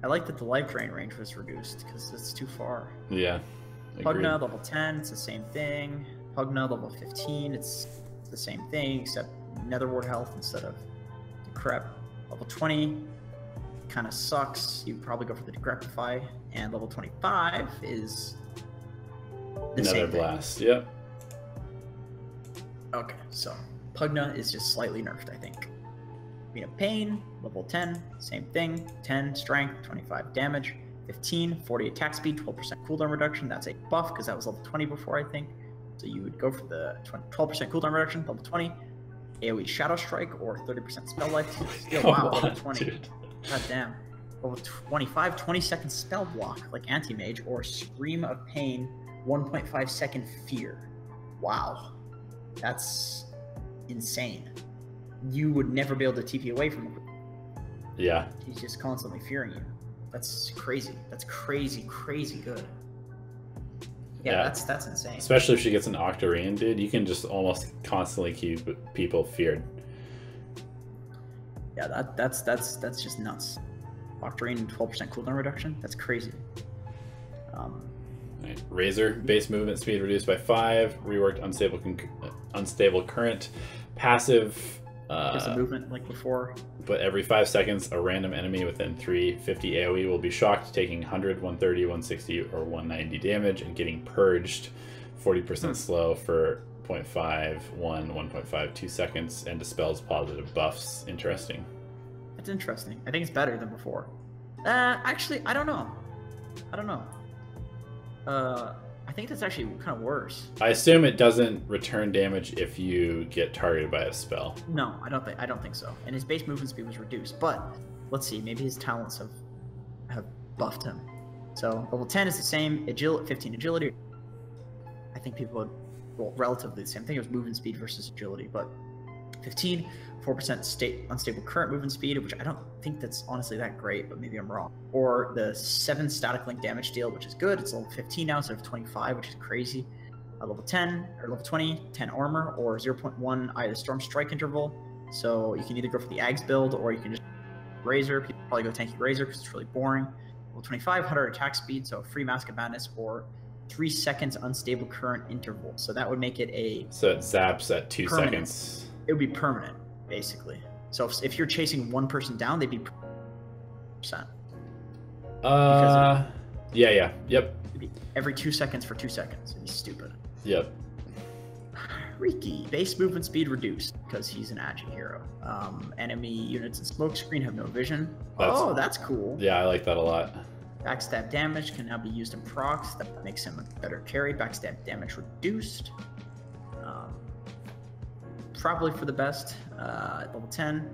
A: I like that the life drain range was reduced because it's too far.
B: Yeah.
A: Pugna level 10, it's the same thing. Pugna level 15, it's the same thing except Netherward health instead of Decrep. Level 20 kind of sucks. You probably go for the Decrepify. And level 25 is the
B: Nether
A: same
B: Blast.
A: thing.
B: Yep.
A: Okay, so Pugna is just slightly nerfed, I think. Queen of Pain, level 10, same thing. 10 strength, 25 damage, 15, 40 attack speed, 12% cooldown reduction. That's a buff because that was level 20 before, I think. So you would go for the 12% cooldown reduction, level 20. AoE Shadow Strike or 30% spell life. Wow, level 20. Dude. God damn. Level 25, 20-second spell block like Anti-Mage or Scream of Pain, 1.5 second fear. Wow. That's insane. You would never be able to TP away from him.
B: Yeah.
A: He's just constantly fearing you. That's crazy. That's crazy good. Yeah, that's insane.
B: Especially if she gets an Octarine, dude, you can just almost constantly keep people feared.
A: Yeah, that's just nuts. Octarine and 12% cooldown reduction. That's crazy.
B: Right. Razor, base movement speed reduced by 5. Reworked unstable current. Passive.
A: Gives the movement like before.
B: But every 5 seconds, a random enemy within 350 AoE will be shocked, taking 100, 130, 160, or 190 damage, and getting purged 40% slow for 0.5, 1.5, 2 seconds, and dispels positive buffs. Interesting.
A: That's interesting. I think it's better than before. Actually, I don't know. I think that's actually kind of worse.
B: I assume it doesn't return damage if you get targeted by a spell.
A: No, I don't think so. And his base movement speed was reduced, but let's see, maybe his talents have buffed him. So level 10 is the same, 15 agility. I think people would, well, relatively the same. I think it was movement speed versus agility, but 15, 4% unstable current movement speed, which I don't think that's honestly that great, but maybe I'm wrong. Or the 7 static link damage deal, which is good. It's level 15 now instead of 25, which is crazy. Level 10 or level 20, 10 armor, or 0.1 either storm strike interval. So you can either go for the Ags build, or you can just Razor. People probably go tanky Razor because it's really boring. Level 25, 100 attack speed, so free Mask of Madness, or 3 seconds unstable current interval. So that would make it a...
B: So it zaps at 2
A: permanent.
B: seconds.
A: It would be permanent, basically. So if you're chasing one person down, they'd be percent.
B: Yeah. Yep.
A: It'd be every 2 seconds for 2 seconds. It'd be stupid.
B: Yep.
A: Riki, base movement speed reduced because he's an agi hero. Enemy units in smokescreen have no vision. That's cool.
B: Yeah, I like that a lot.
A: Backstab damage can now be used in procs. That makes him a better carry. Backstab damage reduced. Probably for the best. Level 10,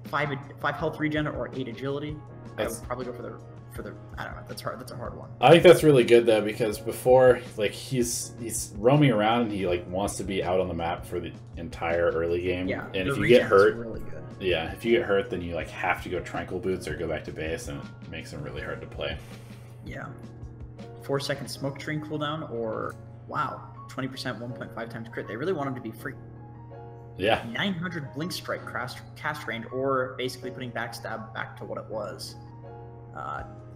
A: 5 health regen or 8 agility. I would probably go for the I don't know. That's hard. That's a hard one.
B: I think that's really good though, because before, like, he's roaming around and he like wants to be out on the map for the entire early game.
A: Yeah.
B: And if you get hurt,
A: really good.
B: yeah, if you get hurt, then you like have to go tranquil boots or go back to base, and it makes him really hard to play.
A: Yeah. 4 second smoke train cooldown, or wow, 20% 1.5 times crit. They really want him to be free.
B: Yeah.
A: 900 blink strike cast range, or basically putting backstab back to what it was.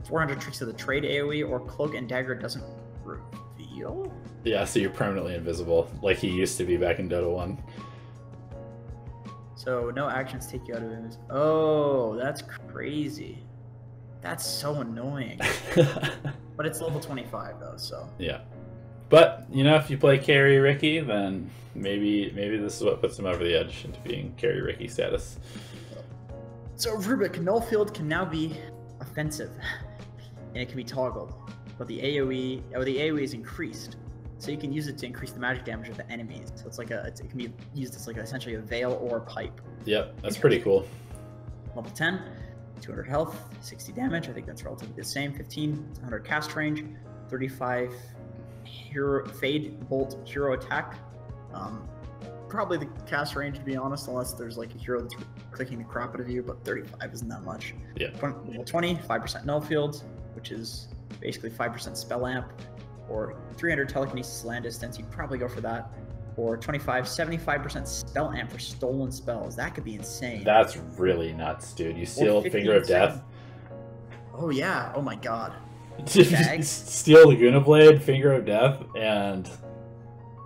A: 400 tricks of the trade AoE, or cloak and dagger doesn't reveal.
B: Yeah, so you're permanently invisible, like he used to be back in Dota 1.
A: So no actions take you out of his. Oh, that's crazy. That's so annoying. But it's level 25 though, so.
B: Yeah. But, you know, if you play carry Riki, then maybe this is what puts him over the edge into being carry Riki status.
A: So Rubik Nullfield can now be offensive, and it can be toggled, but the AoE is increased, so you can use it to increase the magic damage of the enemies. So it's like it can be used as like essentially a veil or a pipe.
B: Yep, that's pretty cool.
A: Level 10, 200 health, 60 damage. I think that's relatively the same. 15, 100 cast range, 35 hero fade bolt hero attack. Probably the cast range, to be honest, unless there's like a hero that's clicking the crap out of you, but 35 isn't that much.
B: Yeah.
A: Level 20, 5% null field, which is basically 5% spell amp, or 300 telekinesis land distance. You'd probably go for that. Or 25, 75% spell amp for stolen spells. That could be insane.
B: That's really nuts, dude. You steal Finger of Death.
A: Oh yeah. Oh my god.
B: Steal Laguna Blade, Finger of Death, and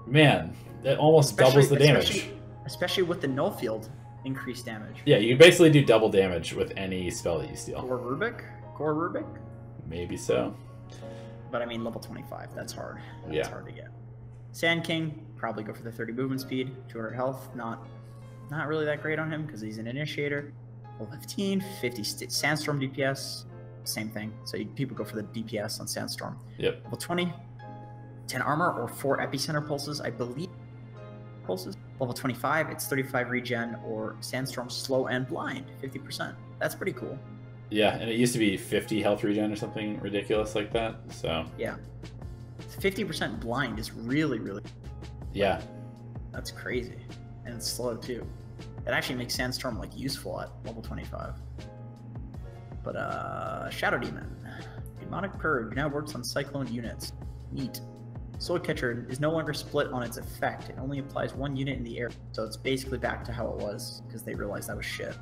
B: man, it almost doubles the damage.
A: Especially with the null field increased damage.
B: Yeah, you can basically do double damage with any spell that you steal.
A: Core Rubik?
B: Maybe so.
A: But I mean, level 25, that's hard. That's
B: yeah.
A: hard to get. Sand King, probably go for the 30 movement speed, 200 health. Not really that great on him because he's an initiator. Level 15, 50 Sandstorm DPS, same thing. So people go for the DPS on Sandstorm.
B: Yep.
A: Level 20, 10 armor or 4 epicenter pulses, I believe. Pulses. Level 25, it's 35 regen or Sandstorm slow and blind, 50%. That's pretty cool.
B: Yeah, and it used to be 50 health regen or something ridiculous like that. So
A: yeah, 50% blind is really, really.
B: Yeah.
A: That's crazy, and it's slow too. It actually makes Sandstorm like useful at level 25. But Shadow Demon, Demonic Purge now works on Cyclone units. Neat. Soul Catcher is no longer split on its effect. It only applies 1 unit in the air, so it's basically back to how it was because they realized that was shit.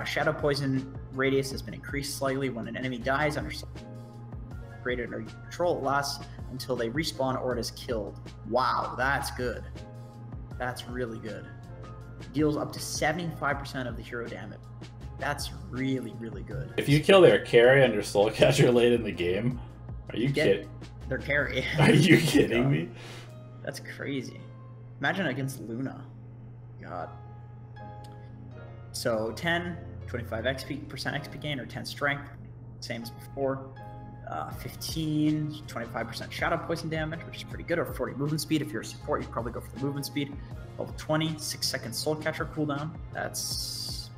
A: Shadow Poison radius has been increased slightly. When an enemy dies under created under your control, it lasts until they respawn or it is killed. Wow, that's good. That's really good. Deals up to 75% of the hero damage. That's really, really good.
B: If you kill their carry under Soul Catcher late in the game, are you kidding?
A: Their carry.
B: Are you kidding me?
A: That's crazy. Imagine against Luna. God. So 10, 25 XP, percent XP gain, or 10 strength, same as before. 15, 25% shadow poison damage, which is pretty good, or 40 movement speed. If you're a support, you'd probably go for the movement speed. Level 20, 6-second Soul Catcher cooldown. That's,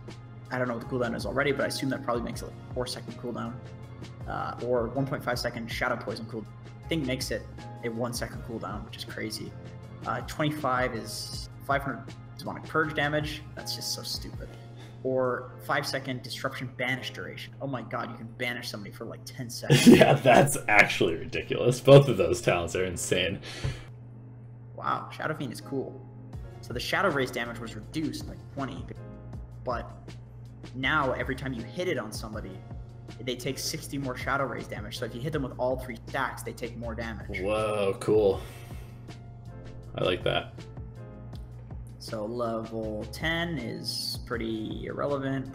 A: I don't know what the cooldown is already, but I assume that probably makes it like a 4-second cooldown. Or 1.5-second shadow poison cooldown. I think makes it a 1-second cooldown, which is crazy. 25 is 500 demonic purge damage. That's just so stupid. Or 5-second disruption banish duration. Oh my god, you can banish somebody for like 10 seconds.
B: Yeah, that's actually ridiculous. Both of those talents are insane.
A: Wow, Shadow Fiend is cool. So the Shadow Raise damage was reduced by 20, but now every time you hit it on somebody, they take 60 more Shadow Raise damage. So if you hit them with all 3 stacks, they take more damage.
B: Whoa, cool. I like that.
A: So level 10 is pretty irrelevant.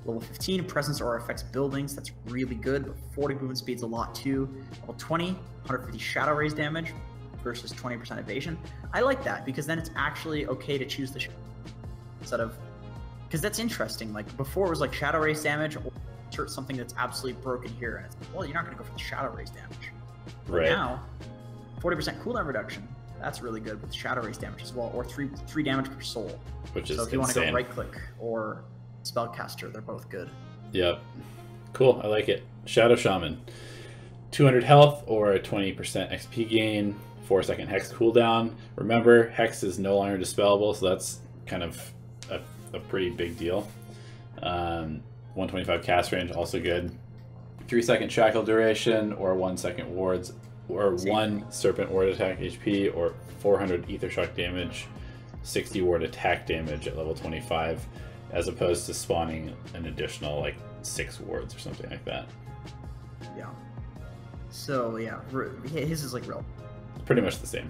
A: Level 15, presence or affects buildings. That's really good, but 40 movement speed's a lot too. Level 20, 150 Shadow Raise damage versus 20% evasion. I like that because then it's actually okay to choose the instead of, because that's interesting. Like before it was like Shadow Raise damage or insert something that's absolutely broken here, and it's like, well, you're not going to go for the Shadow Raise damage. But
B: right
A: now, 40% cooldown reduction. That's really good with Shadow Raise damage as well, or 3 damage per soul.
B: Which is
A: so if you
B: insane.
A: want to go right click or spellcaster, they're both good.
B: Yep. Cool, I like it. Shadow Shaman. 200 health or a 20% XP gain, 4-second Hex cooldown. Remember, Hex is no longer dispellable, so that's kind of a pretty big deal. 125 cast range, also good. 3-second shackle duration, or 1-second wards, or 1 serpent ward attack HP, or 400 ether shock damage, 60 ward attack damage at level 25, as opposed to spawning an additional like 6 wards or something like that.
A: Yeah. So yeah, his is like real.
B: Pretty much the same.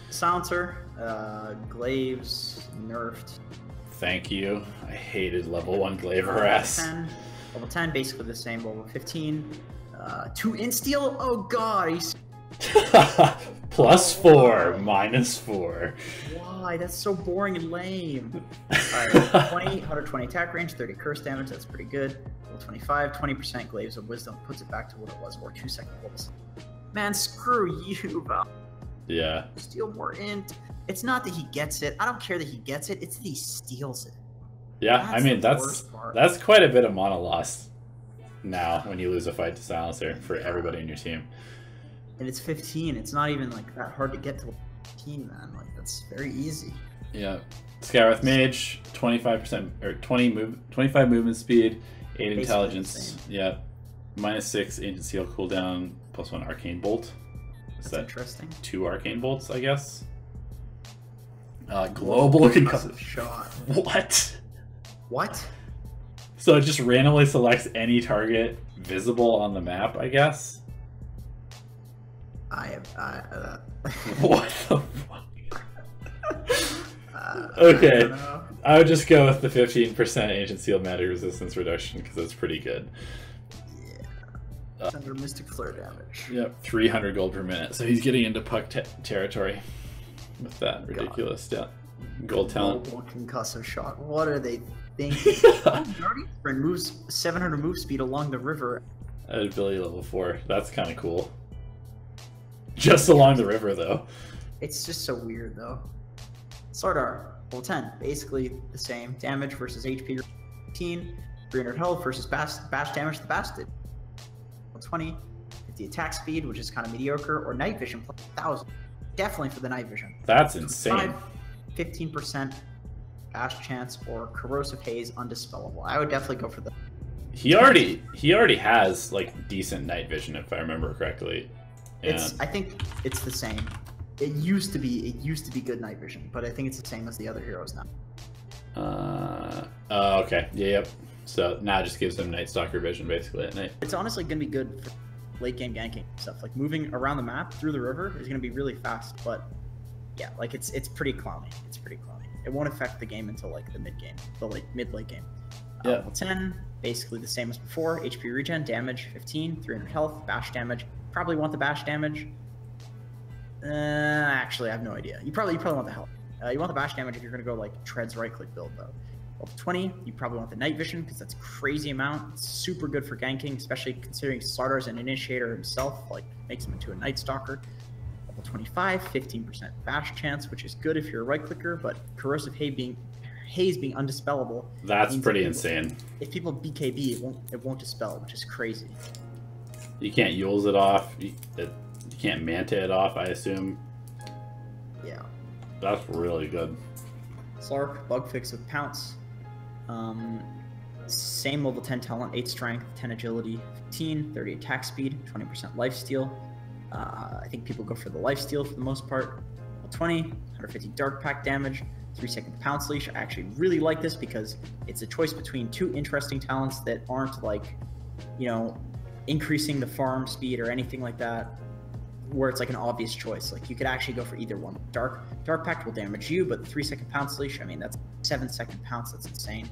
A: Silencer, glaives nerfed.
B: Thank you. I hated level 1 glaive harass.
A: Level 10, basically the same. Level 15, 2 insteel. Oh god, he's
B: +4, -4.
A: Why? That's so boring and lame. Alright, 120 attack range, 30 curse damage, that's pretty good. Level 25, 20% glaives of wisdom, puts it back to what it was, or 2-second levels. Man, screw you, Val.
B: Yeah.
A: Steal more int. It's not that he gets it. I don't care that he gets it, it's that he steals it.
B: Yeah, I mean, that's quite a bit of mana loss now when you lose a fight to Silencer for everybody in your team.
A: And it's 15. It's not even like that hard to get to 15, man. Like that's very easy.
B: Yeah. Skywrath Mage, 25% or 25 movement speed, 8
A: Basically
B: intelligence. Yeah. -6 Ancient Seal cooldown, +1 Arcane Bolt.
A: That's interesting.
B: 2 Arcane Bolts, I guess. Global concussive
A: shot.
B: What?
A: What?
B: So it just randomly selects any target visible on the map, I guess. What the fuck? Okay, I would just go with the 15% Ancient Seal magic resistance reduction because that's pretty good.
A: Yeah. Under Mystic Flare damage.
B: Yep, 300 gold per minute. So he's getting into puck territory with that ridiculous gold talent.
A: Global concussive shot. What are they thinking? Guardian Sprint moves 700 move speed along the river.
B: Ability level 4. That's kind of cool. Just along the river, though.
A: It's just so weird, though. Sardar, level 10. Basically the same. Damage versus HP 15. 300 health versus bash damage to the Bastard. Level 20. 50 attack speed, which is kind of mediocre. Or night vision plus 1,000. Definitely for the night vision.
B: That's insane.
A: 15% bash chance or corrosive haze undispellable. I would definitely go for the...
B: He already has like decent night vision, if I remember correctly.
A: I think it's the same. It used to be good night vision, but I think it's the same as the other heroes now.
B: Okay. Yeah, yep. So now it just gives them Night Stalker vision basically at night.
A: It's honestly going to be good for late game ganking stuff. Like moving around the map through the river is going to be really fast, but yeah, like it's pretty clowny. It's pretty clowny. It won't affect the game until like the mid game, the mid-late game.
B: Yeah.
A: Level 10, basically the same as before. HP regen, damage 15, 300 health, bash damage. Probably want the bash damage. Actually, I have no idea. You probably want the health. You want the bash damage if you're going to go like Tread's right-click build though. Level 20, you probably want the night vision because that's a crazy amount. It's super good for ganking, especially considering Sardar's an initiator himself, like makes him into a Night Stalker. Level 25, 15% bash chance, which is good if you're a right-clicker, but Corrosive Haze being undispellable.
B: That's pretty insane.
A: If people BKB, it won't dispel, which is crazy.
B: You can't Yules it off. You can't Manta it off, I assume.
A: Yeah.
B: That's really good.
A: Slark, bug fix with Pounce. Same level 10 talent, 8 strength, 10 agility, 15, 30 attack speed, 20% lifesteal. I think people go for the lifesteal for the most part. Level 20, 150 dark pack damage, 3-second pounce leash. I actually really like this because it's a choice between two interesting talents that aren't like, you know, increasing the farm speed or anything like that, where it's like an obvious choice. Like you could actually go for either one. Dark Pact will damage you, but the 3-second pounce leash, I mean, that's 7-second pounce. That's insane.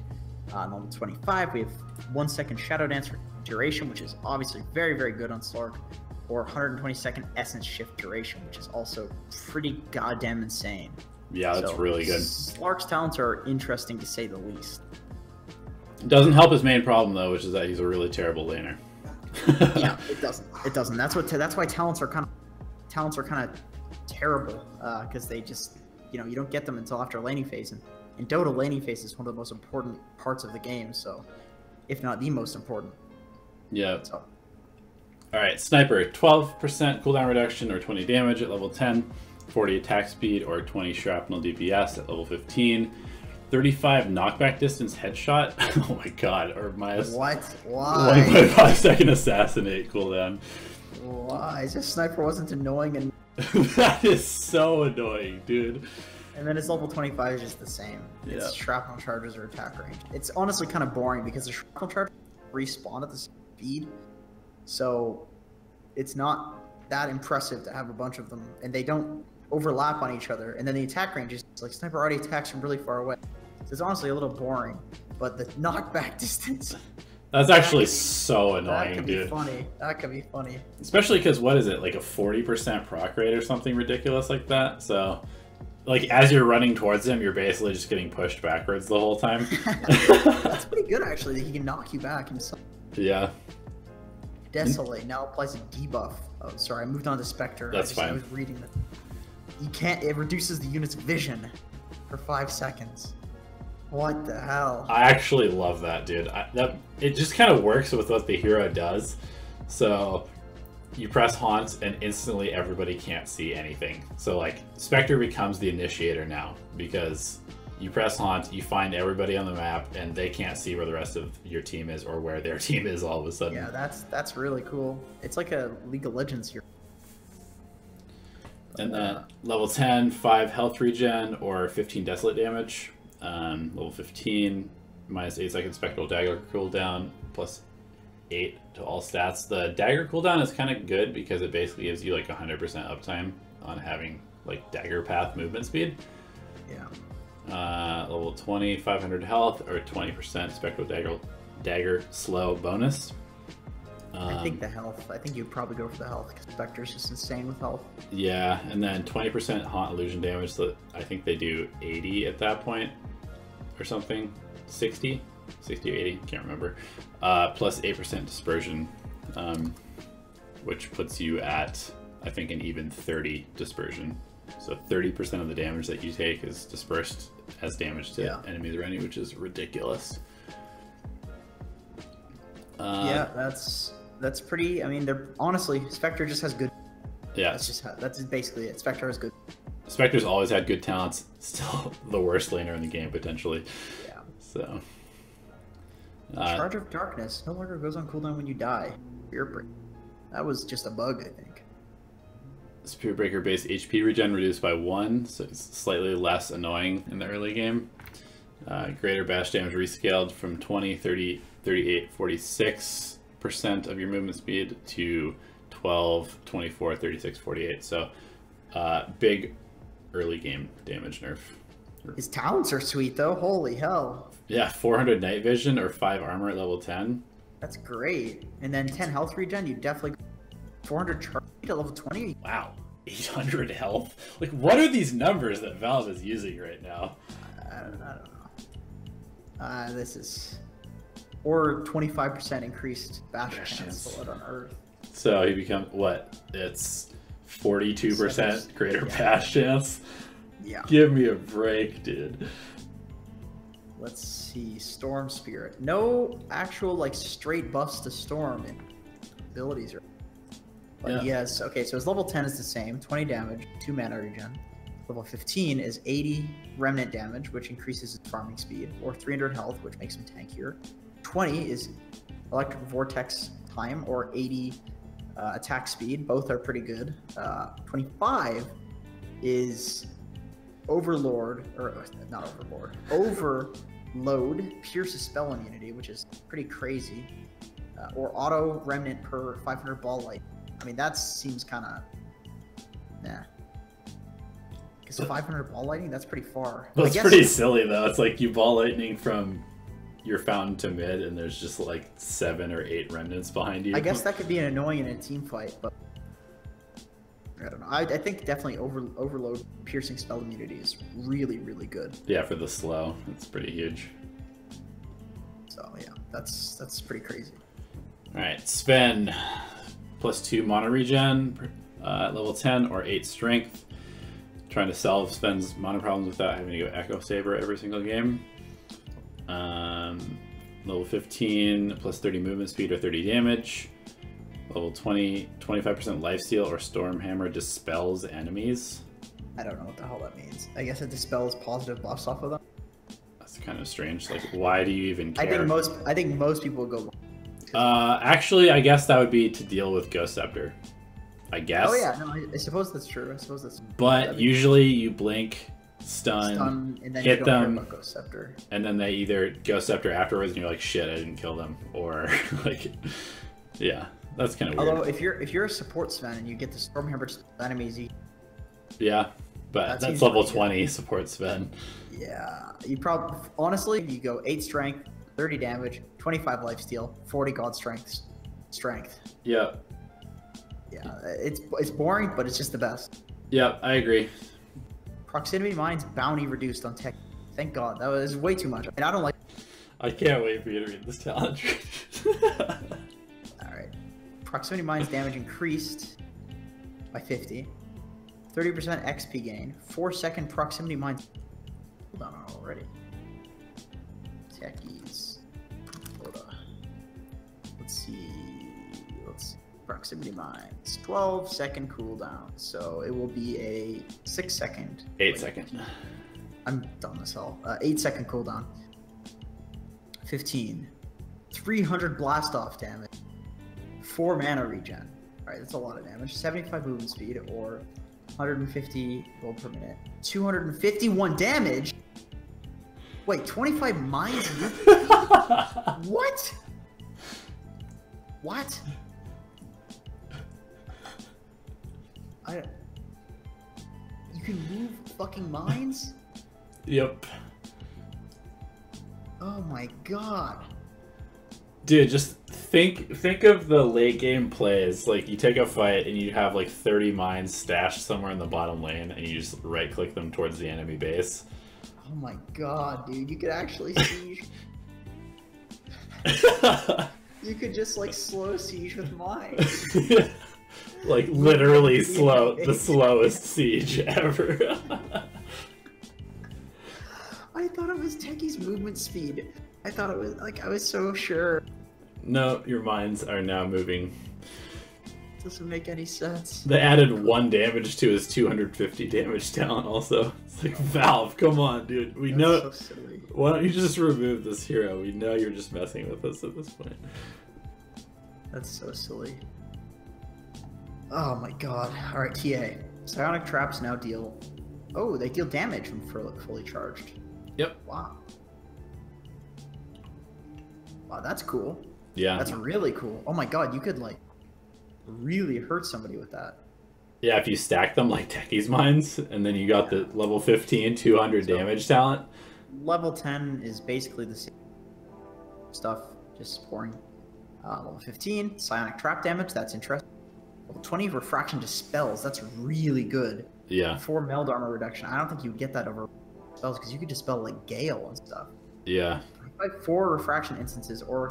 A: Level 25, we have 1-second Shadow Dance for duration, which is obviously very, very good on Slark, or 120-second Essence Shift duration, which is also pretty goddamn insane.
B: Yeah, that's really good.
A: Slark's talents are interesting to say the least.
B: It doesn't help his main problem though, which is that he's a really terrible laner.
A: Yeah, it doesn't. It doesn't. That's why talents are kind of terrible, because they just, you know, you don't get them until after laning phase, and in Dota, laning phase is one of the most important parts of the game, so if not the most important.
B: Yeah.
A: So.
B: All right, Sniper, 12% cooldown reduction or 20 damage at level 10, 40 attack speed or 20 shrapnel DPS at level 15, 35 knockback distance headshot. Oh my god, or minus
A: what? Why?
B: 1.5 second assassinate cooldown.
A: Why? Just Sniper wasn't annoying and
B: that is so annoying, dude.
A: And then his level 25 is just the same.
B: Yeah.
A: It's shrapnel charges or attack range. It's honestly kind of boring because the shrapnel charges respawn at the speed, so it's not that impressive to have a bunch of them, and they don't overlap on each other. And then the attack range is like Sniper already attacks from really far away. So it's honestly a little boring, but the knockback distance.
B: That's actually so annoying,
A: that could
B: dude.
A: Be funny. That could be funny.
B: Especially because what is it, like a 40% proc rate or something ridiculous like that? So, like as you're running towards him, you're basically just getting pushed backwards the whole time.
A: That's pretty good actually. That he can knock you back himself.
B: Yeah.
A: Desolate now applies a debuff. Oh, sorry, I moved on to Spectre.
B: That's fine.
A: I was reading that. You can't. It reduces the unit's vision for 5 seconds. What the hell?
B: I actually love that, dude. It just kind of works with what the hero does. So you press Haunt and instantly everybody can't see anything. So like Spectre becomes the initiator now because you press Haunt, you find everybody on the map, and they can't see where the rest of your team is or where their team is all of a sudden.
A: Yeah, that's really cool. It's like a League of Legends here.
B: And then level 10, 5 health regen or 15 desolate damage. Level 15, minus 8 second spectral dagger cooldown, plus 8 to all stats. The dagger cooldown is kind of good because it basically gives you like 100% uptime on having like dagger path movement speed.
A: Yeah.
B: Level 20, 500 health or 20% spectral dagger slow bonus.
A: I think the health. I think you'd probably go for the health because Spectre's just insane with health.
B: Yeah, and then 20% haunt illusion damage. So I think they do 80 at that point or something. 60 or 80, can't remember. Plus 8% dispersion, which puts you at, I think, an even 30 dispersion. So 30% of the damage that you take is dispersed as damage to enemies around you, which is ridiculous.
A: Yeah, that's pretty. I mean, they're honestly, Spectre just has good.
B: Yeah,
A: that's basically it. Spectre has good.
B: Spectre's always had good talents. Still the worst laner in the game potentially.
A: Yeah.
B: So.
A: Charge of Darkness no longer goes on cooldown when you die. That was just a bug, I think.
B: Spirit Breaker base HP regen reduced by 1, so it's slightly less annoying in the early game. Greater bash damage rescaled from 20, 30, 38, 46% of your movement speed to 12, 24, 36, 48. So big early game damage nerf.
A: His talents are sweet though. Holy hell.
B: Yeah, 400 night vision or 5 armor at level 10.
A: That's great. And then 10 health regen, you definitely 400 charge at level 20.
B: Wow, 800 health. Like, what are these numbers that Valve is using right now?
A: I don't know. This is or 25% increased bash chance on Earth.
B: So he becomes what? It's 42% greater bash chance.
A: Yeah.
B: Give me a break, dude.
A: Let's see. Storm Spirit. No actual like straight buffs to Storm in abilities. But yes. Okay, so his level 10 is the same. 20 damage, 2 mana regen. Level 15 is 80 remnant damage, which increases his farming speed, or 300 health, which makes him tankier. 20 is electric vortex time, or 80 attack speed. Both are pretty good. 25 is Overlord, or not Overlord, Overload, pierces spell immunity, which is pretty crazy. Or auto remnant per 500 ball light. I mean, that seems kind of nah. Because 500 ball lightning, that's pretty far.
B: That's pretty silly though. It's like you ball lightning from your fountain to mid, and there's just like 7 or 8 remnants behind you.
A: I guess that could be annoying in a team fight, but I don't know. I think definitely Overload piercing spell immunity is really, really good.
B: Yeah, for the slow, it's pretty huge.
A: So yeah, that's pretty crazy.
B: All right, Sven, +2 mana regen at level 10 or 8 strength. Trying to solve Sven's mana problems without having to go Echo Saber every single game. Level 15, +30 movement speed or 30 damage. Level 20, 25% lifesteal or Storm Hammer dispels enemies. I
A: don't know what the hell that means. I guess it dispels positive buffs off of them.
B: That's kind of strange. Like, why do you even care?
A: I think most people go.
B: Actually, I guess that would be to deal with Ghost Scepter. I guess.
A: Oh yeah, no, I suppose that's true.
B: But usually you blink, stun and then hit them,
A: Ghost Scepter.
B: And then they either Ghost Scepter afterwards, and you're like, shit, I didn't kill them, or like, yeah, that's kind of weird.
A: Although if you're a support Sven and you get the Stormhammer enemies,
B: yeah, but that's level 20 support Sven.
A: Yeah, you probably honestly you go 8 strength, 30 damage, 25 lifesteal, 40 God strength.
B: Yeah.
A: Yeah, it's boring, but it's just the best.
B: Yeah, I agree.
A: Proximity Mine's bounty reduced on tech. Thank God, that was way too much. And I don't like.
B: I can't wait for you to read this talent tree.
A: All right, Proximity Mine's damage increased by 50, 30% XP gain, 4-second Proximity Mines. Hold on already. Techies. Let's see. Proximity Mines, 12-second cooldown, so it will be a 6-second.
B: 8-second.
A: I'm dumb as hell. 8-second cooldown. 15. 300 blast off damage. 4 mana regen. All right, that's a lot of damage. 75 movement speed, or 150 gold per minute. 251 damage. Wait, 25 mines? What? What? You can move fucking mines?
B: Yep.
A: Oh my god.
B: Dude, just think of the late game plays. Like, you take a fight and you have like 30 mines stashed somewhere in the bottom lane, and you just right click them towards the enemy base.
A: Oh my god, dude, you could actually siege. You could just like slow siege with mines.
B: Like literally the slowest siege ever.
A: I thought it was Techie's movement speed. I thought it was like I was so sure.
B: No, your mines are now moving.
A: Doesn't make any sense.
B: They added 1 damage to his 250 damage talent also. It's like, Valve, come on, dude. We know.
A: So silly.
B: Why don't you just remove this hero? We know you're just messing with us at this point.
A: That's so silly. Oh my god. Alright, TA. Psionic traps now deal... Oh, they deal damage when fully charged.
B: Yep.
A: Wow. Wow, that's cool.
B: Yeah.
A: That's really cool. Oh my god, you could, like, really hurt somebody with that.
B: Yeah, if you stack them like Techie's Mines, and then you got the level 15, 200 damage talent.
A: Level 10 is basically the same stuff, just boring. Level 15, Psionic Trap damage, that's interesting. Level 20, Refraction Dispels, that's really good.
B: Yeah.
A: 4 meld armor reduction, I don't think you would get that over spells, because you could dispel, like, Gale and stuff.
B: Yeah.
A: 4 Refraction instances, or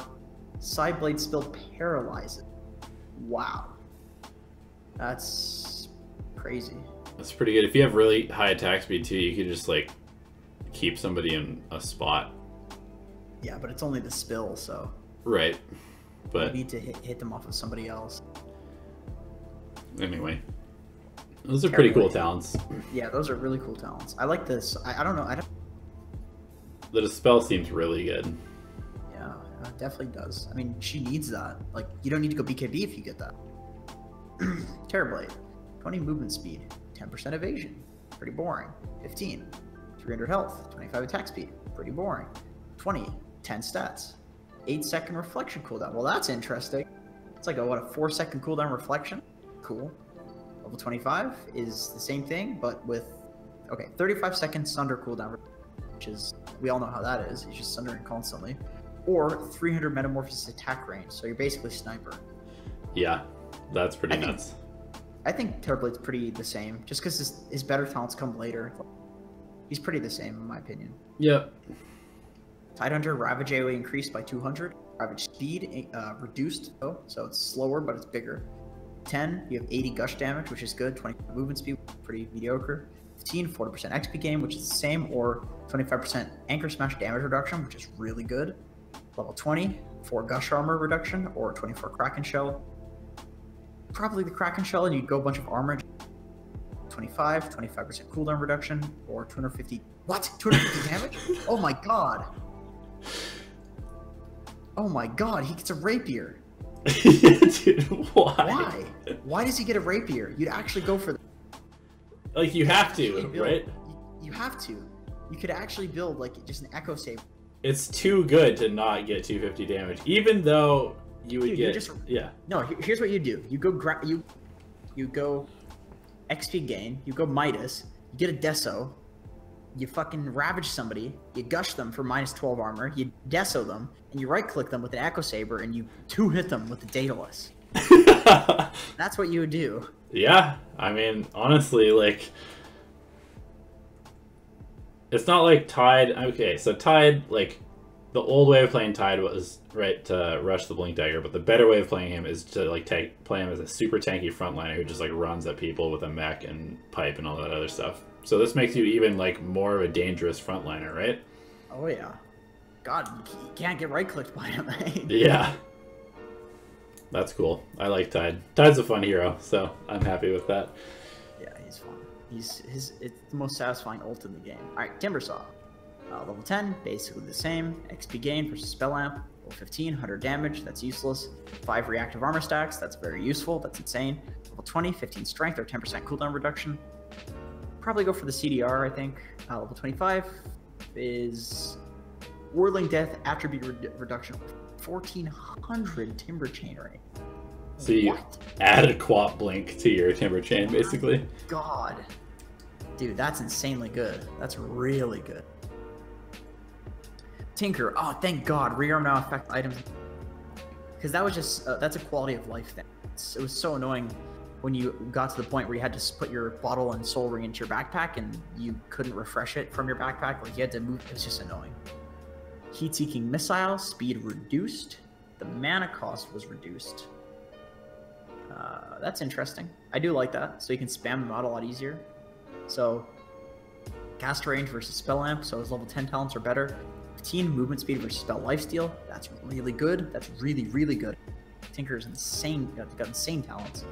A: Sideblade Spill Paralyzes. Wow. That's crazy.
B: That's pretty good. If you have really high attack speed too, you could just like keep somebody in a spot.
A: Yeah, but it's only the spill, so.
B: Right. But
A: you need to hit them off of somebody else.
B: Anyway, those are pretty cool talents.
A: Yeah, those are really cool talents. I like this. I don't know.
B: The dispel seems really good.
A: Yeah, it definitely does. I mean, she needs that. Like, you don't need to go BKB if you get that. Terrorblade. 20 movement speed, 10% evasion, pretty boring. 15, 300 health, 25 attack speed, pretty boring. 20, 10 stats, 8-second reflection cooldown. Well, that's interesting. It's like a 4-second cooldown reflection. Cool. Level 25 is the same thing, but with 35-second sunder cooldown, which is, we all know how that is. He's just sundering constantly. Or 300 metamorphosis attack range, so you're basically sniper.
B: Yeah, that's pretty nuts.
A: I think Terrorblade's pretty the same, just because his better talents come later. He's pretty the same, in my opinion.
B: Yep.
A: Tidehunter, Ravage AoE increased by 200. Ravage speed reduced, though, so it's slower, but it's bigger. 10, you have 80 gush damage, which is good. 20 movement speed, pretty mediocre. 15, 40% XP gain, which is the same, or 25% Anchor Smash damage reduction, which is really good. Level 20, 4 gush armor reduction, or 24 Kraken Shell. Probably the Kraken Shell, and you'd go a bunch of armor. 25% cooldown reduction, or 250... What? 250 damage? Oh my god. Oh my god, he gets a rapier.
B: Dude,
A: Why? Why does he get a rapier? You'd actually go for...
B: Like, you have to, right?
A: You have to. You could actually build, like, just an Echo Saber.
B: It's too good to not get 250 damage, even though... You would get, yeah.
A: No, here's what you do. You go you go XP gain, you go Midas, you get a Deso, you fucking ravage somebody, you gush them for minus 12 armor, you Deso them, and you right-click them with an Echo Saber, and you 2-hit them with the Daedalus. That's what you would do.
B: Yeah, I mean, honestly, like... It's not like Tide... Okay, so Tide, like... The old way of playing Tide was, right, to rush the Blink Dagger, but the better way of playing him is to, like, play him as a super tanky frontliner who just, like, runs at people with a mech and pipe and all that other stuff. So this makes you even, like, more of a dangerous frontliner, right?
A: Oh, yeah. God, you can't get right-clicked by him, eh?
B: Yeah. That's cool. I like Tide. Tide's a fun hero, so I'm happy with that.
A: Yeah, he's fun. It's the most satisfying ult in the game. Alright, Timbersaw. Level 10, basically the same. XP gain versus Spell Amp. Level 15, 100 damage, that's useless. 5 reactive armor stacks, that's very useful, that's insane. Level 20, 15 strength or 10% cooldown reduction. Probably go for the CDR, I think. Level 25 is Whirling Death attribute reduction. 1400 Timber Chain rate.
B: So you add a Quap Blink to your Timber Chain, basically.
A: Oh God. Dude, that's insanely good. That's really good. Tinker, oh thank God, rearm now affect items, because that was just that's a quality of life thing. It was so annoying when you got to the point where you had to put your bottle and soul ring into your backpack and you couldn't refresh it from your backpack, like you had to move. It was just annoying. Heat-seeking missile, speed reduced, the mana cost was reduced. That's interesting. I do like that, so you can spam them out a lot easier. So cast range versus spell amp, so his level 10 talents are better. 15 movement speed versus spell lifesteal. That's really good. That's really, really good. Tinker's insane. Got insane talents.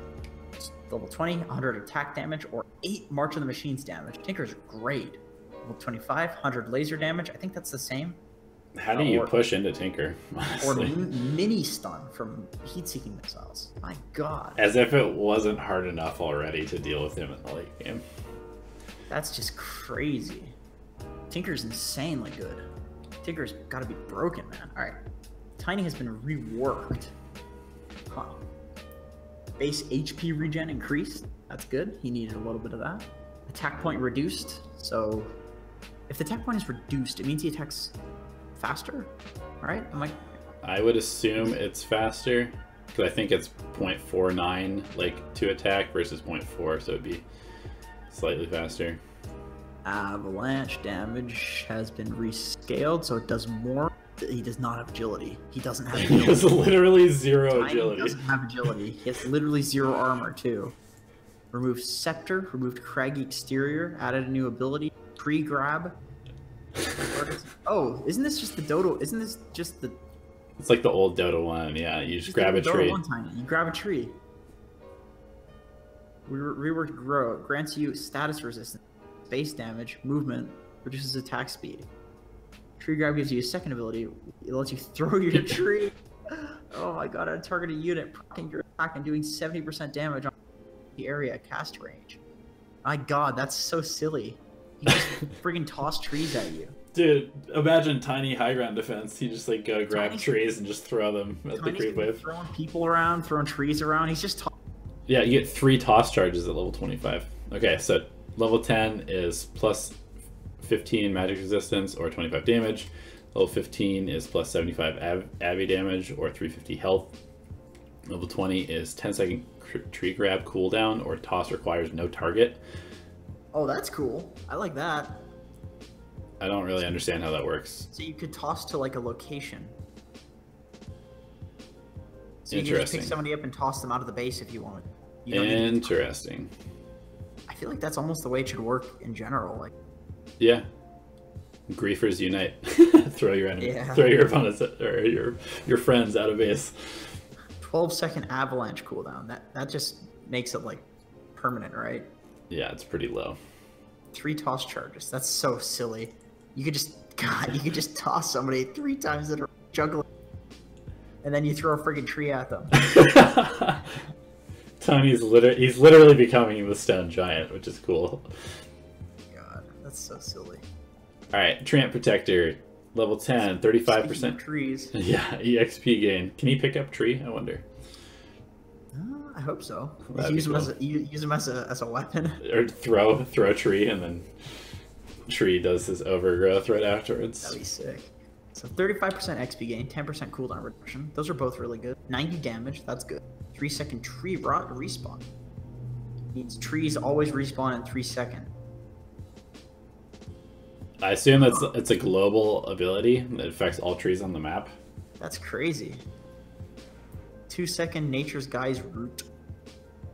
A: Level 20, 100 attack damage or 8 March of the Machines damage. Tinker's great. Level 25, 100 laser damage. I think that's the same.
B: How do you push into Tinker?
A: Or mini stun from heat-seeking missiles. My god.
B: As if it wasn't hard enough already to deal with him in the late game.
A: That's just crazy. Tinker's insanely good. Tinker's got to be broken, man. All right. Tiny has been reworked. Huh. Base HP regen increased. That's good. He needed a little bit of that. Attack point reduced. So if the attack point is reduced, it means he attacks faster, right?
B: I would assume it's faster because I think it's 0.49 like to attack versus 0.4, so it'd be slightly faster.
A: Avalanche damage has been rescaled, so it does more. He does not have agility. He doesn't have agility.
B: He has literally zero
A: Tiny
B: agility.
A: Doesn't have agility. He has literally 0 armor too. Removed Scepter, removed Craggy Exterior, added a new ability, Pre-Grab. Oh, isn't this just the Dota? Isn't this just the...
B: It's like the old Dota one, yeah. You just grab a tree.
A: You grab a tree. Reworked Grow. Grants you status resistance, base damage, movement, reduces attack speed. Tree Grab gives you a second ability. It lets you throw your tree. Oh my god, a targeted unit proccing your attack and doing 70% damage on the area cast range. My god, that's so silly. He just friggin' toss trees at you.
B: Dude, imagine Tiny high ground defense. He just like go grab trees and just throw them at the creep wave.
A: Throwing people around, throwing trees around. He's just
B: yeah, you get 3 toss charges at level 25. Okay, so level 10 is plus 15 magic resistance or 25 damage. Level 15 is plus 75 Abby damage or 350 health. Level 20 is 10-second tree grab cooldown or toss requires no target.
A: Oh, that's cool. I like that.
B: I don't really understand how that works.
A: So you could toss to like a location. So you
B: Interesting.
A: can just pick somebody up and toss them out of the base if you want.
B: Interesting.
A: I feel like that's almost the way it should work in general. Like,
B: yeah. Griefers unite. Throw your enemy,
A: yeah.
B: Throw your opponents or your friends out of base.
A: 12-second avalanche cooldown. That just makes it like permanent, right?
B: Yeah, it's pretty low.
A: 3 toss charges. That's so silly. You could just toss somebody 3 times in a juggler, and then you throw a friggin' tree at them.
B: Tiny's literally becoming the stone giant, which is cool.
A: God, that's so silly.
B: All right, Treant Protector, level 10, 35%
A: trees.
B: Yeah, EXP gain. Can he pick up tree? I wonder.
A: I hope so.
B: Use
A: him as a weapon.
B: Or throw a tree and then tree does his overgrowth right afterwards.
A: That'd be sick. So 35% XP gain, 10% cooldown reduction. Those are both really good. 90 damage, that's good. 3-second tree rot respawn. Means trees always respawn in 3 seconds.
B: I assume it's a global ability that affects all trees on the map.
A: That's crazy. 2-second Nature's Guy's Root.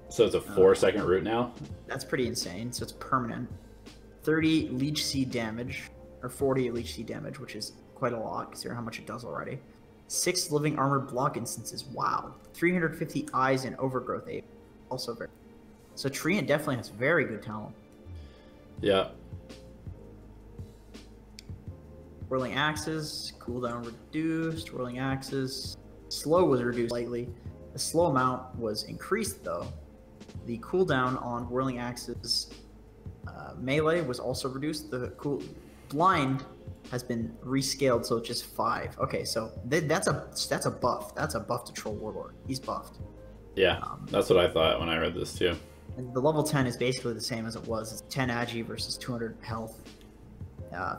B: So it's a 4-second root now?
A: That's pretty insane. So it's permanent. 30 Leech Seed damage, or 40 Leech Seed damage, which is quite a lot considering how much it does already. 6 Living Armor block instances. Wow. 350 Eyes and Overgrowth 8. Also very. So Treant definitely has very good talent.
B: Yeah.
A: Whirling Axes, cooldown reduced. Whirling Axes. Slow was reduced slightly. The slow amount was increased though. The cooldown on Whirling Axes melee was also reduced. The blind has been rescaled, so it's just 5. Okay, so that's a buff. That's a buff to Troll Warlord. He's buffed.
B: Yeah, that's what I thought when I read this too.
A: And the level 10 is basically the same as it was. It's 10 agi versus 200 health.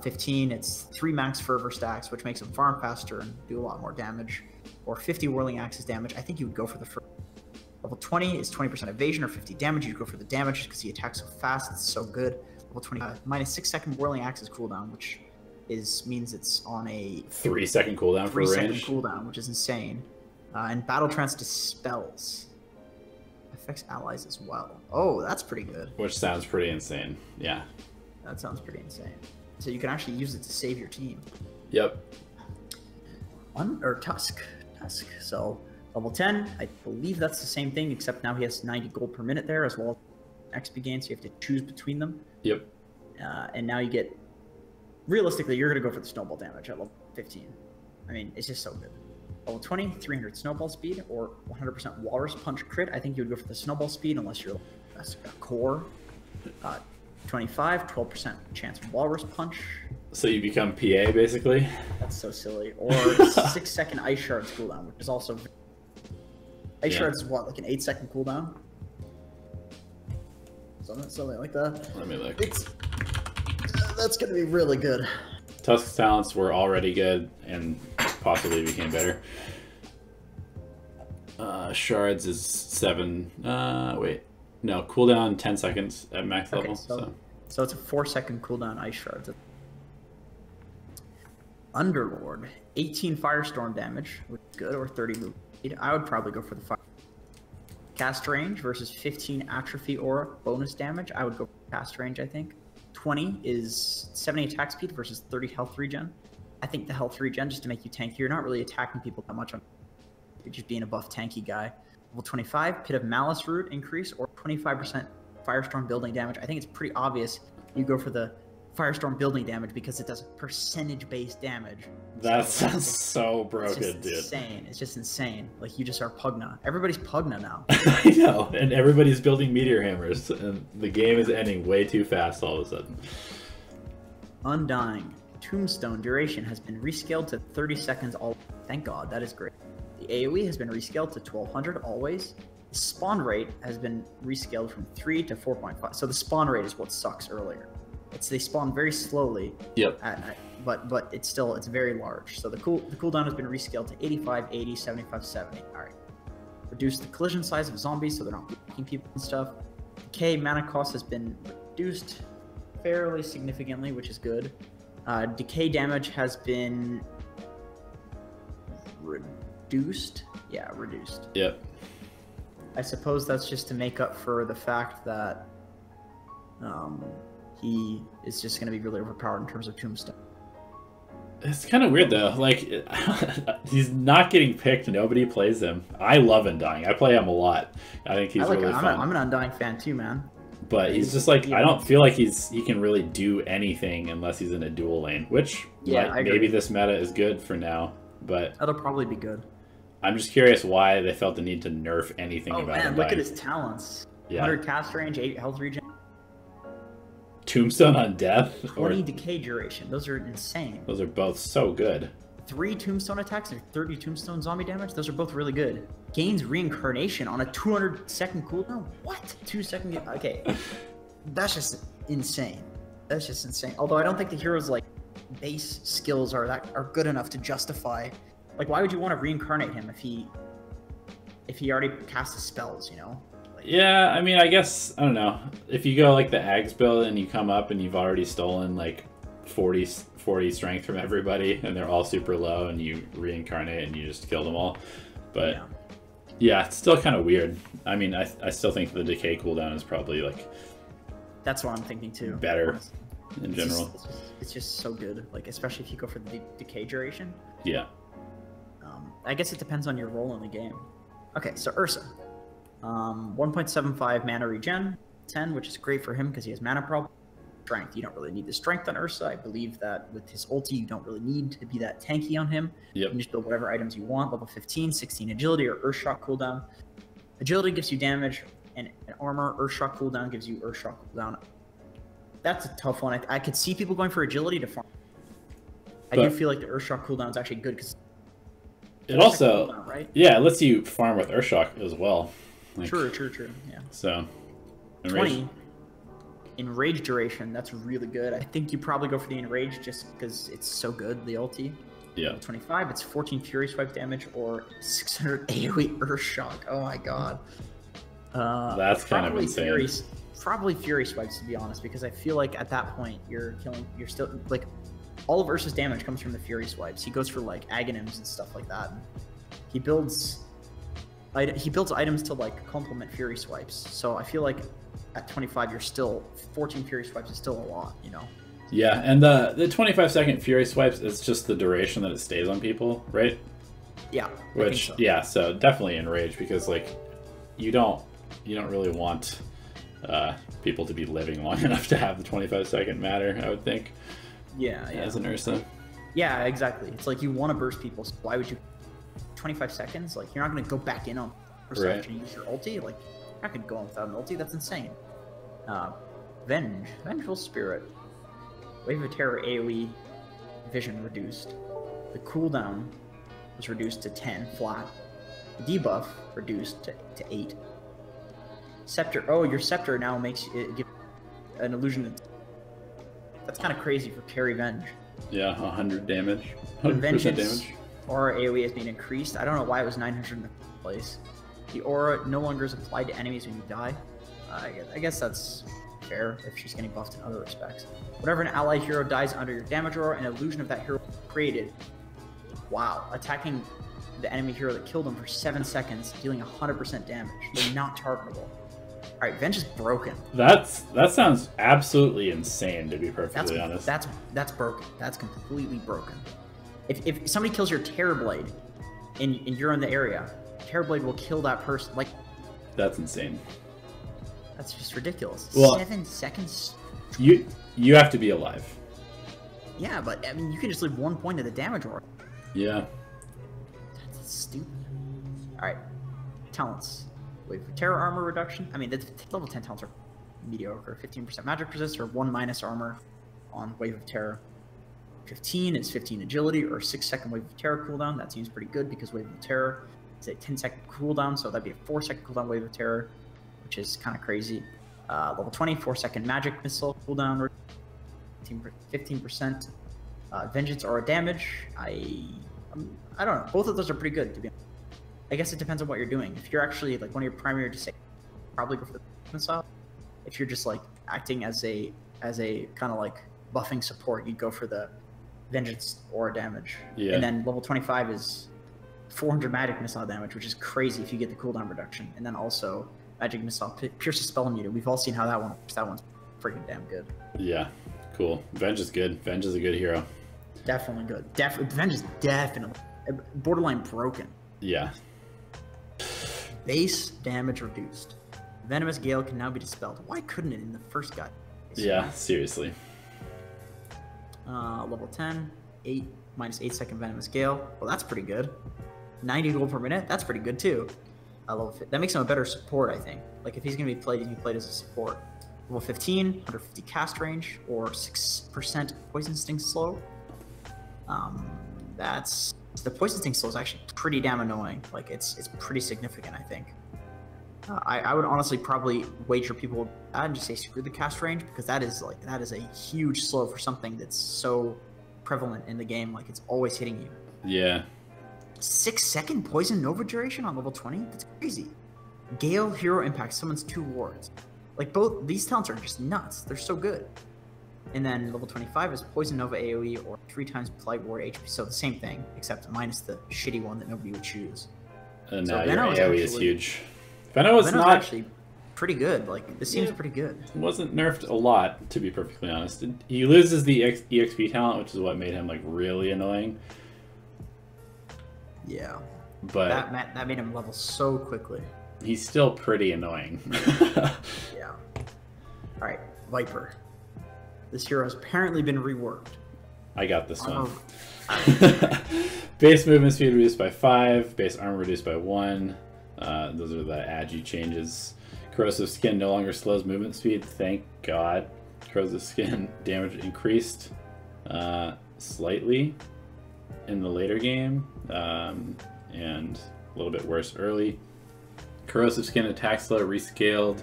A: 15, it's 3 max fervor stacks, which makes him farm faster and do a lot more damage. Or 50 Whirling Axes damage. I think you would go for the first. Level 20 is 20% evasion or 50 damage. You'd go for the damage because he attacks so fast. It's so good. Level 25, minus 6-second Whirling Axes cooldown, which means it's on a
B: 3-second cooldown for range.
A: 3-second cooldown, which is insane. And Battle Trance dispels. Affects allies as well. Oh, that's pretty good.
B: Which sounds pretty insane. Yeah.
A: That sounds pretty insane. So you can actually use it to save your team.
B: Yep.
A: Tusk. So level 10, I believe that's the same thing, except now he has 90 gold per minute there, as well as XP gain, so you have to choose between them.
B: Yep.
A: And now you get realistically, you're going to go for the snowball damage at level 15. I mean, it's just so good. Level 20, 300 snowball speed, or 100% walrus punch crit. I think you would go for the snowball speed unless you're a core. 25, 12% chance of walrus punch.
B: So you become PA, basically?
A: That's so silly. Or 6-second ice shards cooldown, which is also... Ice shards is what, like an 8-second cooldown? Something like that.
B: Let me look.
A: That's going to be really good.
B: Tusk's talents were already good and possibly became better. Shards is 7. Wait. No, cooldown 10 seconds at max level.
A: So it's a 4-second cooldown ice shards. Underlord, 18 firestorm damage, which is good, or 30 move speed. I would probably go for the fire. Cast range versus 15 atrophy aura bonus damage. I would go for cast range, I think. 20 is 70 attack speed versus 30 health regen. I think the health regen, just to make you tanky, you're not really attacking people that much. You're just being a buff tanky guy. Level 25, Pit of Malice root increase, or 25% firestorm building damage. I think it's pretty obvious you go for the firestorm building damage because it does percentage-based damage.
B: That sounds so broken, dude.
A: Insane. It's just insane. Like, you just are Pugna. Everybody's Pugna now.
B: I know, and everybody's building meteor hammers, and the game is ending way too fast all of a sudden.
A: Undying. Tombstone duration has been rescaled to 30 seconds all. Thank God, that is great. The AoE has been rescaled to 1200 always. The spawn rate has been rescaled from 3 to 4.5. So the spawn rate is what sucks earlier. They spawn very slowly.
B: Yep.
A: But it's very large. So the cooldown has been rescaled to 85, 80, 75, 70. All right. Reduce the collision size of zombies so they're not blocking people and stuff. Decay mana cost has been reduced fairly significantly, which is good. Decay damage has been reduced. Yeah, reduced.
B: Yep.
A: I suppose that's just to make up for the fact that he is just going to be really overpowered in terms of Tombstone.
B: It's kind of weird though. Like, he's not getting picked. Nobody plays him. I love Undying. I play him a lot. I think he's really fun.
A: I'm an Undying fan too, man.
B: But he's just like, I don't feel like he can really do anything unless he's in a dual lane, which maybe this meta is good for now. But
A: that'll probably be good.
B: I'm just curious why they felt the need to nerf anything about Undying.
A: Look at his talents. 100 cast range, 8 health regen.
B: Tombstone on death,
A: 20 decay duration. Those are insane.
B: Those are both so good.
A: 3 tombstone attacks and 30 tombstone zombie damage. Those are both really good. Gains reincarnation on a 200-second cooldown. What? 2-second? Okay, that's just insane. That's just insane. Although I don't think the hero's like base skills are good enough to justify. Like, why would you want to reincarnate him if he already casts his spells? You know.
B: Yeah, I mean, I guess, I don't know. If you go like the Ags build and you come up and you've already stolen like 40 strength from everybody and they're all super low and you reincarnate and you just kill them all. But yeah, it's still kind of weird. I mean, I still think the decay cooldown is probably like...
A: That's what I'm thinking too.
B: Better in general.
A: It's just so good, like especially if you go for the decay duration.
B: Yeah.
A: I guess it depends on your role in the game. Okay, so Ursa. 1.75 mana regen, 10, which is great for him because he has mana problem. Strength, you don't really need the strength on Ursa. I believe that with his ulti, you don't really need to be that tanky on him.
B: Yep.
A: You can just build whatever items you want. Level 15, 16 agility or Earthshock cooldown. Agility gives you damage and armor. Earthshock cooldown gives you Earthshock cooldown. That's a tough one. I could see people going for agility to farm. I do feel like the Earthshock cooldown is actually good because
B: it also,
A: cooldown, right?
B: Yeah, it lets you farm with Earthshock as well. Like,
A: true. Yeah.
B: So,
A: 20 enrage duration. That's really good. I think you probably go for the enrage just because it's so good. The ulti.
B: Yeah.
A: 25. It's 14 fury swipe damage or 600 AOE Earthshock. Oh my god.
B: That's kind of insane.
A: Probably fury swipes to be honest, because I feel like at that point you're still like all of Ursa's damage comes from the fury swipes. He goes for like agonyms and stuff like that. He builds items to like complement fury swipes. So I feel like at 25 you're still 14 fury swipes is still a lot, you know.
B: Yeah, and the 25-second fury swipes is just the duration that it stays on people, right?
A: Yeah.
B: Which so definitely enrage because like you don't really want people to be living long enough to have the 25-second matter, I would think.
A: Yeah,
B: as an Ursa.
A: Yeah, exactly. It's like you want to burst people, so why would you? 25 seconds? Like, you're not going to go back in on Perception and use your ulti? Like, you're not going to go on without an ulti? That's insane. Vengeful Spirit. Wave of Terror AoE vision reduced. The cooldown was reduced to 10 flat. The debuff reduced to 8. Scepter. Oh, your Scepter now makes it give an illusion that's kind of crazy for carry Venge.
B: Yeah, 100 damage. 100% damage.
A: Aura AoE has been increased. I don't know why it was 900 in the first place. The aura no longer is applied to enemies when you die. I guess that's fair if she's getting buffed in other respects. Whenever an allied hero dies under your damage aura, an illusion of that hero is created. Wow. Attacking the enemy hero that killed him for 7 seconds, dealing 100% damage. They're not targetable. Alright, Venge is broken.
B: That sounds absolutely insane, to be perfectly honest.
A: That's broken. That's completely broken. If somebody kills your Terrorblade and you're in the area, Terrorblade will kill that person. Like,
B: that's insane.
A: That's just ridiculous.
B: Well,
A: 7 seconds.
B: You have to be alive.
A: Yeah, but I mean, you can just leave 1 point of the damage aura.
B: Yeah.
A: That's stupid. All right, talents. Wait for terror armor reduction. I mean, the level 10 talents are mediocre. 15% magic resist or 1 minus armor on Wave of Terror. 15 is 15 agility or 6-second Wave of Terror cooldown. That seems pretty good because Wave of Terror is a 10-second cooldown, so that'd be a 4-second cooldown Wave of Terror, which is kind of crazy. Level 20, 4-second magic missile cooldown, 15%. Vengeance aura damage. I don't know. Both of those are pretty good, to be honest. I guess it depends on what you're doing. If you're actually like one of your primary disabled, probably go for the missile. If you're just like acting as a kind of like buffing support, you'd go for the Vengeance aura damage.
B: Yeah.
A: And then level 25 is 400 magic missile damage, which is crazy if you get the cooldown reduction. And then also magic missile pierces spell immunity. We've all seen how that one works. That one's freaking damn good.
B: Yeah, cool. Venge is good. Venge is a good hero.
A: Definitely good. Venge is definitely borderline broken.
B: Yeah.
A: Base damage reduced. Venomous Gale can now be dispelled. Why couldn't it in the first guide?
B: Yeah, seriously.
A: Level 10, 8 minus 8-second Venomous Gale. Well, that's pretty good. 90 gold per minute. That's pretty good too. That makes him a better support, I think. Like if he's gonna be played, he's gonna be played as a support. Level 15, 150 cast range or 6% poison sting slow. That's the poison sting slow is actually pretty damn annoying. Like it's pretty significant, I think. I would honestly probably wager people would add and just say screw the cast range because that is a huge slow for something that's so prevalent in the game. Like it's always hitting you.
B: Yeah.
A: 6-second poison nova duration on level 20? That's crazy. Gale hero impact summons 2 wards. Like both these talents are just nuts. They're so good. And then level 25 is poison nova AoE or 3 times Blight Ward HP. So the same thing, except minus the shitty one that nobody would choose.
B: And
A: so
B: your AoE is huge. Venom's not
A: actually pretty good. Like this seems pretty good.
B: Wasn't nerfed a lot, to be perfectly honest. He loses the EXP talent, which is what made him like really annoying.
A: Yeah,
B: but
A: that made him level so quickly.
B: He's still pretty annoying.
A: Yeah. All right, Viper. This hero has apparently been reworked.
B: I got this one. Base movement speed reduced by 5. Base armor reduced by 1. Those are the agi changes. Corrosive skin no longer slows movement speed. Thank God. Corrosive skin damage increased slightly in the later game, and a little bit worse early. Corrosive skin attack slow rescaled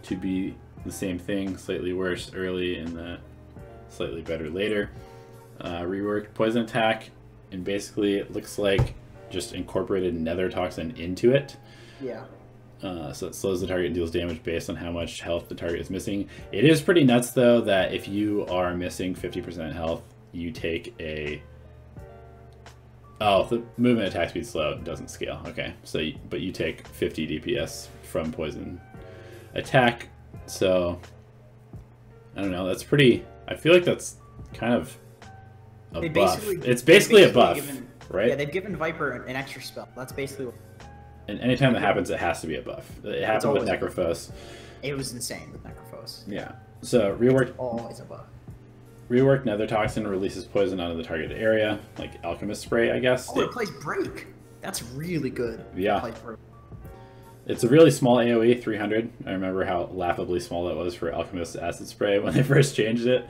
B: to be the same thing, slightly worse early and the slightly better later. Reworked poison attack, and basically it looks like just incorporated nether toxin into it.
A: Yeah.
B: So it slows the target and deals damage based on how much health the target is missing. It is pretty nuts though that if you are missing 50% health, you take a... Oh, the movement attack speed slow doesn't scale. Okay, so but you take 50 DPS from poison attack. So I don't know. That's pretty. I feel like that's kind of a buff. It's basically a buff, right?
A: Yeah, they've given Viper an extra spell. That's basically what...
B: And anytime that happens, it has to be a buff. It happened with Necrophos.
A: It was insane with Necrophos.
B: Yeah. So reworked.
A: It's always a buff.
B: Rework Nether Toxin releases poison out of the targeted area, like Alchemist Spray, I guess.
A: Oh, it plays Break. That's really good.
B: Yeah. It's a really small AoE, 300. I remember how laughably small that was for Alchemist Acid Spray when they first changed it.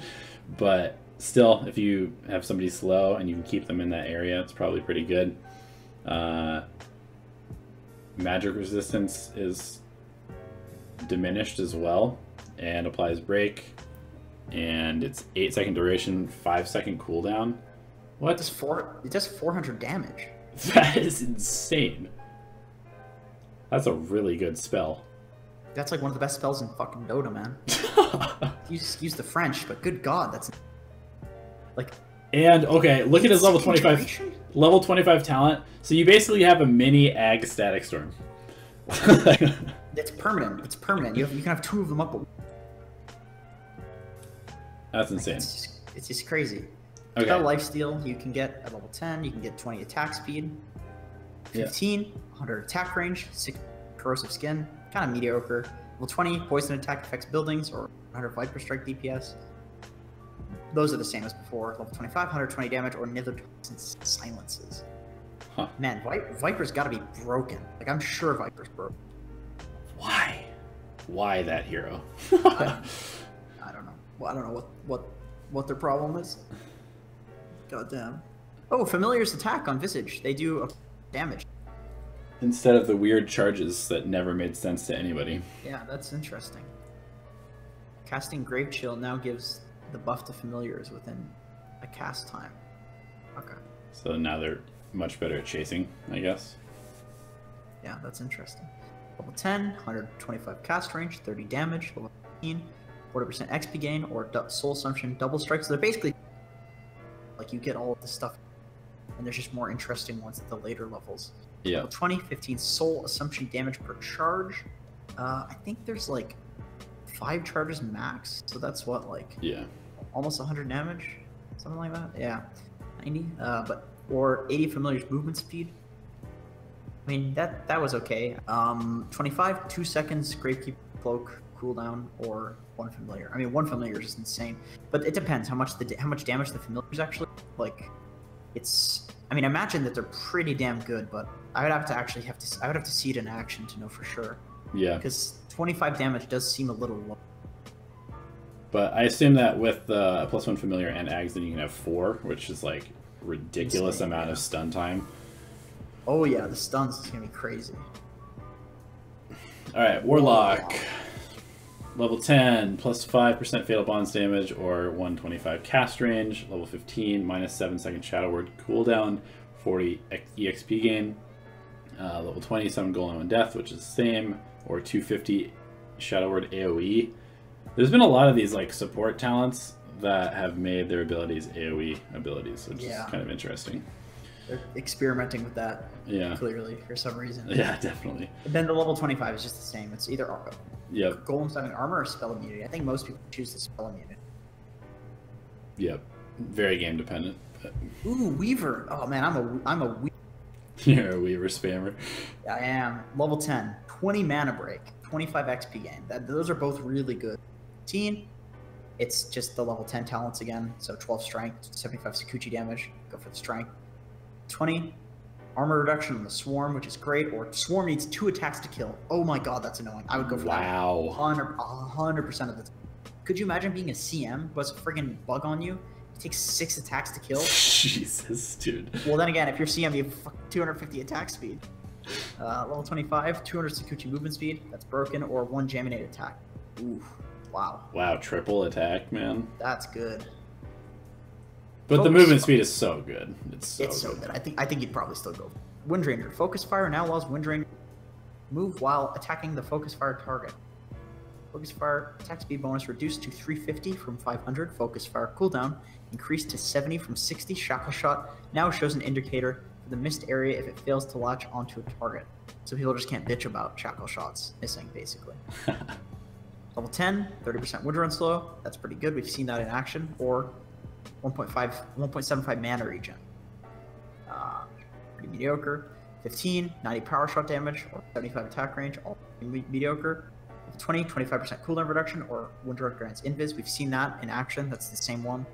B: But still, if you have somebody slow and you can keep them in that area, it's probably pretty good. Magic resistance is diminished as well and applies Break. And it's 8-second duration, 5-second cooldown. What?
A: It does 400 damage.
B: That is insane. That's a really good spell.
A: That's like one of the best spells in fucking Dota, man. You just use the French, but good God, that's like.
B: And okay, look at his level 25, level 25 talent. So you basically have a mini Ag Static Storm.
A: It's permanent. It's permanent. You can have 2 of them up.
B: That's insane.
A: It's just crazy.
B: Okay.
A: Without lifesteal, you can get at level 10. You can get 20 attack speed, 15, 100 attack range, 6 corrosive skin, kind of mediocre. Level 20, poison attack affects buildings, or 100 Viper Strike DPS. Those are the same as before. Level 25, 120 damage, or Nether Toxin silences.
B: Huh.
A: Man, Viper's got to be broken. Like, I'm sure Viper's broken.
B: Why? Why that hero?
A: I don't know. Well, I don't know what their problem is. God damn. Oh, Familiar's attack on Visage. They do a damage.
B: Instead of the weird charges that never made sense to anybody.
A: Yeah, that's interesting. Casting Grave Chill now gives the buff to Familiars within a cast time. Okay.
B: So now they're much better at chasing, I guess.
A: Yeah, that's interesting. Level 10, 125 cast range, 30 damage. Level 15, 40% XP gain, or Soul Assumption double strike. So they're basically like you get all of this stuff, and there's just more interesting ones at the later levels.
B: Yeah.
A: Level 20, 15 Soul Assumption damage per charge. I think there's like 5 charges max, so that's what, like, almost 100 damage, something like that. Yeah, 90. Or 80 Familiar's movement speed. I mean, that was okay. 25, 2 seconds Gravekeeper Cloak cooldown, or 1 Familiar. I mean, 1 Familiar is just insane, but it depends how much damage the Familiars actually, like, it's. I mean, I imagine that they're pretty damn good, but I would have to see it in action to know for sure.
B: Yeah.
A: Because 25 damage does seem a little low.
B: But I assume that with a +1 Familiar and Ags, then you can have 4, which is like ridiculous amount of stun time. Oh
A: yeah, the stuns is gonna be crazy.
B: All right, Warlock. Level 10, +5% Fatal Bonds damage, or 125 cast range. Level 15, -7-second Shadow Word cooldown, 40 EXP gain. Level 20, 7 Golem and Death, which is the same, or 250 Shadow Word AoE. There's been a lot of these like support talents that have made their abilities AoE abilities, which is kind of interesting.
A: They're experimenting with that, clearly, for some reason.
B: Yeah, definitely.
A: And then the level 25 is just the same. It's either Golems having armor or spell immunity. I think most people choose the spell immunity.
B: Yep. Very game dependent.
A: Ooh, Weaver. Oh man, I'm a Weaver.
B: You're a Weaver spammer.
A: I am. Level 10, 20 mana break, 25 XP gain. Those are both really good. 15, it's just the level 10 talents again. So 12 strength, 75 Sakuchi damage. Go for the strength. 20, armor reduction on the Swarm, which is great. Or Swarm needs 2 attacks to kill. Oh my god, that's annoying. I would go for that. 100% of the time. Could you imagine being a CM who has a friggin' bug on you? It takes 6 attacks to kill.
B: Jesus, dude.
A: Well, then again, if you're CM, you have 250 attack speed. Level 25, 200 Sakuchi movement speed. That's broken. Or 1 Jaminate attack. Ooh, wow.
B: Wow, triple attack, man.
A: That's good.
B: But the movement speed is so good. It's so good.
A: I think you'd probably still go. Windranger. Focus Fire now allows Windranger move while attacking the Focus Fire target. Focus Fire attack speed bonus reduced to 350 from 500. Focus Fire cooldown increased to 70 from 60. Shackle Shot now shows an indicator for the missed area if it fails to latch onto a target. So people just can't bitch about Shackle Shots missing, basically. Level 10, 30% Windrun slow. That's pretty good. We've seen that in action. Or 1.75 mana regen. Pretty mediocre. 15, 90 power shot damage, or 75 attack range, all mediocre. 20, 25% cooldown reduction, or Windrun grants invis. We've seen that in action. That's the same one.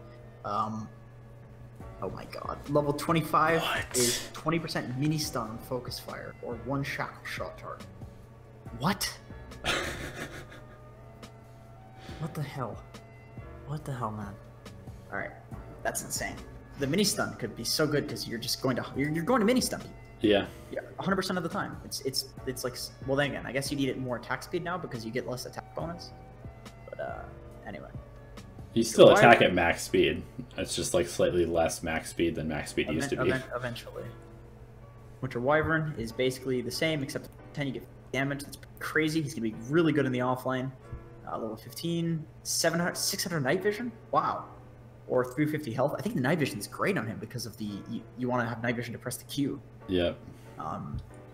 A: Oh my god. Level 25 is 20% mini stun, focus fire, or 1 shackle shot target. What? What the hell? What the hell, man? Alright, that's insane. The mini stun could be so good because you're just going to you're going to mini stun people.
B: Yeah.
A: Yeah, 100% of the time. It's like, well then again, I guess you need it more attack speed now because you get less attack bonus. But anyway.
B: You still attack at max speed. It's just like slightly less max speed than max speed used to be.
A: Eventually. Winter Wyvern is basically the same, except 10 you get damage. That's crazy. He's going to be really good in the offlane. Level 15, 600 night vision? Wow. Or 350 health. I think the night vision is great on him because of the... You want to have night vision to press the Q.
B: Yep.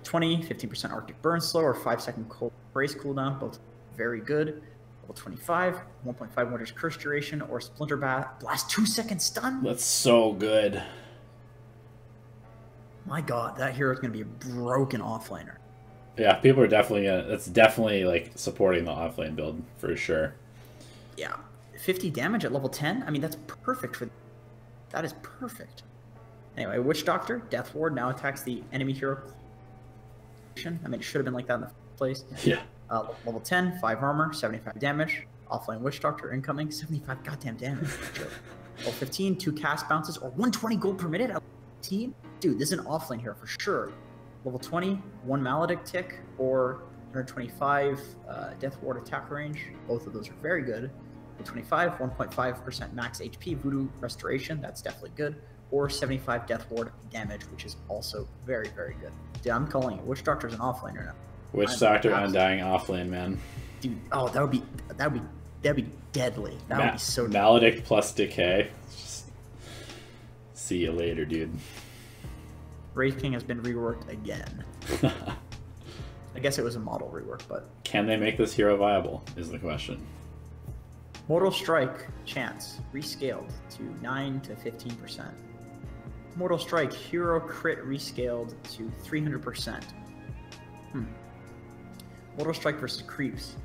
A: 20, 15% Arctic Burn Slow, or 5-second cold brace cooldown. Both very good. Level 25, 1.5 Winter's Curse duration, or Splinter Blast 2-second stun.
B: That's so good.
A: My god, that hero is going to be a broken offlaner.
B: Yeah, people are definitely gonna... That's definitely like supporting the offlane build for sure.
A: Yeah. 50 damage at level 10? I mean, that's perfect for... That is perfect. Anyway, Witch Doctor, Death Ward, now attacks the enemy hero. I mean, it should have been like that in the first place.
B: Yeah.
A: Level 10, 5 armor, 75 damage. Offlane Witch Doctor incoming, 75 goddamn damage. Level 15, 2 cast bounces, or 120 gold per minute at level 15? Dude, this is an offlane hero for sure. Level 20, 1 Maledict tick, or 125 Death Ward attack range. Both of those are very good. Level 25, 1.5% max HP, Voodoo Restoration, that's definitely good. Or 75 Death Ward damage, which is also very, very good. Dude, I'm calling it. Witch Doctor's an offlaner now.
B: Witch Doctor Undying offlane, man.
A: Dude, oh, that'd be deadly. That would be so deadly.
B: Maledict plus decay. Just see you later, dude.
A: Wraith King has been reworked again. I guess it was a model rework, but...
B: Can they make this hero viable, is the question.
A: Mortal Strike chance rescaled to 9 to 15%. Mortal Strike hero crit rescaled to 300%. Mortal Strike versus creeps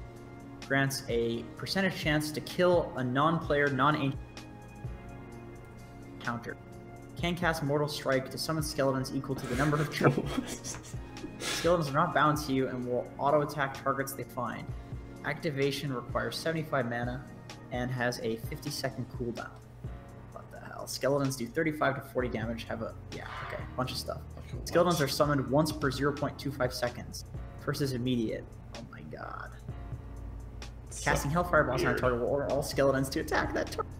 A: grants a percentage chance to kill a non-player, non-ancient counter. Can cast Mortal Strike to summon skeletons equal to the number of charges. Skeletons are not bound to you and will auto-attack targets they find. Activation requires 75 mana and has a 50-second cooldown. What the hell? Skeletons do 35 to 40 damage, have a... Yeah, okay, bunch of stuff. Skeletons are summoned once per 0.25 seconds. First is immediate. Oh my god. Casting Hellfire Blast on a target will order all skeletons to attack that target.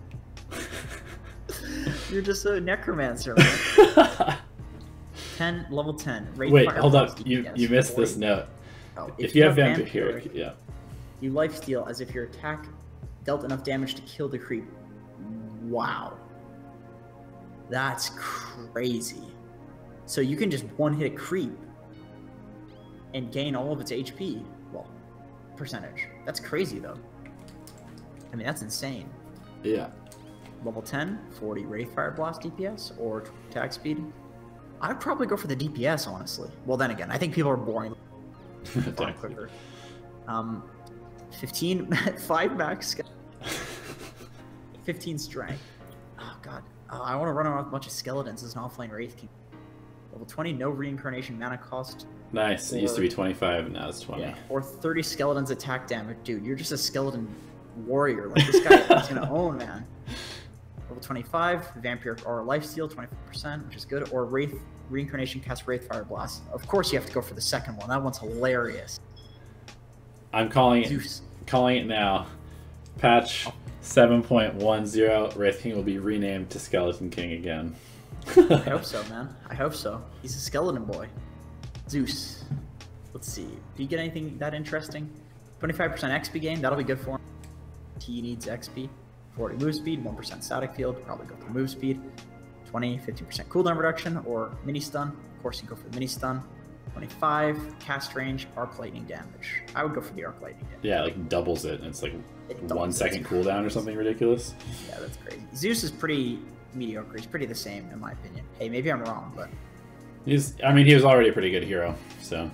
A: You're just a necromancer, man. Level 10.
B: Wait, hold up. You missed this note.
A: Oh,
B: if you have Vampiric, yeah.
A: You lifesteal as if your attack dealt enough damage to kill the creep. Wow. That's crazy. So you can just one-hit creep and gain all of its HP. Well, percentage. That's crazy, though. I mean, that's insane.
B: Yeah.
A: Level 10, 40 Wraithfire Blast DPS, or attack speed. I'd probably go for the DPS, honestly. Well, then again, I think people are boring. Quicker. 15, 5 max. 15 strength. Oh, God. I want to run around with a bunch of skeletons as an offlane Wraith King. Level 20, no reincarnation mana cost.
B: Nice. It used to be 25, and now it's 20.
A: Yeah. Or 30 skeletons attack damage. Dude, you're just a skeleton warrior. Like, this guy is going to own, man. Level 25, Vampiric or Lifesteal, 24%, which is good. Or Wraith Reincarnation cast Wraithfire Blast. Of course you have to go for the second one. That one's hilarious.
B: I'm calling it now. Patch 7.10, Wraith King will be renamed to Skeleton King again.
A: I hope so, man. I hope so. He's a skeleton boy. Zeus. Let's see. Do you get anything that interesting? 25% XP gain, that'll be good for him. He needs XP. 40 move speed, 1% static field, probably go for move speed. 20, 50% cooldown reduction, or mini stun. Of course, you go for the mini stun. 25, cast range, arc lightning damage. I would go for the arc lightning damage.
B: Yeah, like doubles it, and it's like 1 second cooldown or something ridiculous.
A: Yeah, that's crazy. Zeus is pretty mediocre. He's pretty the same, in my opinion. Hey, maybe I'm wrong, but...
B: he was already a pretty good hero, so...